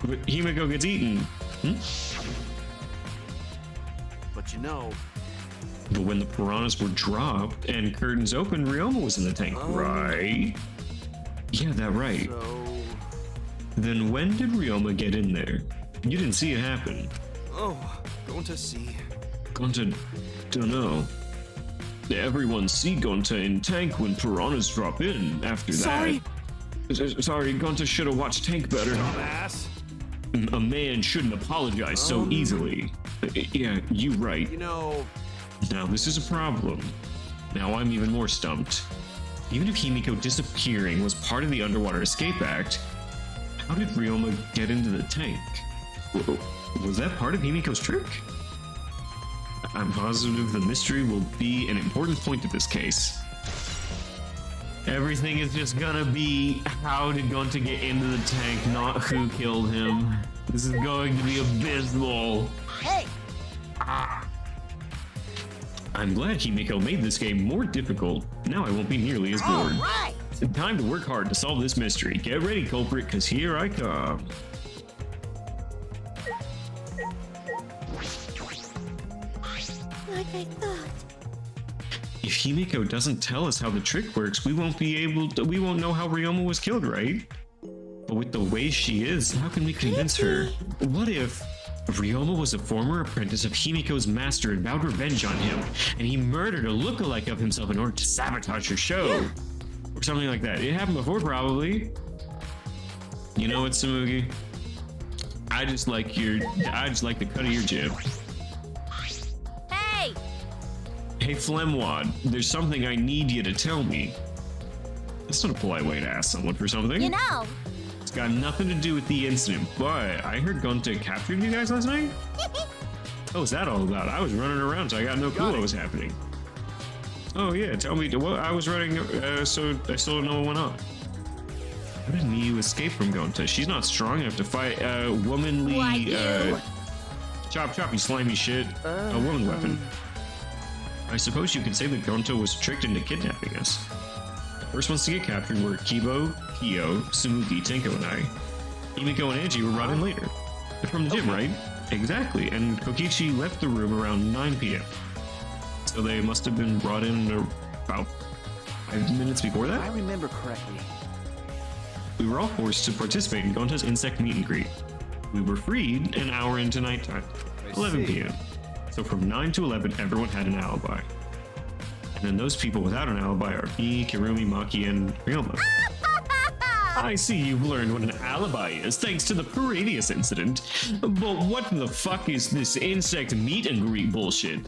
Speaker 1: But Himiko gets eaten.
Speaker 2: But you know...
Speaker 1: But when the piranhas were dropped and curtains opened, Ryoma was in the tank, right? Yeah, that right.
Speaker 2: So...
Speaker 1: Then when did Ryoma get in there? You didn't see it happen.
Speaker 2: Oh, going to see.
Speaker 1: Gonta, don't know. Everyone see Gonta in tank when piranhas drop in after
Speaker 2: Sorry.
Speaker 1: that. Sorry, Gonta should have watched tank better.
Speaker 2: Dumbass.
Speaker 1: A man shouldn't apologize so easily. Yeah, you right.
Speaker 2: You know...
Speaker 1: Now this is a problem. Now I'm even more stumped. Even if Himiko disappearing was part of the Underwater Escape Act, how did Ryoma get into the tank? Was that part of Himiko's trick? I'm positive the mystery will be an important point of this case. Everything is just gonna be how did Gonta get into the tank, not who killed him. This is going to be abysmal.
Speaker 8: Hey!
Speaker 1: I'm glad Himiko made this game more difficult. Now I won't be nearly as bored.
Speaker 8: Right.
Speaker 1: It's time to work hard to solve this mystery. Get ready, culprit, because here I come.
Speaker 4: Like I thought.
Speaker 1: If Himiko doesn't tell us how the trick works, we won't know how Ryoma was killed, right? But with the way she is, how can we convince her? What if Ryoma was a former apprentice of Himiko's master and vowed revenge on him, and he murdered a lookalike of himself in order to sabotage her show? Or something like that. It happened before, probably. You know what, Samugi? I just like the cut of your jib.
Speaker 8: Hey!
Speaker 1: Hey, Flemwad, there's something I need you to tell me. That's not a polite way to ask someone for something.
Speaker 8: You know.
Speaker 1: It's got nothing to do with the incident, but I heard Gonta captured you guys last night? What was that all about? I was running around, so I got no clue what was happening. Oh yeah, tell me, well, I was running, so I still don't know what went on. How did Miyu escape from Gonta? She's not strong enough to fight a womanly, chop chop, you slimy shit, a woman weapon. I suppose you could say that Gonta was tricked into kidnapping us. The first ones to get captured were Kibo, Kyo, Sumugi, Tenko, and I. Himiko and Angie were brought in later. They're from the gym, right? Exactly, and Kokichi left the room around 9 p.m. So they must have been brought in about 5 minutes before that?
Speaker 11: If I remember correctly.
Speaker 1: We were all forced to participate in Gonta's insect meet and greet. We were freed an hour into nighttime, 11 p.m. So from 9 to 11, everyone had an alibi. And then those people without an alibi are me, Kirumi, Maki, and Ryoma. I see you've learned what an alibi is, thanks to the previous incident. But what the fuck is this insect meet and greet bullshit?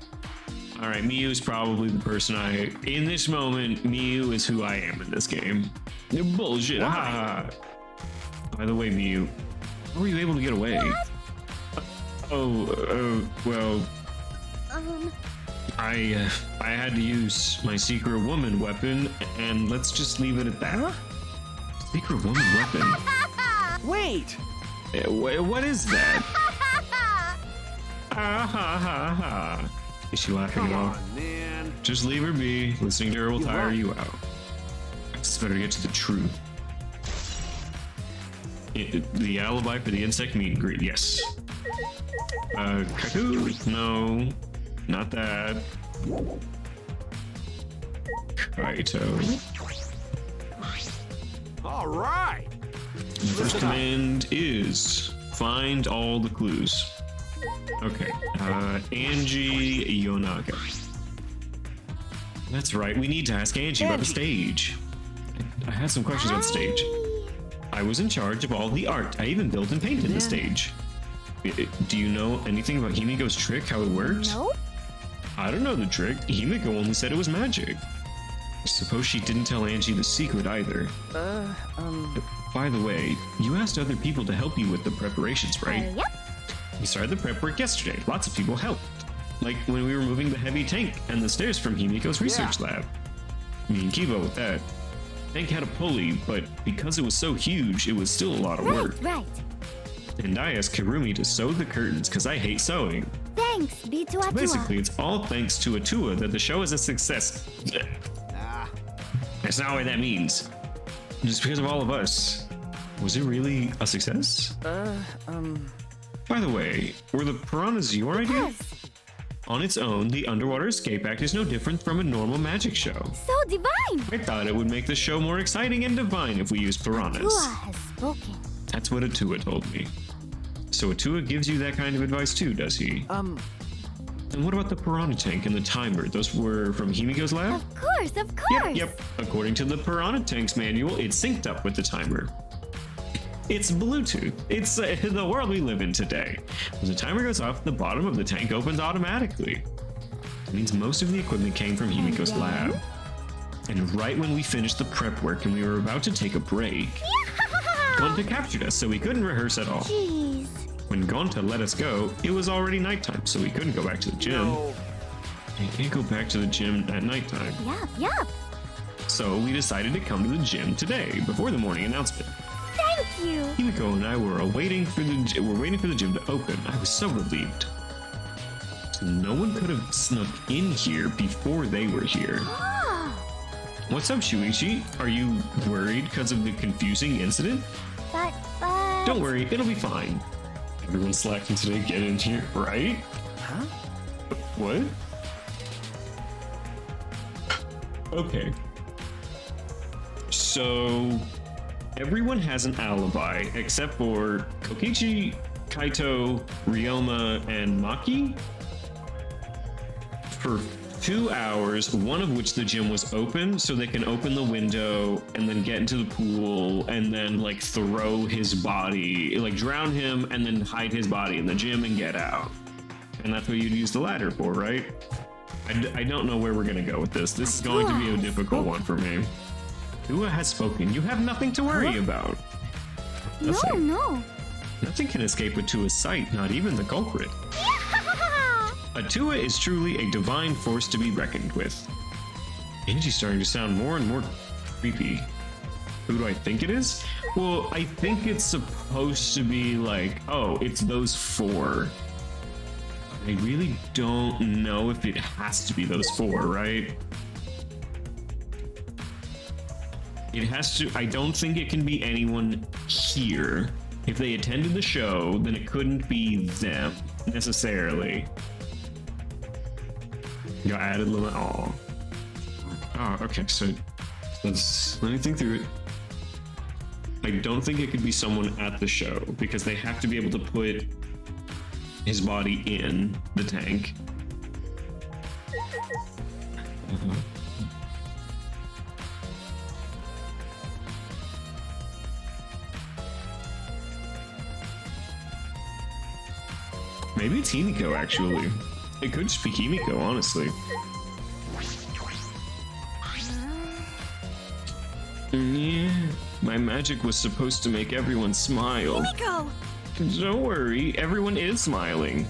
Speaker 1: Alright, Miyu is probably the person in this moment, Miyu is who I am in this game. Bullshit, haha. By the way, Miyu, how were you able to get away? Well... I had to use my secret woman weapon, and let's just leave it at that. Secret woman weapon?
Speaker 11: Wait!
Speaker 1: What is that? Is she laughing at all?
Speaker 2: Man.
Speaker 1: Just leave her be. Listening to her will tire you out. I just better get to the truth. The alibi for the insect meet and greet, yes. Kaku? No. Not that. Kaito.
Speaker 2: All right.
Speaker 1: The first command is find all the clues. Okay. Angie Yonaga. That's right. We need to ask Angie about the stage. I had some questions about the stage. I was in charge of all the art. I even built and painted the stage. Do you know anything about Himiko's trick, how it works?
Speaker 4: No.
Speaker 1: I don't know the trick. Himiko only said it was magic. I suppose she didn't tell Angie the secret either. By the way, you asked other people to help you with the preparations, right?
Speaker 4: Yep.
Speaker 1: We started the prep work yesterday. Lots of people helped. Like when we were moving the heavy tank and the stairs from Himiko's research lab. Me and Kibo with that. Tank had a pulley, but because it was so huge, it was still a lot of work.
Speaker 4: Right.
Speaker 1: And I asked Kirumi to sew the curtains because I hate sewing.
Speaker 4: Thanks, B2
Speaker 1: So basically, it's all thanks to Atua that the show is a success. That's not what that means. Just because of all of us. Was it really a success? By the way, were the piranhas your idea? On its own, the Underwater Escape Act is no different from a normal magic show.
Speaker 4: So divine!
Speaker 1: I thought it would make the show more exciting and divine if we used piranhas.
Speaker 4: Atua has spoken.
Speaker 1: That's what Atua told me. So Atua gives you that kind of advice too, does he? And what about the piranha tank and the timer? Those were from Himiko's lab?
Speaker 4: Of course!
Speaker 1: Yep. According to the piranha tank's manual, it's synced up with the timer. It's Bluetooth. It's the world we live in today. When the timer goes off, the bottom of the tank opens automatically. It means most of the equipment came from Himiko's lab. And right when we finished the prep work and we were about to take a break, Gonta captured us, so we couldn't rehearse at all.
Speaker 4: Jeez.
Speaker 1: When Gonta let us go, it was already nighttime, so we couldn't go back to the gym. You can't go back to the gym at nighttime.
Speaker 4: Yup.
Speaker 1: So we decided to come to the gym today, before the morning announcement.
Speaker 4: Thank you.
Speaker 1: Himiko and I were waiting for the gym to open. I was so relieved. So no one could have snuck in here before they were here. What's up, Shuichi? Are you worried because of the confusing incident?
Speaker 4: But...
Speaker 1: Don't worry, it'll be fine. Everyone's slacking today, get in here, right?
Speaker 11: Huh?
Speaker 1: What? Okay. So, everyone has an alibi except for Kokichi, Kaito, Ryoma, and Maki. For 2 hours, one of which the gym was open, so they can open the window and then get into the pool and then like throw his body, like drown him and then hide his body in the gym and get out. And that's what you'd use the ladder for, right? I don't know where we're gonna go with this. This is going to be a difficult one for me. Ua has spoken. You have nothing to worry about. Nothing.
Speaker 4: No.
Speaker 1: Nothing can escape Atua's sight, not even the culprit. Atua is truly a divine force to be reckoned with. Andy's starting to sound more and more creepy. Who do I think it is? Well, I think it's supposed to be like, oh, it's those 4. I really don't know if it has to be those 4, right? It has to, I don't think it can be anyone here. If they attended the show, then it couldn't be them, necessarily. Got added limit, oh, okay, so let me think through it. I don't think it could be someone at the show, because they have to be able to put his body in the tank. Maybe it's Himiko, actually. It could just be Himiko, honestly. Yeah, my magic was supposed to make everyone smile.
Speaker 8: Himiko!
Speaker 1: Don't worry, everyone is smiling.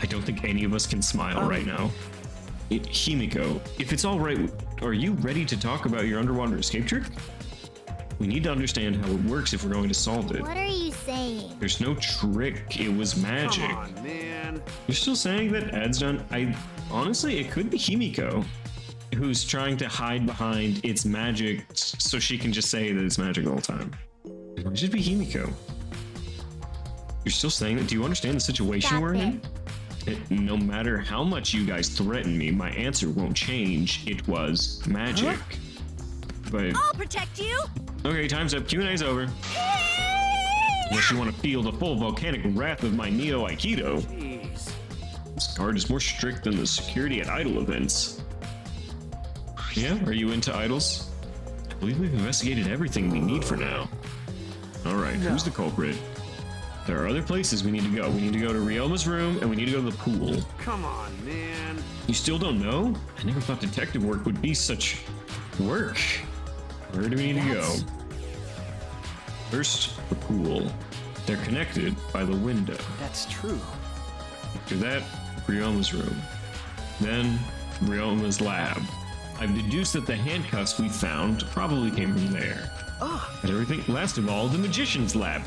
Speaker 1: I don't think any of us can smile right now. Himiko, if it's all right, are you ready to talk about your underwater escape trick? We need to understand how it works if we're going to solve it.
Speaker 9: What are you saying?
Speaker 1: There's no trick, it was magic.
Speaker 2: Come on, man.
Speaker 1: You're still saying that Ed's done? Honestly, it could be Himiko, who's trying to hide behind its magic so she can just say that it's magic the whole time. It might just be Himiko. You're still saying that? Do you understand the situation we're in? No matter how much you guys threaten me, my answer won't change. It was magic. But
Speaker 8: I'll protect you!
Speaker 1: okay, time's up. Q&A's over. Unless you want to feel the full volcanic wrath of my Neo Aikido.
Speaker 2: Jeez.
Speaker 1: This guard is more strict than the security at idol events. Yeah, are you into idols? I believe we've investigated everything we need for now. Alright, who's the culprit? There are other places we need to go. We need to go to Ryoma's room, and we need to go to the pool.
Speaker 2: Come on, man.
Speaker 1: You still don't know? I never thought detective work would be such work. Where do we need to go? First, the pool. They're connected by the window.
Speaker 11: That's true.
Speaker 1: After that, Ryoma's room. Then, Ryoma's lab. I've deduced that the handcuffs we found probably came from there. And everything, last of all, the magician's lab.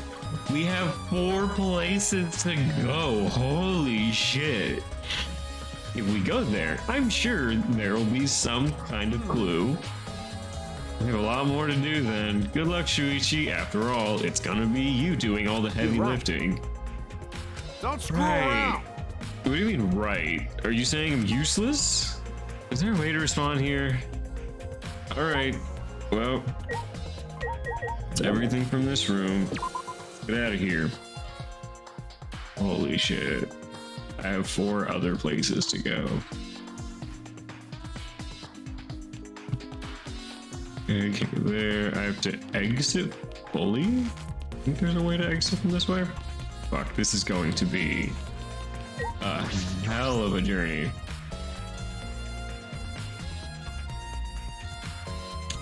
Speaker 1: We have 4 places to go. Holy shit. If we go there, I'm sure there will be some kind of clue. We have a lot more to do then. Good luck, Shuichi. After all, it's gonna be you doing all the heavy lifting.
Speaker 2: Don't screw around.
Speaker 1: What do you mean, right? Are you saying I'm useless? Is there a way to respond here? Alright. Well, it's everything from this room. Get out of here. Holy shit. I have 4 other places to go. Okay, can't go there. I have to exit fully? I think there's a way to exit from this way? Fuck, this is going to be a hell of a journey.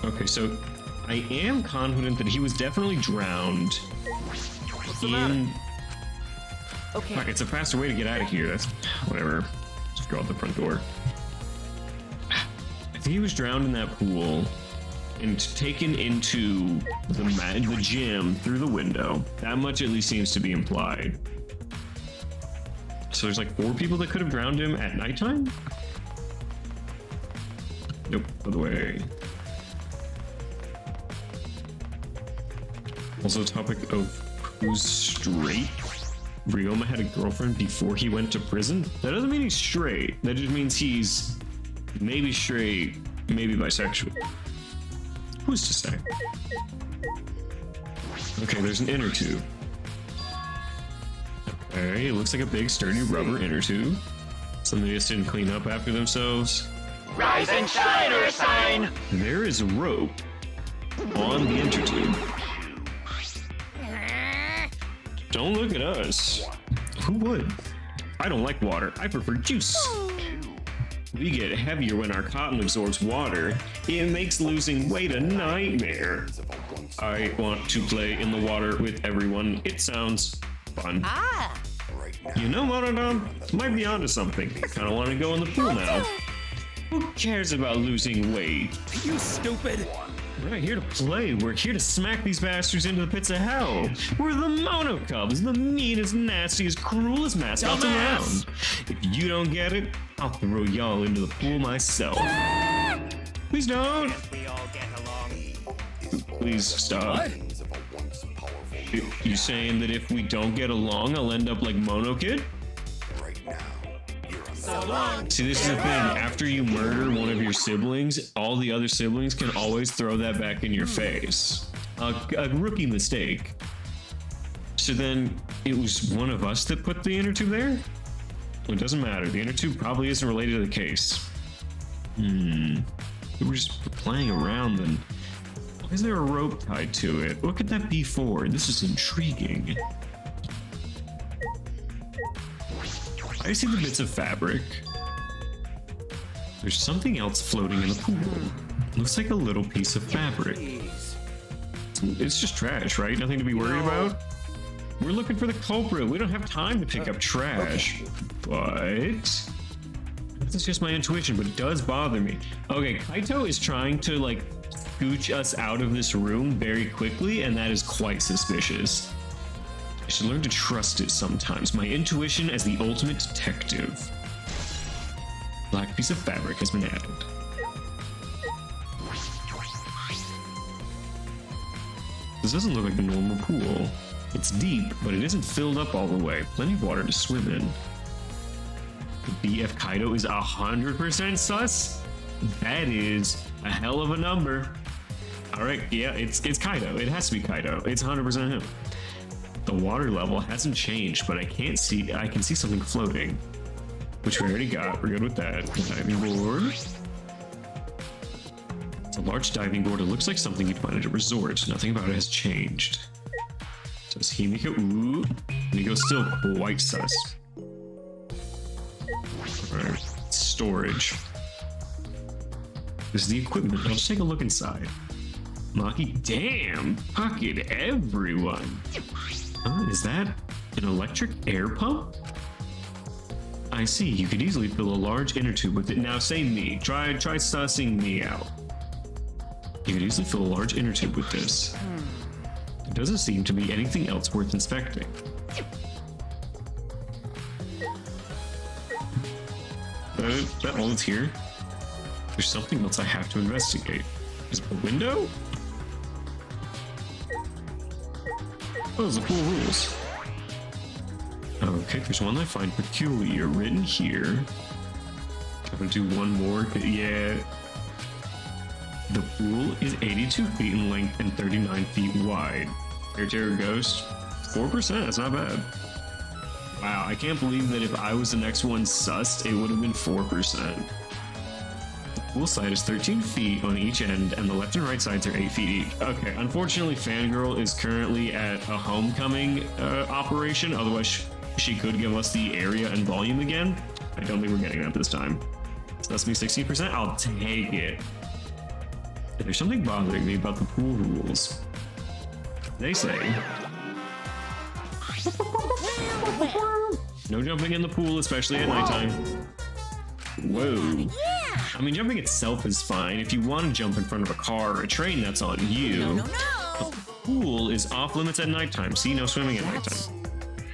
Speaker 1: Okay, so I am confident that he was definitely drowned.
Speaker 11: What's the matter?
Speaker 1: Fuck, it's a faster way to get out of here. That's whatever. go out the front door. I think he was drowned in that pool and taken into the gym through the window. That much at least seems to be implied. So there's like 4 people that could have drowned him at nighttime? Nope, other way. Also, topic of who's straight. Ryoma had a girlfriend before he went to prison? That doesn't mean he's straight. That just means he's maybe straight, maybe bisexual. Who's to say? Okay, there's an inner tube. Okay, it looks like a big sturdy rubber inner tube. Somebody just didn't clean up after themselves.
Speaker 7: Rise and shine or sign!
Speaker 1: There is a rope on the inner tube. Don't look at us. Who would? I don't like water. I prefer juice. We get heavier when our cotton absorbs water. It makes losing weight a nightmare. I want to play in the water with everyone. It sounds fun. You know what, Adam? Might be onto something. Kinda want to go in the pool now. Who cares about losing weight?
Speaker 7: You stupid!
Speaker 1: We're not here to play. We're here to smack these bastards into the pits of hell. We're the Mono Cubs, the meanest, nastiest, cruelest mascots around. If you don't get it, I'll throw y'all into the pool myself. Please don't.
Speaker 7: We all get along.
Speaker 1: Please stop. You saying that if we don't get along, I'll end up like Mono Kid? See, this is the thing. After you murder one of your siblings, all the other siblings can always throw that back in your face. A rookie mistake. So then, it was one of us that put the inner tube there? Well, it doesn't matter. The inner tube probably isn't related to the case. We were just playing around then. Why is there a rope tied to it? What could that be for? This is intriguing. I see the bits of fabric. There's something else floating in the pool. Looks like a little piece of fabric. It's just trash, right? Nothing to be worried about? We're looking for the culprit. We don't have time to pick up trash. But that's just my intuition, but it does bother me. Okay, Kaito is trying to like scooch us out of this room very quickly, and that is quite suspicious. I should learn to trust it sometimes. My intuition as the ultimate detective. Black piece of fabric has been added. This doesn't look like a normal pool. It's deep, but it isn't filled up all the way. Plenty of water to swim in. The BF Kaido is 100% sus? That is a hell of a number. Alright, yeah, it's Kaido. It has to be Kaido. It's 100% him. The water level hasn't changed, but I can see something floating. Which we already got. We're good with that. Diving board. It's a large diving board. It looks like something you'd find at a resort. Nothing about it has changed. Says Himiko. Ooh. Himiko's still quite sus. Alright. Storage. This is the equipment. I'll just take a look inside. Maki, damn! Pocket everyone! Is that an electric air pump? I see, you could easily fill a large inner tube with it. Now say me. Try sussing me out. You could easily fill a large inner tube with this. There doesn't seem to be anything else worth inspecting. Is that all that's here? There's something else I have to investigate. Is it the window? Oh, the pool rules. Okay, there's one I find peculiar written here. I'm gonna do one more. Yeah. The pool is 82 feet in length and 39 feet wide. Air Terror Ghost, 4%, that's not bad. Wow, I can't believe that if I was the next one sussed, it would have been 4%. The pool side is 13 feet on each end, and the left and right sides are 8 feet each. Okay, unfortunately, Fangirl is currently at a homecoming operation, otherwise she could give us the area and volume again. I don't think we're getting that this time. So that's me 16%, I'll take it. There's something bothering me about the pool rules. They say no jumping in the pool, especially at nighttime. Whoa.
Speaker 8: Yeah!
Speaker 1: I mean, jumping itself is fine. If you want to jump in front of a car or a train, that's on you.
Speaker 8: No!
Speaker 1: The pool is off limits at nighttime. See, no swimming at nighttime.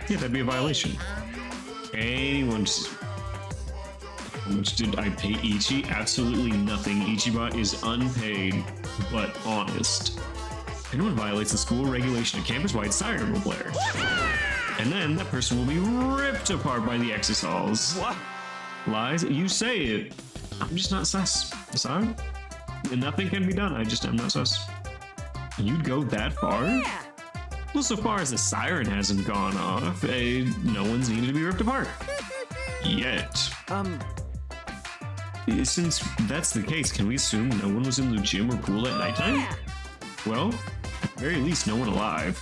Speaker 1: Yeah, that'd be a violation. Anyone's... How much did I pay Ichi? Absolutely nothing. Ichibot is unpaid, but honest. Anyone violates the school regulation of campus-wide siren will blare. And then that person will be ripped apart by the exosols.
Speaker 2: What?
Speaker 1: Lies? You say it. I'm just not sus. Sorry? And nothing can be done. I just am not sus. You'd go that far?
Speaker 8: Yeah!
Speaker 1: Well, so far as the siren hasn't gone off, no one's needed to be ripped apart. Yet. Since that's the case, can we assume no one was in the gym or pool at nighttime?
Speaker 8: Yeah!
Speaker 1: Well, at the very least, no one alive.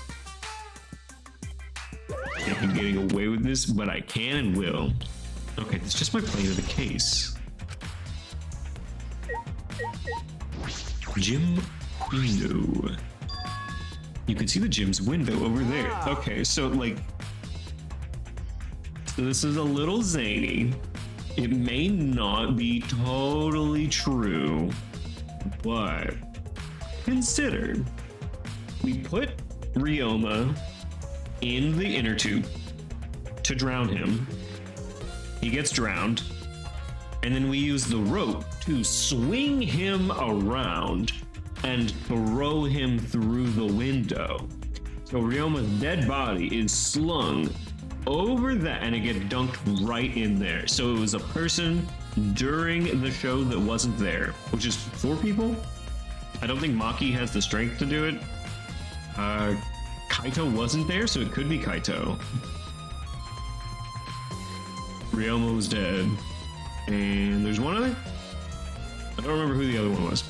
Speaker 1: Can't be getting away with this, but I can and will. Okay, that's just my plane of the case. Gym window. You can see the gym's window over there. Okay, so like... So this is a little zany. It may not be totally true, but consider we put Ryoma in the inner tube to drown him. He gets drowned, and then we use the rope to swing him around and throw him through the window. So Ryoma's dead body is slung over that, and it gets dunked right in there. So it was a person during the show that wasn't there, which is 4 people. I don't think Maki has the strength to do it. Kaito wasn't there, so it could be Kaito. Ryoma was dead. And there's one other? I don't remember who the other one was.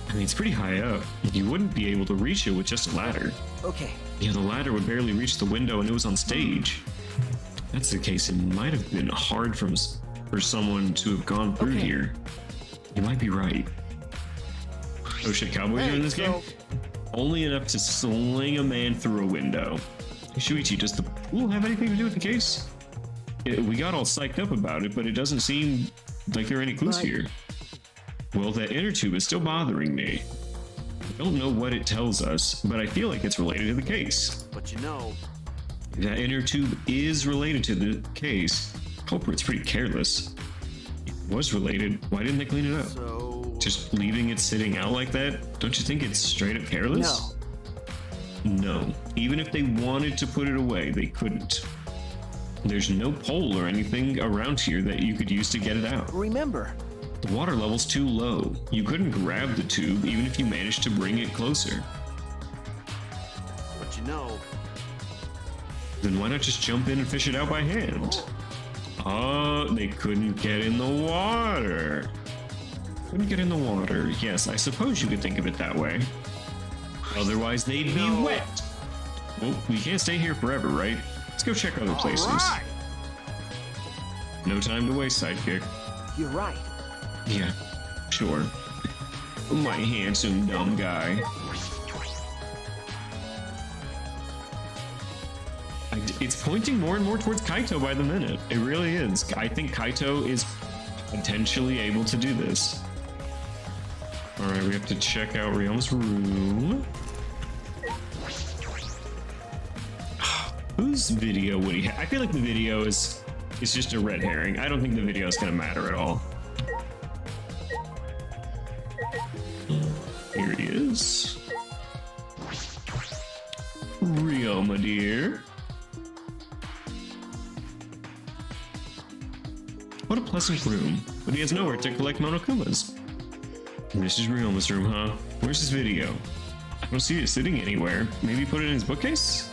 Speaker 1: I mean, it's pretty high up. You wouldn't be able to reach it with just a ladder.
Speaker 11: Okay.
Speaker 1: Yeah, the ladder would barely reach the window, and it was on stage. If that's the case, it might have been hard for someone to have gone through here. You might be right. Oh shit, Cowboys are in this game? Only enough to sling a man through a window. Shuichi, does the pool have anything to do with the case? We got all psyched up about it, but it doesn't seem like there are any clues here. Well, that inner tube is still bothering me. I don't know what it tells us, but I feel like it's related to the case.
Speaker 2: But you know...
Speaker 1: That inner tube is related to the case. Culprit's pretty careless. If it was related, why didn't they clean it up?
Speaker 2: So...
Speaker 1: Just leaving it sitting out like that? Don't you think it's straight up careless? No. Even if they wanted to put it away, they couldn't. There's no pole or anything around here that you could use to get it out.
Speaker 11: Remember,
Speaker 1: the water level's too low. You couldn't grab the tube even if you managed to bring it closer.
Speaker 2: But you know...
Speaker 1: Then why not just jump in and fish it out by hand? Oh, they couldn't get in the water. Couldn't get in the water. Yes, I suppose you could think of it that way. Otherwise, they'd be wet. Well, we can't stay here forever, right? Let's go check other places.
Speaker 2: Right.
Speaker 1: No time to waste, sidekick.
Speaker 11: you're right.
Speaker 1: Yeah, sure. My handsome dumb guy. It's pointing more and more towards Kaito by the minute. It really is. I think Kaito is potentially able to do this. Alright, we have to check out Ryoma's room. Whose video would he have? I feel like the video is just a red herring. I don't think the video is going to matter at all. Here he is. Ryoma, dear. What a pleasant room, but he has nowhere to collect Monokumas. This is Ryoma's room, huh? Where's his video? I don't see it sitting anywhere. Maybe put it in his bookcase?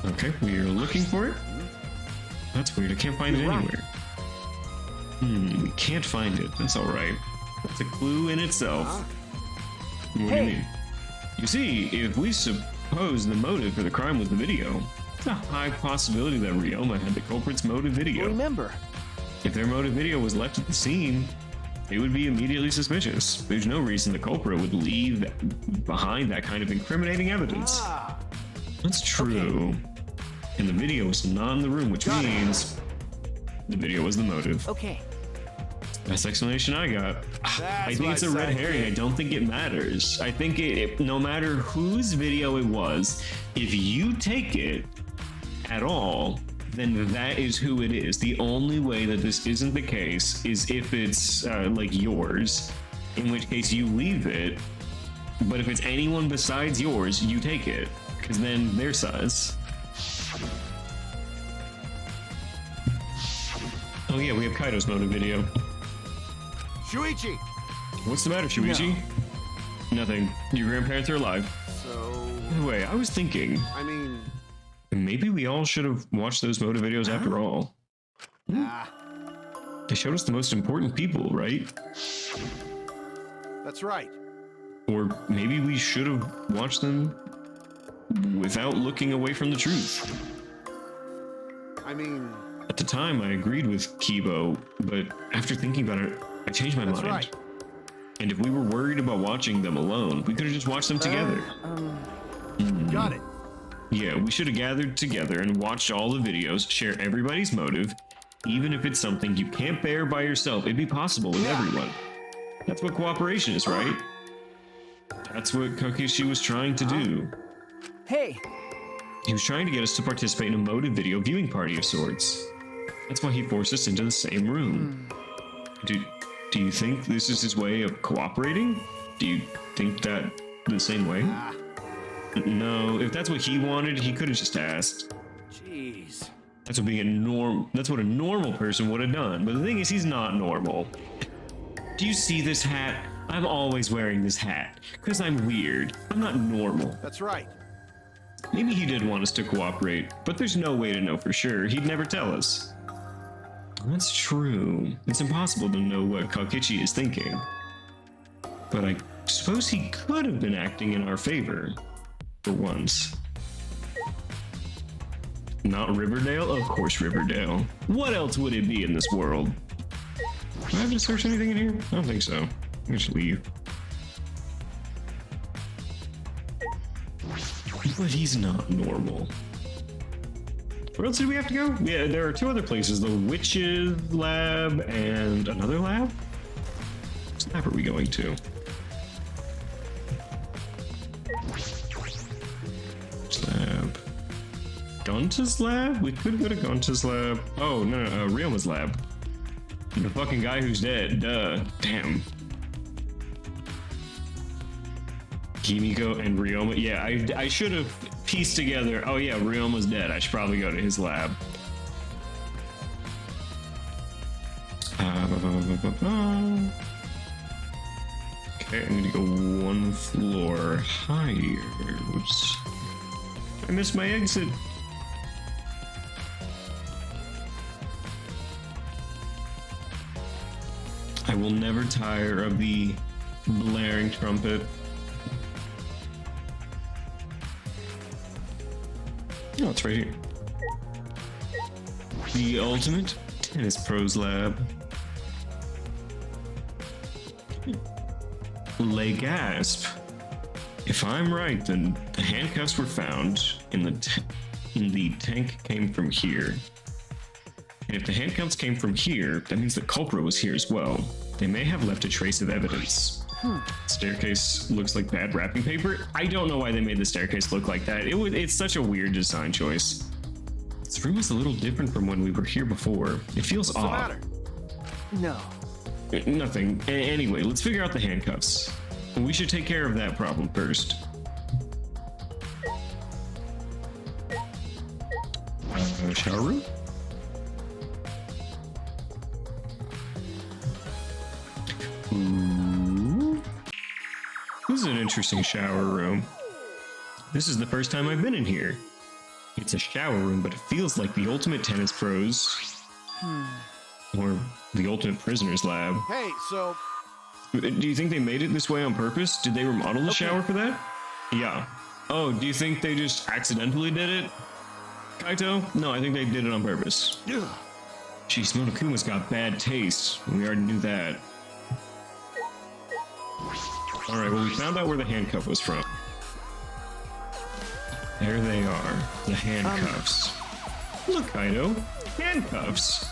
Speaker 1: Okay, we are looking for it. That's weird, I can't find it anywhere. We can't find it, that's alright. That's a clue in itself. What do you mean? You see, if we suppose the motive for the crime was the video, it's a high possibility that Ryoma had the culprit's motive video.
Speaker 11: Remember,
Speaker 1: if their motive video was left at the scene, it would be immediately suspicious. There's no reason the culprit would leave behind that kind of incriminating evidence. That's true. And the video is not in the room, which means the video was the motive.
Speaker 11: Okay.
Speaker 1: Best explanation I got. I think
Speaker 2: what
Speaker 1: it's a
Speaker 2: I
Speaker 1: red
Speaker 2: said.
Speaker 1: herring. I don't think it matters. I think no matter whose video it was, if you take it at all, then that is who it is. The only way that this isn't the case is if it's like yours, in which case you leave it. But if it's anyone besides yours, you take it, because then they're sus. Oh yeah, we have Kaido's motive video.
Speaker 2: Shuichi!
Speaker 1: What's the matter, Shuichi? Nothing. Your grandparents are alive.
Speaker 2: So,
Speaker 1: By the way, I was thinking,
Speaker 2: I mean,
Speaker 1: maybe we all should have watched those motive videos after all. They showed us the most important people, right?
Speaker 2: that's right.
Speaker 1: Or maybe we should have watched them without looking away from the truth.
Speaker 2: I mean,
Speaker 1: At the time, I agreed with Kibo, but after thinking about it, I changed my
Speaker 2: that's
Speaker 1: mind.
Speaker 2: right.
Speaker 1: And if we were worried about watching them alone, we could have just watched them together.
Speaker 2: Got it.
Speaker 1: Yeah, we should have gathered together and watched all the videos, share everybody's motive. Even if it's something you can't bear by yourself, it'd be possible with everyone. That's what cooperation is, right? That's what Kakeshi was trying to do.
Speaker 11: Hey,
Speaker 1: He was trying to get us to participate in a motive video viewing party of sorts. That's why he forced us into the same room. Do you think this is his way of cooperating? Do you think that the same way? No, if that's what he wanted, he could have just asked.
Speaker 2: Jeez.
Speaker 1: That's what a normal person would have done. But the thing is, he's not normal. Do you see this hat? I'm always wearing this hat because I'm weird. I'm not normal.
Speaker 2: That's right.
Speaker 1: Maybe he did want us to cooperate, but there's no way to know for sure. He'd never tell us. That's true. It's impossible to know what Kakeshi is thinking. But I suppose he could have been acting in our favor. For once. Not Riverdale? Of course Riverdale. What else would it be in this world? Do I have to search anything in here? I don't think so. I can just leave. But he's not normal. Where else did we have to go? Yeah, there are two other places. The Witches Lab and another lab? Which lab are we going to? Lab. Gonta's lab? We could go to Gonta's lab. Oh, no, Ryoma's lab. The fucking guy who's dead. Duh. Damn. Kimiko and Ryoma. Yeah, I should have pieced together. Oh yeah, Ryoma's dead. I should probably go to his lab. Okay, I'm gonna go one floor higher. Whoops. I missed my exit. I will never tire of the blaring trumpet. Oh, it's right here. The Ultimate Tennis Pros Lab. Le gasp. If I'm right, then the handcuffs were found in the tank came from here. And if the handcuffs came from here, that means the culprit was here as well. They may have left a trace of evidence. Staircase looks like bad wrapping paper. I don't know why they made the staircase look like that. It's such a weird design choice. This room is a little different from when we were here before. It feels
Speaker 2: What's the
Speaker 1: odd.
Speaker 2: matter?
Speaker 11: no.
Speaker 1: Nothing. Anyway, let's figure out the handcuffs. We should take care of that problem first. Shower room? Ooh. This is an interesting shower room. This is the first time I've been in here. It's a shower room, but it feels like the Ultimate Tennis Pros. Or the Ultimate Prisoner's Lab.
Speaker 2: Hey, so
Speaker 1: Do you think they made it this way on purpose? Did they remodel the shower for that? Yeah. Oh, do you think they just accidentally did it? Kaito? No, I think they did it on purpose. Jeez, Monokuma's got bad taste. We already knew that. Alright, well, we found out where the handcuff was from. There they are. The handcuffs. Look, Kaito. Handcuffs.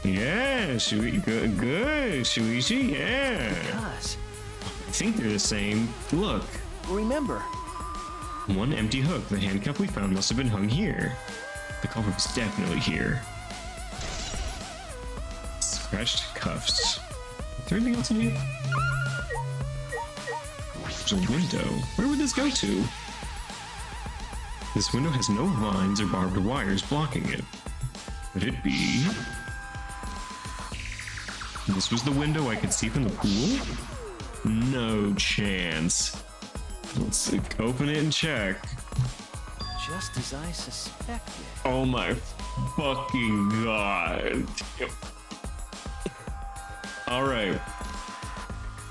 Speaker 1: Yeah, good, Shuichi, yeah.
Speaker 11: Because,
Speaker 1: I think they're the same. Look,
Speaker 11: remember,
Speaker 1: one empty hook. The handcuff we found must have been hung here. The culprit was definitely here. Scratched cuffs. Is there anything else in here? There's a window. Where would this go to? This window has no vines or barbed wires blocking it. Could it be? This was the window I could see from the pool? No chance. Let's open it and check.
Speaker 11: just as I suspected.
Speaker 1: Oh my fucking god. Alright.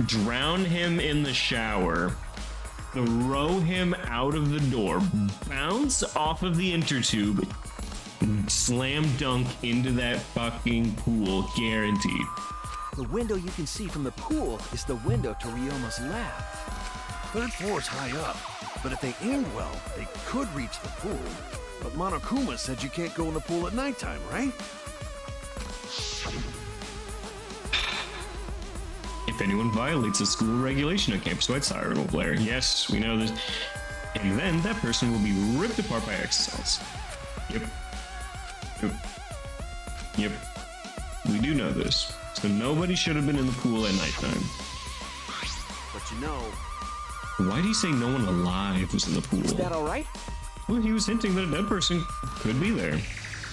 Speaker 1: Drown him in the shower. Throw him out of the door. Bounce off of the intertube. Slam dunk into that fucking pool. Guaranteed.
Speaker 11: The window you can see from the pool is the window to Ryoma's lab.
Speaker 2: Third floor's high up, but if they aimed well, they could reach the pool. But Monokuma said you can't go in the pool at nighttime, right?
Speaker 1: If anyone violates a school regulation, a campus-wide siren will blare. Yes, we know this. And then that person will be ripped apart by exercise. Yep. Yep. We do know this. So nobody should have been in the pool at nighttime.
Speaker 2: But you know...
Speaker 1: Why do you say no one alive was in the pool?
Speaker 11: Is that alright?
Speaker 1: Well, he was hinting that a dead person could be there.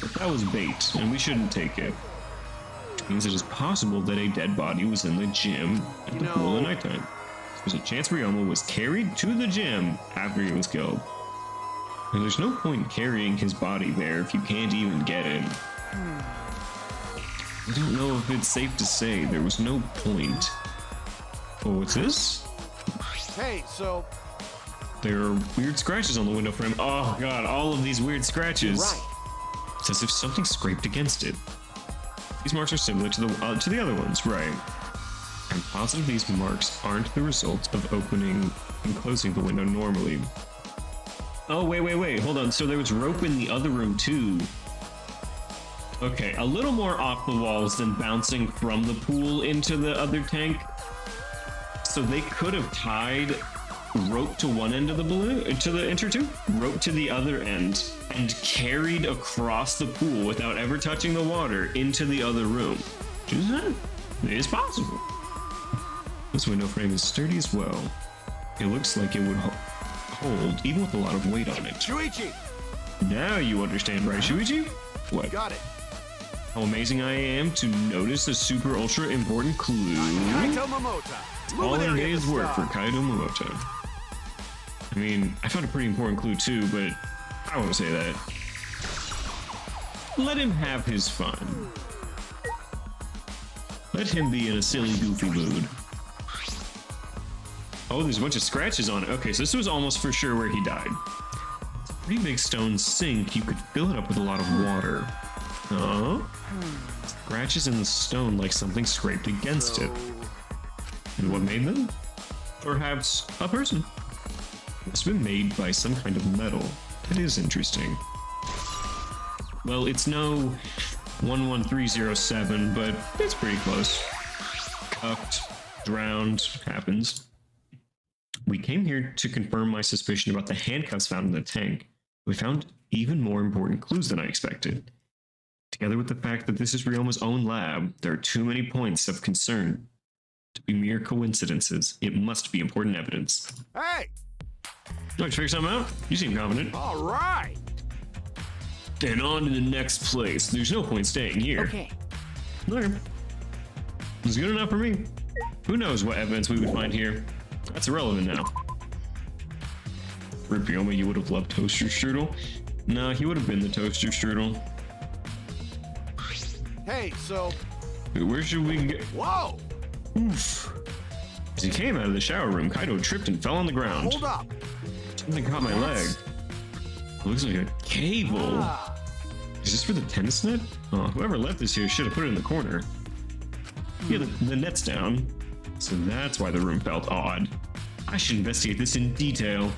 Speaker 1: But that was bait, and we shouldn't take it. Which means it is possible that a dead body was in the gym at the pool at nighttime. There's a chance Ryoma was carried to the gym after he was killed. And there's no point carrying his body there if you can't even get it. I don't know if it's safe to say there was no point. Oh, what's this?
Speaker 2: Hey, so...
Speaker 1: There are weird scratches on the window frame. Oh god, all of these weird scratches.
Speaker 11: Right.
Speaker 1: It's as if something scraped against it. These marks are similar to the other ones, right? I'm positive these marks aren't the result of opening and closing the window normally. Oh, wait, hold on. So there was rope in the other room too. Okay, a little more off the walls than bouncing from the pool into the other tank. So they could have tied rope to one end of the balloon, to the inner tube, rope to the other end, and carried across the pool without ever touching the water into the other room. It is possible. This window frame is sturdy as well. It looks like it would hold, even with a lot of weight on it.
Speaker 2: Shuichi!
Speaker 1: Now you understand, right, Shuichi? What?
Speaker 2: Got it.
Speaker 1: How amazing I am to notice a super ultra important clue.
Speaker 2: Kaito Momota.
Speaker 1: All in a
Speaker 2: Luminary of
Speaker 1: day's
Speaker 2: the
Speaker 1: work for
Speaker 2: star.
Speaker 1: Kaito Momota. I mean, I found a pretty important clue too, but I won't say that. Let him have his fun. Let him be in a silly, goofy mood. Oh, there's a bunch of scratches on it. Okay, so this was almost for sure where he died. It's a pretty big stone sink. You could fill it up with a lot of water. Scratches in the stone like something scraped against it. And what made them? Perhaps a person. It's been made by some kind of metal. That is interesting. Well, it's no 11307, but it's pretty close. Cuffed, drowned, happens. We came here to confirm my suspicion about the handcuffs found in the tank. We found even more important clues than I expected. Together with the fact that this is Ryoma's own lab, there are too many points of concern to be mere coincidences. It must be important evidence.
Speaker 2: Hey!
Speaker 1: Let's figure something out? You seem confident.
Speaker 2: All right!
Speaker 1: Then on to the next place. There's no point staying here.
Speaker 11: Okay.
Speaker 1: Okay. It's good enough for me. Who knows what evidence we would find here? That's irrelevant now. Rip Ryoma, you would have loved toaster strudel. No, he would have been the toaster strudel.
Speaker 2: Hey, so...
Speaker 1: Where should we get?
Speaker 2: Whoa!
Speaker 1: Oof. As he came out of the shower room, Kaito tripped and fell on the ground.
Speaker 2: Hold up!
Speaker 1: Something caught my leg. It looks like a cable. Is this for the tennis net? Oh, whoever left this here should have put it in the corner. Yeah, the net's down. So that's why the room felt odd. I should investigate this in detail.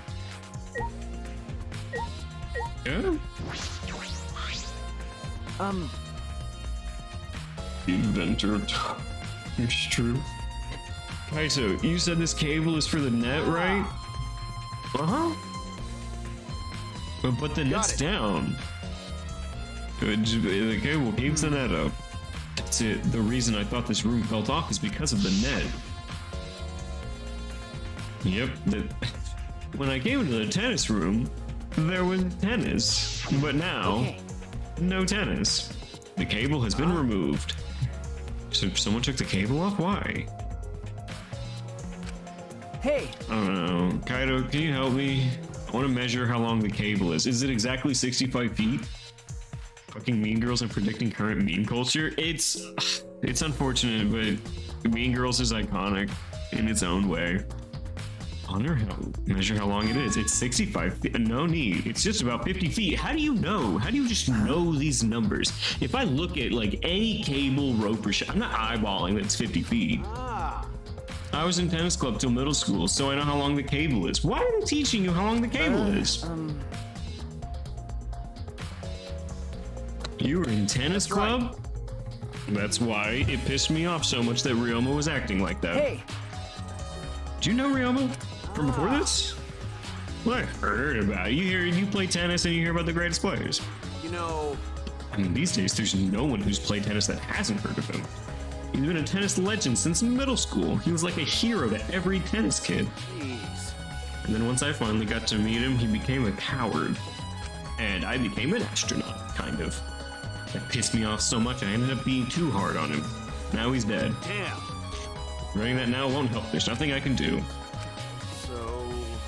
Speaker 1: Inventor of it's true. Kaito, you said this cable is for the net, right? Uh-huh. But the net's down. The cable keeps the net up. That's it. The reason I thought this room felt off is because of the net. Yep. When I came into the tennis room, there was tennis. But now, no tennis. The cable has been removed. So someone took the cable off? Why?
Speaker 11: Hey!
Speaker 1: I don't know. Kaito, can you help me? I want to measure how long the cable is. Is it exactly 65 feet? Fucking Mean Girls and predicting current meme culture? It's unfortunate, but Mean Girls is iconic in its own way. Measure how long it is. It's 65 feet. No need. It's just about 50 feet. How do you know? How do you just know these numbers? If I look at like any cable, rope, or I'm not eyeballing that it's 50 feet. I was in tennis club till middle school, so I know how long the cable is. Why are they teaching you how long the cable is? You were in tennis club? Right. That's why it pissed me off so much that Ryoma was acting like that.
Speaker 11: Hey!
Speaker 1: Do you know Ryoma from before this? Well, I heard about it. You play tennis and you hear about the greatest players.
Speaker 2: You know...
Speaker 1: I mean, these days there's no one who's played tennis that hasn't heard of him. He's been a tennis legend since middle school. He was like a hero to every tennis kid.
Speaker 2: Jeez.
Speaker 1: And then once I finally got to meet him, he became a coward. And I became an astronaut, kind of. That pissed me off so much I ended up being too hard on him. Now he's dead.
Speaker 2: Damn.
Speaker 1: Writing that now won't help. There's nothing I can do.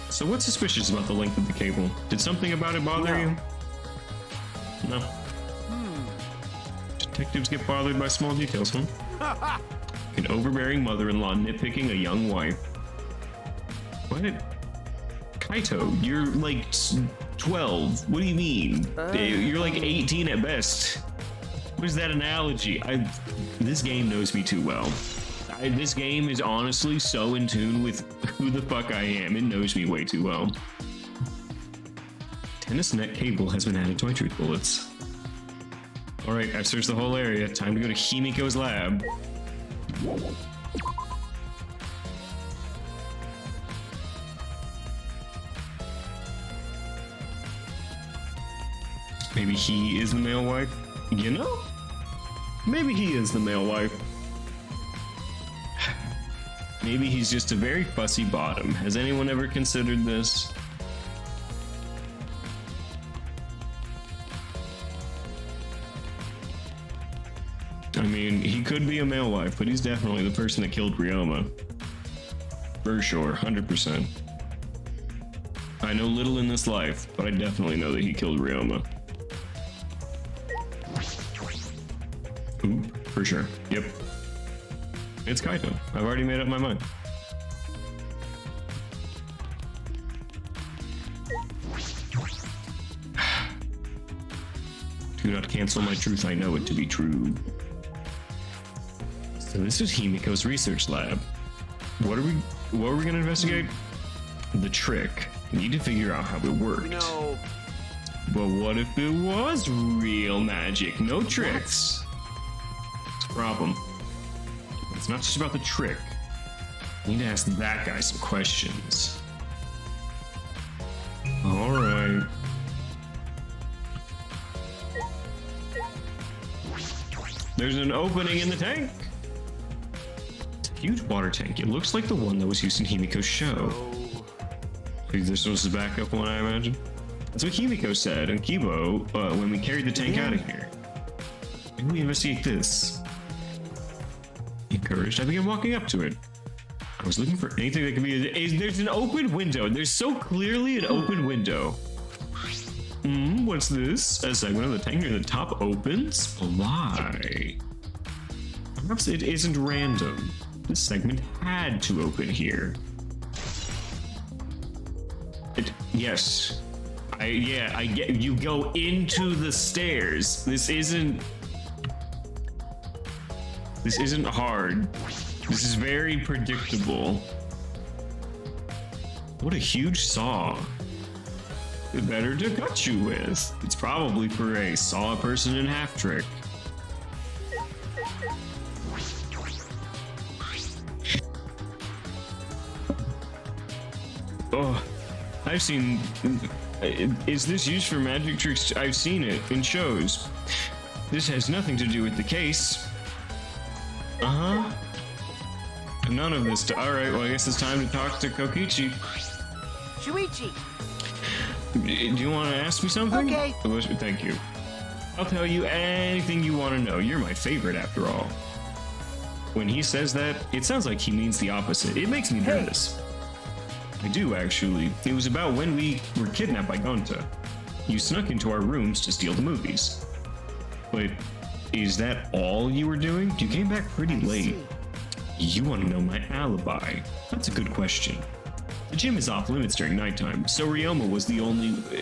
Speaker 1: So what's suspicious about the length of the cable? Did something about it bother you? No. Detectives get bothered by small details, huh? An overbearing mother-in-law nitpicking a young wife. What? Kaito, you're like 12. What do you mean? You're like 18 at best. What is that analogy? This game knows me too well. This game is honestly so in tune with who the fuck I am. It knows me way too well. Tennis net cable has been added to my truth bullets. Alright, I've searched the whole area. Time to go to Himiko's lab. Maybe he is the male wife? You know? Maybe he is the male wife. Maybe he's just a very fussy bottom. Has anyone ever considered this? I mean, he could be a male wife, but he's definitely the person that killed Ryoma. For sure, 100%. I know little in this life, but I definitely know that he killed Ryoma. Ooh, for sure. Yep. It's Kaito. I've already made up my mind. Do not cancel my truth. I know it to be true. So this is Himiko's research lab. What are we gonna investigate? The trick. We need to figure out how it worked.
Speaker 2: No.
Speaker 1: But what if it was real magic? No tricks. It's a problem. It's not just about the trick. I need to ask that guy some questions. Alright. There's an opening in the tank. It's a huge water tank. It looks like the one that was used in Himiko's show. This was the backup one, I imagine. That's what Himiko said in Kibo when we carried the tank out of here. Maybe we investigate this. Encouraged, I began walking up to it. I was looking for anything that could be. There's an open window. There's so clearly an open window. What's this? A segment of the tank near the top opens? Why? Perhaps it isn't random. This segment had to open here. Yes. I get. You go into the stairs. This isn't hard. This is very predictable. What a huge saw. Better to cut you with. It's probably for a saw a person in half trick. I've seen... Is this used for magic tricks? I've seen it in shows. This has nothing to do with the case. Uh-huh. None of this... Alright, well, I guess it's time to talk to Kokichi.
Speaker 5: Shuichi!
Speaker 1: Do you want to ask me something?
Speaker 5: Okay.
Speaker 1: Thank you. I'll tell you anything you want to know. You're my favorite, after all. When he says that, it sounds like he means the opposite. It makes me nervous. I do, actually. It was about when we were kidnapped by Gonta. You snuck into our rooms to steal the movies. But is that all you were doing? You came back pretty late. You want to know my alibi? That's a good question. The gym is off limits during nighttime, so Ryoma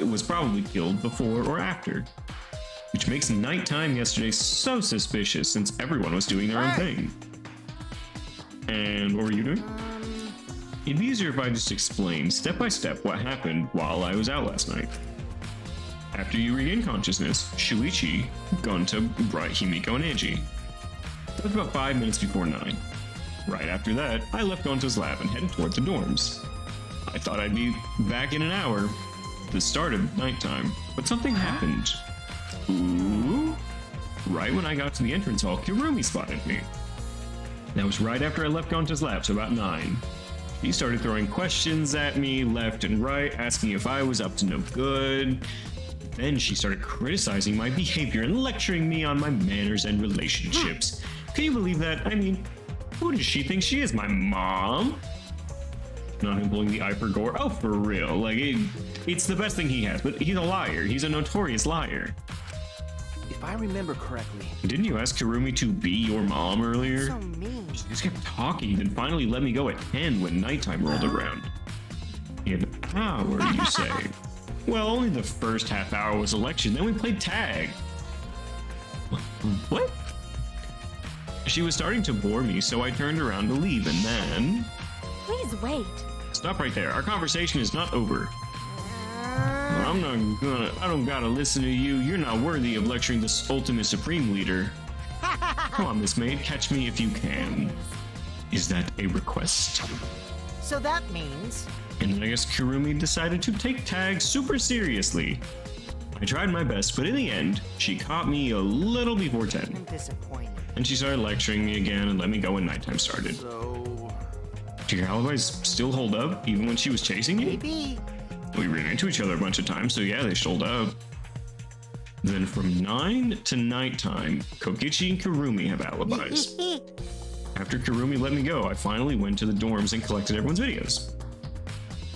Speaker 1: was probably killed before or after. Which makes nighttime yesterday so suspicious since everyone was doing their own thing. And what were you doing? It'd be easier if I just explained step by step what happened while I was out last night. After you regained consciousness, Shuichi, Gonta brought Himiko and Eiji. It was about 5 minutes before 9. Right after that, I left Gonta's lab and headed toward the dorms. I thought I'd be back in an hour, the start of nighttime, but something happened. Ooh! Right when I got to the entrance hall, Kirumi spotted me. That was right after I left Gonta's lab, so about 9. He started throwing questions at me left and right, asking if I was up to no good. Then she started criticizing my behavior and lecturing me on my manners and relationships. Can you believe that? I mean, who does she think she is? My mom? Not him pulling the eye for gore. Oh, for real. Like, it's the best thing he has, but he's a liar. He's a notorious liar.
Speaker 11: If I remember correctly...
Speaker 1: Didn't you ask Kirumi to be your mom earlier?
Speaker 5: So mean.
Speaker 1: She just kept talking, then finally let me go at 10 when nighttime rolled around. An hour, you say? Well, only the first half hour was election, then we played tag. What? She was starting to bore me, so I turned around to leave, and then...
Speaker 8: Please wait.
Speaker 1: Stop right there. Our conversation is not over. I don't gotta listen to you. You're not worthy of lecturing this ultimate supreme leader. Come on, Miss Maid, catch me if you can. Is that a request?
Speaker 5: So that means...
Speaker 1: And then I guess Kirumi decided to take tag super seriously. I tried my best, but in the end, she caught me a little before 10.
Speaker 5: I'm disappointed.
Speaker 1: And she started lecturing me again and let me go when nighttime started.
Speaker 11: So...
Speaker 1: Do your alibis still hold up, even when she was chasing you?
Speaker 5: Maybe.
Speaker 1: We ran into each other a bunch of times, so yeah, they hold up. Then from 9 to nighttime, Kokichi and Kirumi have alibis. After Kirumi let me go, I finally went to the dorms and collected everyone's videos.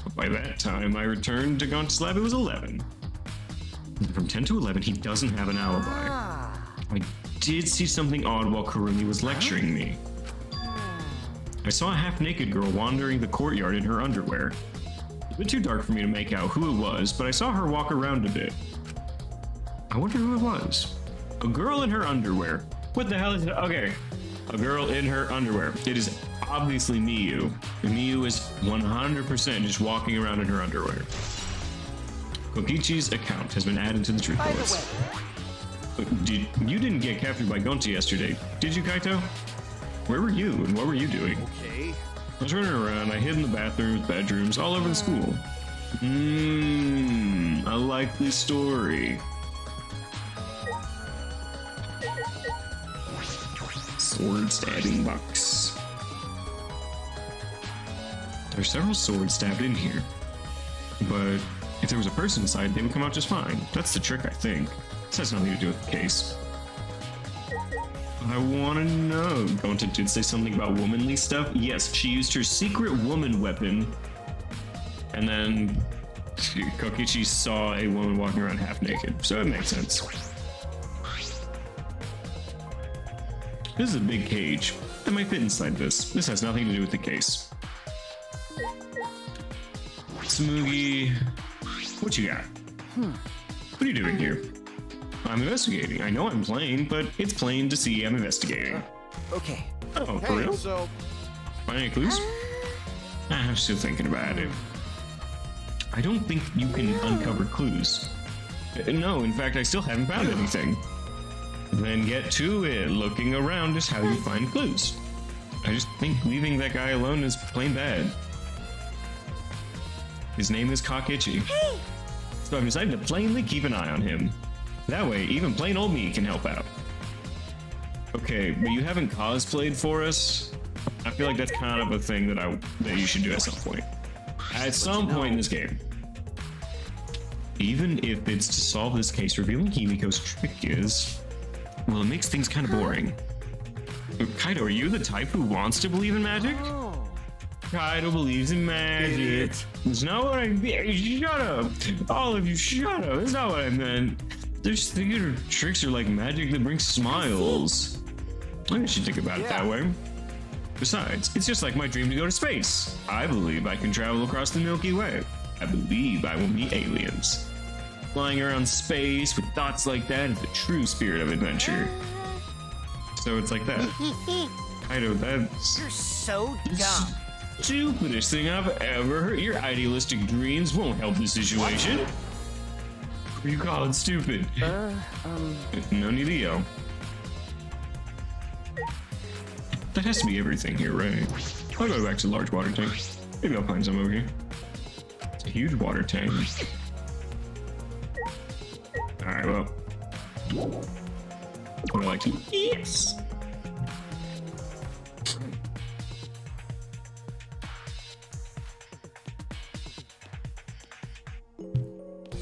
Speaker 1: But by that time, I returned to Gonta's lab, it was 11. And from 10 to 11, he doesn't have an alibi. I did see something odd while Kirumi was lecturing me. I saw a half-naked girl wandering the courtyard in her underwear. A bit too dark for me to make out who it was, but I saw her walk around a bit. I wonder who it was. A girl in her underwear. What the hell is it? Okay. A girl in her underwear. It is obviously Miyu. Miyu is 100% just walking around in her underwear. Kokichi's account has been added to the truth list. You didn't get captured by Gonta yesterday, did you, Kaito? Where were you and what were you doing?
Speaker 2: Okay.
Speaker 1: I was running around, I hid in the bathrooms, bedrooms, all over the school. A likely story. Sword stabbing box. There's several swords stabbed in here. But if there was a person inside, they would come out just fine. That's the trick, I think. This has nothing to do with the case. I want to know. Gonta did say something about womanly stuff. Yes, she used her secret woman weapon. And then Kokichi saw a woman walking around half naked. So it makes sense. This is a big cage. I might fit inside this. This has nothing to do with the case. Smoogie, what you got? What are you doing here? I'm investigating. I know I'm playing, but it's plain to see I'm investigating.
Speaker 11: Okay.
Speaker 1: Oh, for real?
Speaker 2: So...
Speaker 1: Find any clues? I'm still thinking about it. I don't think you can uncover clues. No, in fact, I still haven't found anything. Then get to it. Looking around is how you find clues. I just think leaving that guy alone is plain bad. His name is Kokichi.
Speaker 8: Hey!
Speaker 1: So I've decided to plainly keep an eye on him. That way, even plain old me can help out. Okay, but you haven't cosplayed for us? I feel like that's kind of a thing that you should do at some point. At some point in this game. Even if it's to solve this case, revealing Himiko's trick is... well, it makes things kind of boring. Kaido, are you the type who wants to believe in magic?
Speaker 5: Oh.
Speaker 1: Kaido believes in magic. That's not what I meant. Shut up. All of you, shut up. That's not what I meant. There's theater tricks are like magic that brings smiles. I guess you think about it that way. Besides, it's just like my dream to go to space. I believe I can travel across the Milky Way. I believe I will meet aliens. Flying around space with thoughts like that is the true spirit of adventure. So it's like that. Kaido, that's...
Speaker 5: You're so dumb.
Speaker 1: Stupidest thing I've ever heard. Your idealistic dreams won't help the situation. What do you call it stupid? No need to yell. That has to be everything here, right? I'll go back to the large water tank. Maybe I'll find some over here. It's a huge water tank. Alright, well. What do I like to... yes!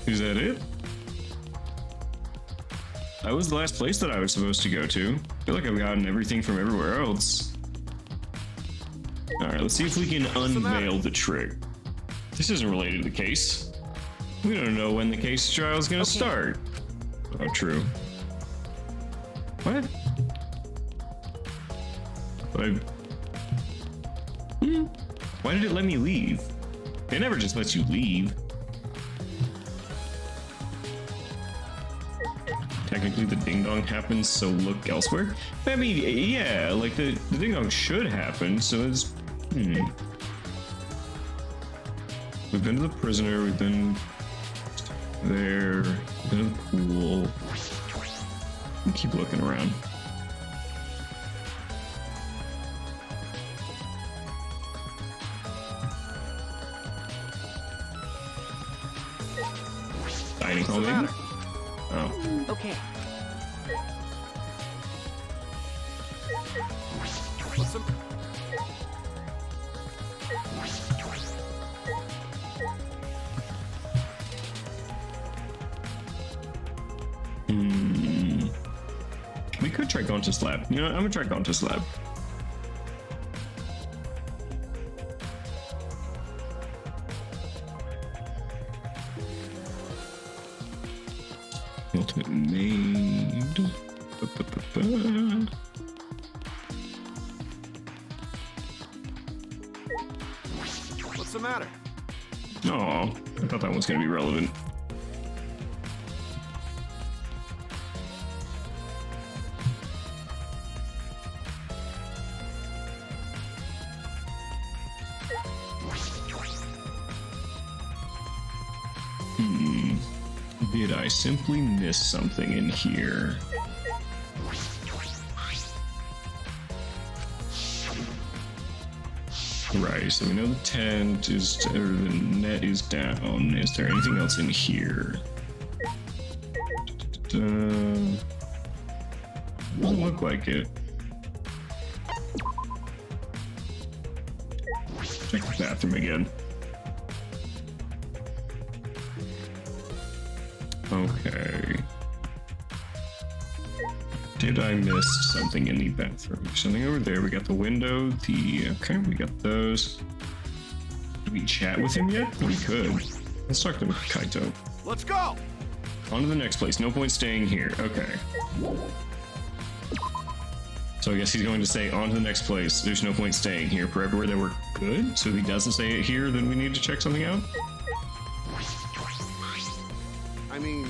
Speaker 1: Is that it? That was the last place that I was supposed to go to. I feel like I've gotten everything from everywhere else. Alright, let's see if we can unveil the trick. This isn't related to the case. We don't know when the case trial is gonna start. Oh, true. What? Why did it let me leave? It never just lets you leave. Technically the ding dong happens, so look elsewhere. I mean, yeah, like the ding dong should happen, so it's We've been to the prisoner, we've been there, we've been to the pool. We'll keep looking around. Dining hall, maybe? Oh.
Speaker 5: Okay.
Speaker 1: We could try going to slab. You know what? I'm gonna try going to slab. Ultimate maid.
Speaker 2: What's the matter?
Speaker 1: Oh, I thought that was gonna be relevant. Did I simply miss something in here? Right, so we know the tent is, or the net is down. Is there anything else in here? Doesn't look like it. Check the bathroom again. Okay. Did I miss something in the bathroom? Something over there. We got the window, okay, we got those. Did we chat with him yet? We could. Let's talk to Kaito.
Speaker 2: Let's go!
Speaker 1: On to the next place. No point staying here. Okay. So I guess he's going to say on to the next place. There's no point staying here for everywhere that we're good. So if he doesn't say it here, then we need to check something out.
Speaker 2: I mean,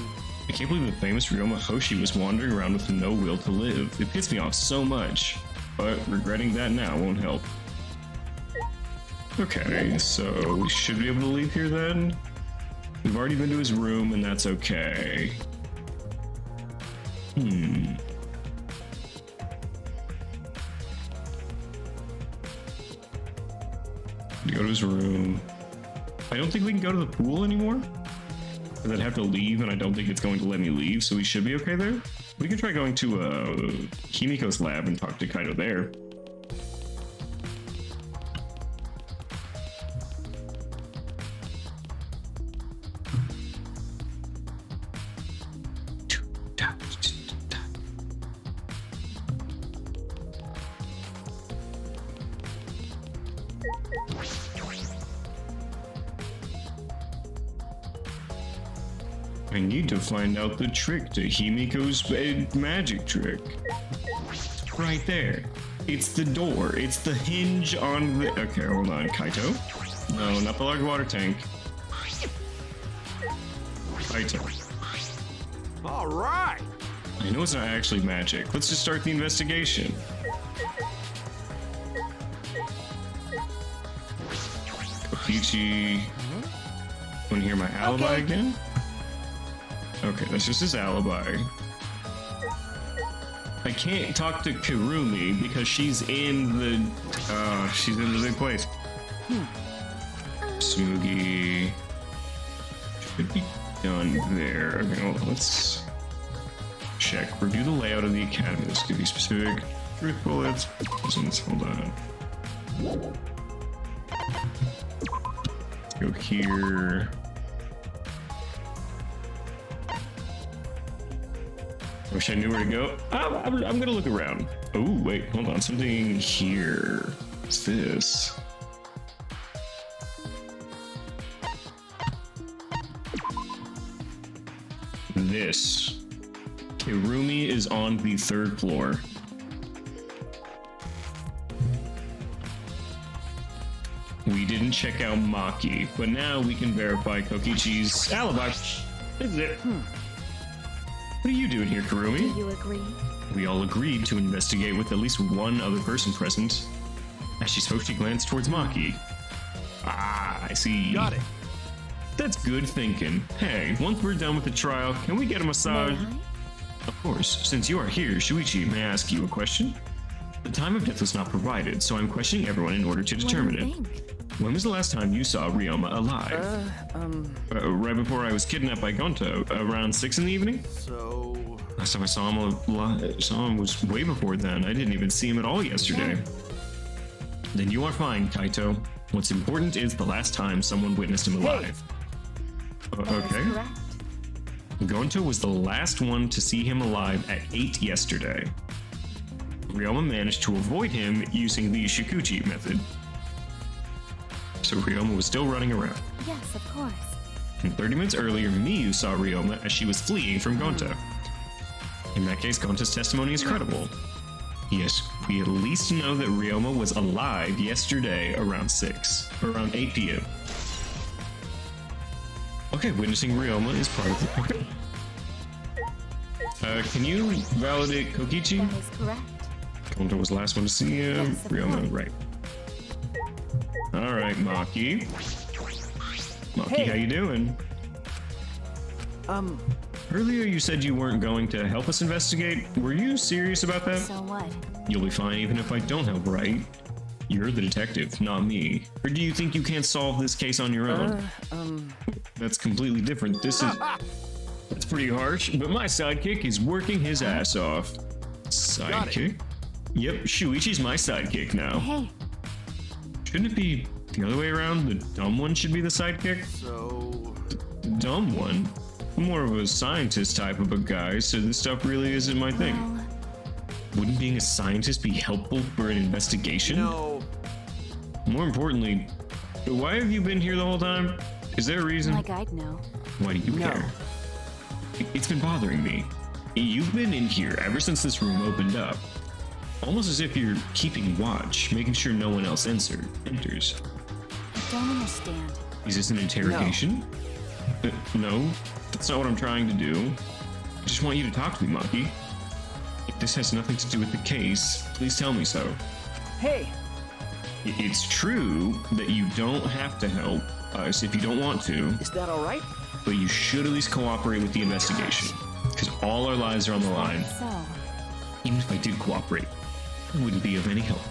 Speaker 1: I can't believe the famous Ryoma Hoshi was wandering around with no will to live. It pissed me off so much, but regretting that now won't help. Okay, so we should be able to leave here then. We've already been to his room, and that's okay. Go to his room. I don't think we can go to the pool anymore. Because I'd have to leave, and I don't think it's going to let me leave, so we should be okay there. We can try going to Himiko's lab and talk to Kaito there. I need to find out the trick to Himiko's magic trick. Right there. It's the door. It's the hinge on the... Okay, hold on. Kaito? No, not the large water tank. Kaito.
Speaker 2: All right.
Speaker 1: I know it's not actually magic. Let's just start the investigation. Kokichi. Want to hear my alibi again? Okay, that's just his alibi. I can't talk to Kurumi because she's in the big place. Smoogie should be done there. Okay, well, let's check. Review the layout of the academy. Let's give you specific truth bullets. Hold on. Let's go here. Wish I knew where to go. I'm gonna look around. Oh, wait, hold on. Something here. What's this? This. Kirumi is on the 3rd floor. We didn't check out Maki, but now we can verify Kokichi's alibi. This is it. What are you doing here, Kurumi?
Speaker 8: Do you agree?
Speaker 1: We all agreed to investigate with at least one other person present. As she spoke, she glanced towards Maki. Ah, I see.
Speaker 2: Got it.
Speaker 1: That's good thinking. Hey, once we're done with the trial, can we get a massage?
Speaker 8: May I?
Speaker 1: Of course. Since you are here, Shuichi, may I ask you a question? The time of death was not provided, so I'm questioning everyone in order to determine it. When was the last time you saw Ryoma alive? Right before I was kidnapped by Gonto, around 6 in the evening?
Speaker 2: So...
Speaker 1: Last time I saw him was way before then. I didn't even see him at all yesterday. Then you are fine, Kaito. What's important is the last time someone witnessed him alive. Okay. Gonto was the last one to see him alive at 8 yesterday. Ryoma managed to avoid him using the Shikuchi method. So Ryoma was still running around.
Speaker 8: Yes, of course.
Speaker 1: And 30 minutes earlier, Miyu saw Ryoma as she was fleeing from Gonto. In that case, Gonto's testimony is credible. Yes, we at least know that Ryoma was alive yesterday around 8 p.m. Okay, witnessing Ryoma is part of the... Okay. Can you validate Kokichi?
Speaker 8: That is correct.
Speaker 1: Gonto was the last one to see him.
Speaker 8: Yes, of
Speaker 1: Ryoma,
Speaker 8: course.
Speaker 1: right. Alright, Maki. Maki, how you doing? Earlier you said you weren't going to help us investigate. Were you serious about that?
Speaker 8: So what?
Speaker 1: You'll be fine even if I don't help, right? You're the detective, not me. Or do you think you can't solve this case on your own? That's completely different. That's pretty harsh, but my sidekick is working his ass off. Sidekick? Yep, Shuichi's my sidekick now.
Speaker 8: Hey.
Speaker 1: Shouldn't it be the other way around? The dumb one should be the sidekick?
Speaker 2: So...
Speaker 1: Dumb one? I'm more of a scientist type of a guy, so this stuff really isn't my thing.
Speaker 8: Well,
Speaker 1: Wouldn't being a scientist be helpful for an investigation?
Speaker 2: No.
Speaker 1: More importantly, why have you been here the whole time? Is there a reason?
Speaker 8: like I'd know.
Speaker 1: Why do you care? It's been bothering me. You've been in here ever since this room opened up. Almost as if you're keeping watch, making sure no one else enters.
Speaker 8: I don't understand.
Speaker 1: Is this an interrogation? No, that's not what I'm trying to do. I just want you to talk to me, Maki. If this has nothing to do with the case, please tell me so.
Speaker 11: Hey!
Speaker 1: It's true that you don't have to help us if you don't want to.
Speaker 11: Is that alright?
Speaker 1: But you should at least cooperate with the investigation, because all our lives are on the line.
Speaker 8: So,
Speaker 1: Even if I did cooperate, it wouldn't be of any help.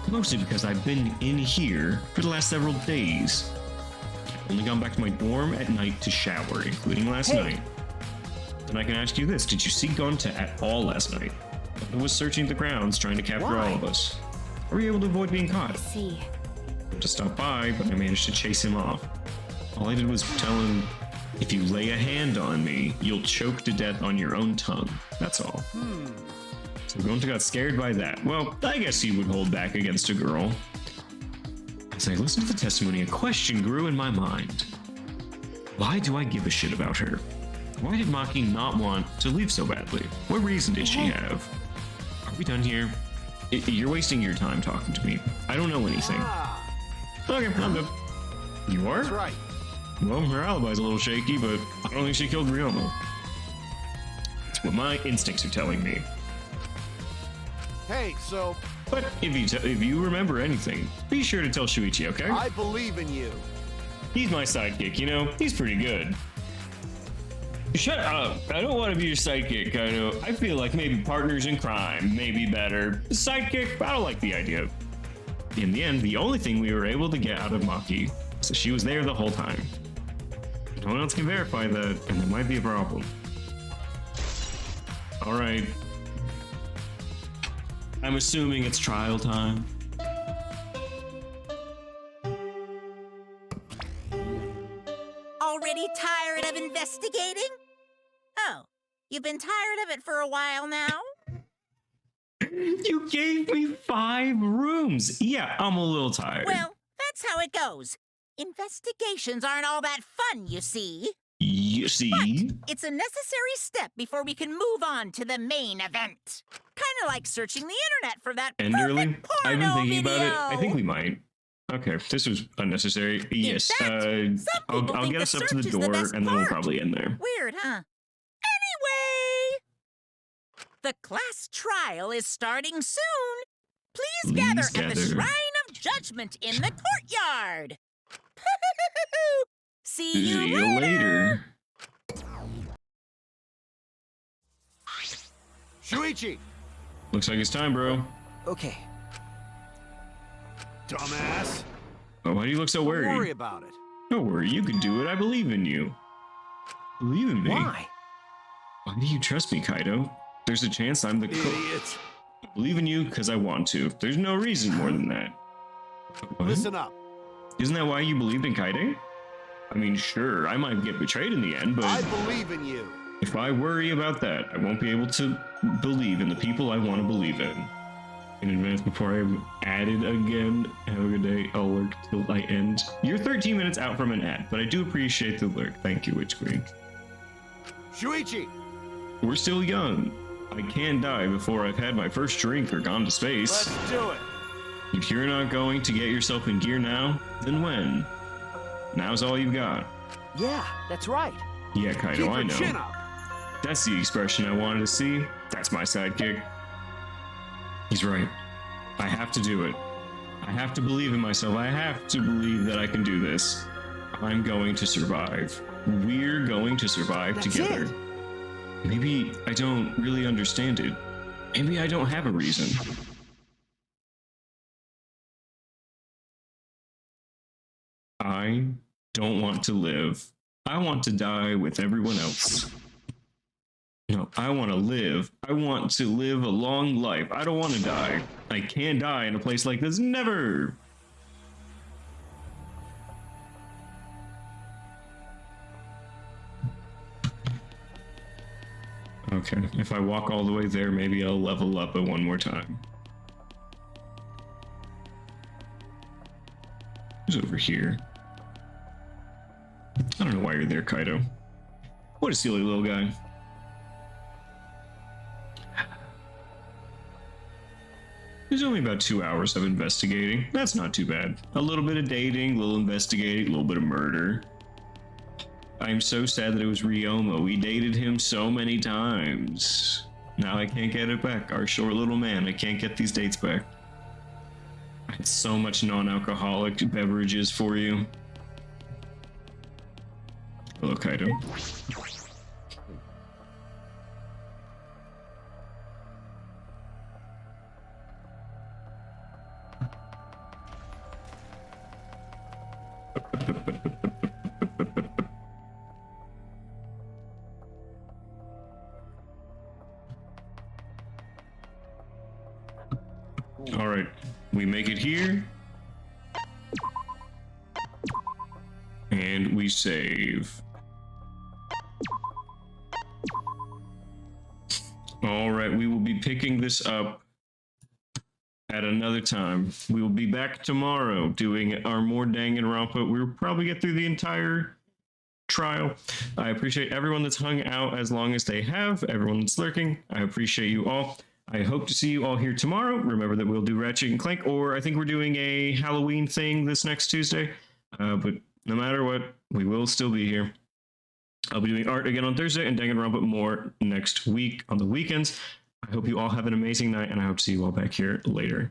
Speaker 1: Mostly because I've been in here for the last several days. Only gone back to my dorm at night to shower, including last night. And I can ask you this, did you see Gonta at all last night? He was searching the grounds, trying to capture all of us. Were you able to avoid being caught?
Speaker 8: I see.
Speaker 1: To stop by, but I managed to chase him off. All I did was tell him, if you lay a hand on me, you'll choke to death on your own tongue. That's all. So Gonta got scared by that. Well, I guess he would hold back against a girl. As I listened to the testimony, a question grew in my mind. Why do I give a shit about her? Why did Maki not want to leave so badly? What reason did she have? Are we done here? You're wasting your time talking to me. I don't know anything. Okay, I'm done. You are?
Speaker 2: That's right.
Speaker 1: Well, her alibi's a little shaky, but I don't think she killed Ryomo. That's what my instincts are telling me.
Speaker 2: Hey, so...
Speaker 1: But if you remember anything, be sure to tell Shuichi, okay?
Speaker 2: I believe in you.
Speaker 1: He's my sidekick, you know? He's pretty good. Shut up. I don't want to be your sidekick, Kaido. I feel like maybe partners in crime may be better. Sidekick, I don't like the idea. In the end, the only thing we were able to get out of Maki was that she was there the whole time. No one else can verify that, and there might be a problem. Alright. I'm assuming it's trial time.
Speaker 8: Already tired of investigating? Oh, you've been tired of it for a while now?
Speaker 1: You gave me 5 rooms. Yeah, I'm a little tired.
Speaker 8: Well, that's how it goes. Investigations aren't all that fun, you see.
Speaker 1: You see?
Speaker 8: But it's a necessary step before we can move on to the main event. Kind of like searching the internet for that
Speaker 1: Enderly?
Speaker 8: perfect porno
Speaker 1: I've been thinking
Speaker 8: video.
Speaker 1: about it. I think we might. Okay, this was unnecessary. Yes,
Speaker 8: fact,
Speaker 1: I'll get us up to the door, and then we'll probably end there.
Speaker 8: Weird, huh? Anyway, the class trial is starting soon. Please gather at the Shrine of Judgment in the courtyard. See you later.
Speaker 2: Shuichi!
Speaker 1: Looks like it's time, bro.
Speaker 11: Okay.
Speaker 2: Dumbass.
Speaker 1: Oh, why do you look so worried?
Speaker 2: Don't worry about it.
Speaker 1: Don't worry, you can do it. I believe in you. Believe in me.
Speaker 11: Why?
Speaker 1: Why do you trust me, Kaido? There's a chance I'm the
Speaker 2: Idiot.
Speaker 1: I believe in you because I want to. There's no reason more than that. What?
Speaker 2: Listen up.
Speaker 1: Isn't that why you believed in Kaide? I mean, sure, I might get betrayed in the end, but
Speaker 2: I believe in you.
Speaker 1: if I worry about that, I won't be able to believe in the people I want to believe in. In advance, before I'm added again, have a good day. I'll lurk till I end. You're 13 minutes out from an ad, but I do appreciate the lurk. Thank you, Witch Queen.
Speaker 2: Shuichi!
Speaker 1: We're still young. I can die before I've had my first drink or gone to space.
Speaker 2: Let's do it.
Speaker 1: If you're not going to get yourself in gear now, then when? Now's all you've got.
Speaker 11: Yeah, that's right.
Speaker 1: Yeah, Kaido,
Speaker 2: Keep
Speaker 1: I
Speaker 2: your
Speaker 1: know.
Speaker 2: chin up.
Speaker 1: That's the expression I wanted to see. That's my sidekick. He's right. I have to do it. I have to believe in myself. I have to believe that I can do this. I'm going to survive. We're going to survive
Speaker 11: That's
Speaker 1: together.
Speaker 11: it.
Speaker 1: Maybe I don't really understand it. Maybe I don't have a reason. I don't want to live. I want to die with everyone else. No, I want to live. I want to live a long life. I don't want to die. I can't die in a place like this. Never! Okay, if I walk all the way there, maybe I'll level up it one more time. Who's over here? I don't know why you're there, Kaido. What a silly little guy. There's only about 2 hours of investigating. That's not too bad. A little bit of dating, a little investigating, a little bit of murder. I'm so sad that it was Ryomo. We dated him so many times. Now I can't get it back. Our short little man, I can't get these dates back. I had so much non-alcoholic beverages for you. Hello, Kaido. All right, we make it here. And we save. All right, we will be picking this up at another time. We will be back tomorrow doing our more Danganronpa. We'll probably get through the entire trial. I appreciate everyone that's hung out as long as they have, everyone that's lurking. I appreciate you all. I hope to see you all here tomorrow. Remember that we'll do Ratchet and Clank, or I think we're doing a Halloween thing this next Tuesday. But no matter what, we will still be here. I'll be doing art again on Thursday and Danganronpa more next week on the weekends. I hope you all have an amazing night, and I hope to see you all back here later.